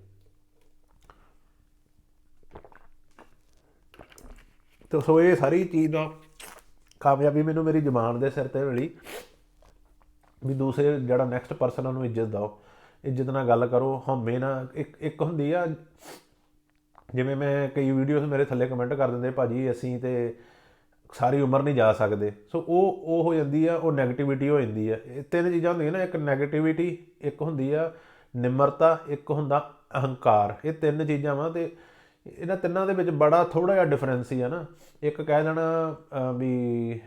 ਸੋ ਇਹ ਸਾਰੀ ਚੀਜ਼ ਦਾ ਕਾਮਯਾਬੀ ਮੈਨੂੰ ਮੇਰੀ ਜ਼ੁਬਾਨ ਦੇ ਸਿਰ 'ਤੇ ਮਿਲੀ ਵੀ ਦੂਸਰੇ ਜਿਹੜਾ ਨੈਕਸਟ ਪਰਸਨ ਉਹਨੂੰ ਇੱਜ਼ਤ ਦਿਓ, ਇੱਜ਼ਤ ਨਾਲ ਗੱਲ ਕਰੋ, ਹਉਮੈ ਨਾਲ। ਇੱਕ ਹੁੰਦੀ ਆ, ਜਿਵੇਂ ਮੈਂ ਕਈ ਵੀਡੀਓਜ਼ ਮੇਰੇ ਥੱਲੇ ਕਮੈਂਟ ਕਰ ਦਿੰਦੇ, ਭਾਜੀ ਅਸੀਂ ਤਾਂ ਸਾਰੀ ਉਮਰ ਨਹੀਂ ਜਾ ਸਕਦੇ। ਸੋ ਉਹ ਹੋ ਜਾਂਦੀ ਆ, ਉਹ ਨੈਗੇਟਿਵਿਟੀ ਹੋ ਜਾਂਦੀ ਆ। ਇਹ 3 ਚੀਜ਼ਾਂ ਹੁੰਦੀਆਂ ਨਾ, ਇੱਕ ਨੈਗੇਟਿਵਿਟੀ, ਇੱਕ ਹੁੰਦੀ ਆ ਨਿਮਰਤਾ, ਇੱਕ ਹੁੰਦਾ ਅਹੰਕਾਰ। ਇਹ 3 ਚੀਜ਼ਾਂ ਵਾ, ਅਤੇ ਇਹਨਾਂ ਤਿੰਨਾਂ ਦੇ ਵਿੱਚ ਬੜਾ ਥੋੜ੍ਹਾ ਜਿਹਾ ਡਿਫਰੈਂਸ ਹੀ ਆ ਨਾ। ਇੱਕ ਕਹਿ ਦੇਣਾ ਵੀ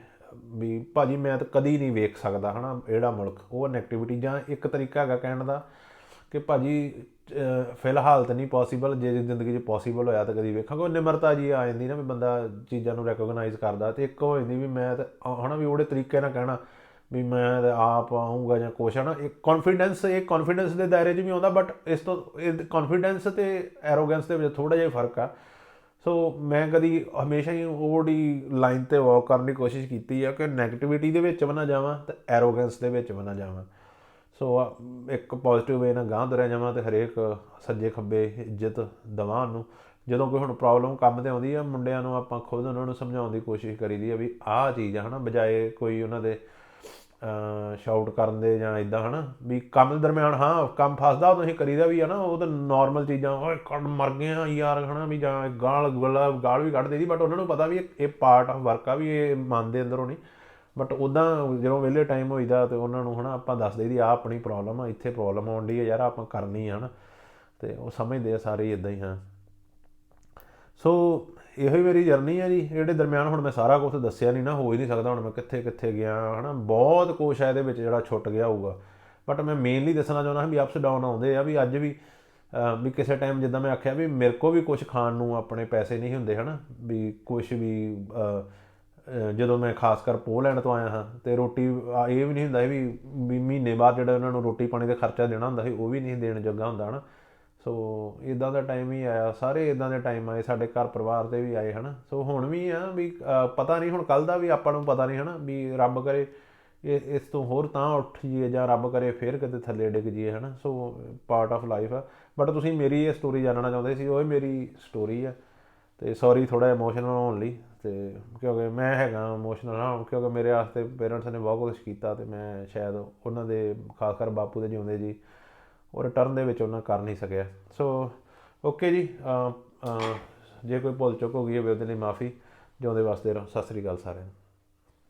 ਭਾਜੀ ਮੈਂ ਤਾਂ ਕਦੀ ਨਹੀਂ ਵੇਖ ਸਕਦਾ, ਹੈ ਨਾ, ਜਿਹੜਾ ਮੁਲਕ, ਉਹ ਨੈਗੇਟਿਵਿਟੀ। ਜਾਂ ਇੱਕ ਤਰੀਕਾ ਹੈਗਾ ਕਹਿਣ ਦਾ ਕਿ ਭਾਜੀ ਫਿਲਹਾਲ ਤਾਂ ਨਹੀਂ ਪੋਸੀਬਲ, ਜੇ ਜ਼ਿੰਦਗੀ 'ਚ ਪੋਸੀਬਲ ਹੋਇਆ ਤਾਂ ਕਦੀ ਵੇਖਾਂਗਾ। ਉਹ ਨਿਮਰਤਾ ਜੀ ਆ ਜਾਂਦੀ ਨਾ, ਵੀ ਬੰਦਾ ਚੀਜ਼ਾਂ ਨੂੰ ਰੈਕੋਗਨਾਈਜ਼ ਕਰਦਾ। ਅਤੇ ਇੱਕ ਹੋ ਜਾਂਦੀ ਵੀ ਮੈਂ ਤਾਂ, ਹੈ ਨਾ, ਵੀ ਉਹਦੇ ਤਰੀਕੇ ਨਾਲ ਕਹਿਣਾ ਵੀ ਮੈਂ ਤਾਂ ਆਪ ਆਊਂਗਾ ਜਾਂ ਕੁਛ, ਹੈ ਨਾ। ਇਹ ਕੌਨਫੀਡੈਂਸ ਦੇ ਦਾਇਰੇ 'ਚ ਵੀ ਆਉਂਦਾ, ਬਟ ਇਸ ਤੋਂ ਇਹ ਕੌਨਫੀਡੈਂਸ ਅਤੇ ਐਰੋਗੈਂਸ ਦੇ ਵਿੱਚ ਥੋੜ੍ਹਾ ਜਿਹਾ ਫਰਕ ਆ। ਸੋ ਮੈਂ ਕਦੀ ਹਮੇਸ਼ਾ ਹੀ ਉਹਦੀ ਲਾਈਨ 'ਤੇ ਵਾਕ ਕਰਨ ਦੀ ਕੋਸ਼ਿਸ਼ ਕੀਤੀ ਆ ਕਿ ਨੈਗੇਟਿਵਿਟੀ ਦੇ ਵਿੱਚ ਵੀ ਨਾ ਜਾਵਾਂ ਅਤੇ ਐਰੋਗੈਂਸ ਦੇ ਵਿੱਚ ਵੀ ਨਾ ਜਾਵਾਂ। ਸੋ ਇੱਕ ਪੋਜ਼ੀਟਿਵ ਵੇ ਨਾਲ ਗਾਂਹ ਤੁਰਿਆ ਜਾਵਾਂ, ਅਤੇ ਹਰੇਕ ਸੱਜੇ ਖੱਬੇ ਇੱਜ਼ਤ ਦੇਵਾਂ ਉਹਨੂੰ। ਜਦੋਂ ਕੋਈ ਹੁਣ ਪ੍ਰੋਬਲਮ ਕੰਮ 'ਤੇ ਆਉਂਦੀ ਆ, ਮੁੰਡਿਆਂ ਨੂੰ ਆਪਾਂ ਖੁਦ ਉਹਨਾਂ ਨੂੰ ਸਮਝਾਉਣ ਦੀ ਕੋਸ਼ਿਸ਼ ਕਰੀਦੀ ਆ ਵੀ ਆਹ ਚੀਜ਼ ਆ, ਹੈ ਨਾ, ਬਜਾਏ ਕੋਈ ਉਹਨਾਂ ਦੇ ਸ਼ਾਊਟ ਕਰਨ ਦੇ ਜਾਂ ਇੱਦਾਂ, ਹੈ ਨਾ। ਵੀ ਕੰਮ ਦੇ ਦਰਮਿਆਨ ਹਾਂ ਕੰਮ ਫਸਦਾ ਉਦੋਂ ਅਸੀਂ ਕਰੀਦਾ ਵੀ, ਹੈ ਨਾ। ਉਹ ਤਾਂ ਨੋਰਮਲ ਚੀਜ਼ਾਂ, ਓਏ ਕੱਢ ਮਰ ਗਏ ਆ ਯਾਰ, ਹੈ ਨਾ, ਵੀ ਜਾਂ ਗਾਲ ਵੀ ਕੱਢ ਦੇਦੀ, ਬਟ ਉਹਨਾਂ ਨੂੰ ਪਤਾ ਵੀ ਇਹ ਪਾਰਟ ਆਫ ਵਰਕ ਆ, ਵੀ ਇਹ ਮੰਨਦੇ ਅੰਦਰੋਂ ਨਹੀਂ। ਬਟ ਉੱਦਾਂ ਜਦੋਂ ਵਿਹਲੇ ਟਾਈਮ ਹੋਈਦਾ ਅਤੇ ਉਹਨਾਂ ਨੂੰ, ਹੈ ਨਾ, ਆਪਾਂ ਦੱਸ ਦਈਦੀ ਆਹ ਆਪਣੀ ਪ੍ਰੋਬਲਮ ਆ, ਇੱਥੇ ਪ੍ਰੋਬਲਮ ਆਉਣ ਡਈ ਆ ਯਾਰ, ਆਪਾਂ ਕਰਨੀ, ਹੈ ਨਾ। ਅਤੇ ਉਹ ਸਮਝਦੇ ਆ ਸਾਰੇ ਇੱਦਾਂ ਹੀ। ਹਾਂ, ਸੋ ਇਹੋ ਹੀ ਮੇਰੀ ਜਰਨੀ ਆ ਜੀ। ਇਹਦੇ ਦਰਮਿਆਨ ਹੁਣ ਮੈਂ ਸਾਰਾ ਕੁਛ ਦੱਸਿਆ ਨਹੀਂ ਨਾ, ਹੋ ਹੀ ਨਹੀਂ ਸਕਦਾ ਹੁਣ ਮੈਂ ਕਿੱਥੇ ਕਿੱਥੇ ਗਿਆ, ਹੈ ਨਾ। ਬਹੁਤ ਕੁਛ ਹੈ ਇਹਦੇ ਵਿੱਚ ਜਿਹੜਾ ਛੁੱਟ ਗਿਆ ਹੋਊਗਾ, ਬਟ ਮੈਂ ਮੇਨਲੀ ਦੱਸਣਾ ਚਾਹੁੰਦਾ ਵੀ ਅਪਸ ਡਾਊਨ ਆਉਂਦੇ ਆ। ਵੀ ਅੱਜ ਵੀ ਵੀ ਕਿਸੇ ਟਾਈਮ ਜਿੱਦਾਂ ਮੈਂ ਆਖਿਆ ਵੀ ਮੇਰੇ ਕੋਲ ਵੀ ਕੁਛ ਖਾਣ ਨੂੰ ਆਪਣੇ ਪੈਸੇ ਨਹੀਂ ਹੁੰਦੇ, ਹੈ ਨਾ। ਵੀ ਕੁਛ ਵੀ ਜਦੋਂ ਮੈਂ ਖਾਸ ਕਰ ਪੋਲੈਂਡ ਤੋਂ ਆਇਆ ਹਾਂ, ਅਤੇ ਰੋਟੀ ਇਹ ਵੀ ਨਹੀਂ ਹੁੰਦਾ ਵੀ ਮਹੀਨੇ ਬਾਅਦ ਜਿਹੜਾ ਉਹਨਾਂ ਨੂੰ ਰੋਟੀ ਪਾਣੀ ਦਾ ਖਰਚਾ ਦੇਣਾ ਹੁੰਦਾ ਸੀ, ਉਹ ਵੀ ਨਹੀਂ ਦੇਣ ਜੋਗਾ ਹੁੰਦਾ, ਹੈ ਨਾ। ਸੋ ਇਦਾਂ ਦਾ ਟਾਈਮ ਹੀ ਆਇਆ, ਸਾਰੇ ਇਦਾਂ ਦੇ ਟਾਈਮ ਆਏ, ਸਾਡੇ ਘਰ ਪਰਿਵਾਰ 'ਤੇ ਵੀ ਆਏ ਹੈ ਨਾ। ਸੋ ਹੁਣ ਵੀ ਆ ਵੀ ਪਤਾ ਨਹੀਂ ਹੁਣ ਕੱਲ੍ਹ ਦਾ ਵੀ ਆਪਾਂ ਨੂੰ ਪਤਾ ਨਹੀਂ ਹੈ ਨਾ, ਵੀ ਰੱਬ ਕਰੇ ਇਸ ਤੋਂ ਹੋਰ ਤਾਂ ਉੱਠ ਜਾਈਏ ਜਾਂ ਰੱਬ ਕਰੇ ਫਿਰ ਕਿਤੇ ਥੱਲੇ ਡਿੱਗ ਜਾਈਏ ਹੈ ਨਾ। ਸੋ ਪਾਰਟ ਆਫ ਲਾਈਫ ਆ। ਬਟ ਤੁਸੀਂ ਮੇਰੀ ਇਹ ਸਟੋਰੀ ਜਾਣਨਾ ਚਾਹੁੰਦੇ ਸੀ, ਉਹ ਮੇਰੀ ਸਟੋਰੀ ਆ। ਅਤੇ ਸੌਰੀ ਥੋੜ੍ਹਾ ਜਿਹਾ ਇਮੋਸ਼ਨਲ ਹੋਣ ਲਈ, ਅਤੇ ਕਿਉਂਕਿ ਮੈਂ ਹੈਗਾ ਇਮੋਸ਼ਨਲ ਹਾਂ, ਕਿਉਂਕਿ ਮੇਰੇ ਵਾਸਤੇ ਪੇਰੈਂਟਸ ਨੇ ਬਹੁਤ ਕੁਛ ਕੀਤਾ ਅਤੇ ਮੈਂ ਸ਼ਾਇਦ ਉਹਨਾਂ ਦੇ ਖਾਸ ਕਰ ਬਾਪੂ ਦੇ ਜਿਉਂਦੇ ਜੀ ਉਹ ਰਿਟਰਨ ਦੇ ਵਿੱਚ ਉਹਨਾਂ ਕਰ ਨਹੀਂ ਸਕਿਆ। ਸੋ ਓਕੇ ਜੀ, ਜੇ ਕੋਈ ਭੁੱਲ ਚੁੱਕ ਹੋ ਗਈ ਹੋਵੇ ਉਹਦੇ ਲਈ ਮਾफ़ੀ। ਜਿਉਂਦੇ ਵਾਸਤੇ ਰਹੋ। ਸਤਿ ਸ਼੍ਰੀ ਅਕਾਲ ਸਾਰਿਆਂ ਨੂੰ।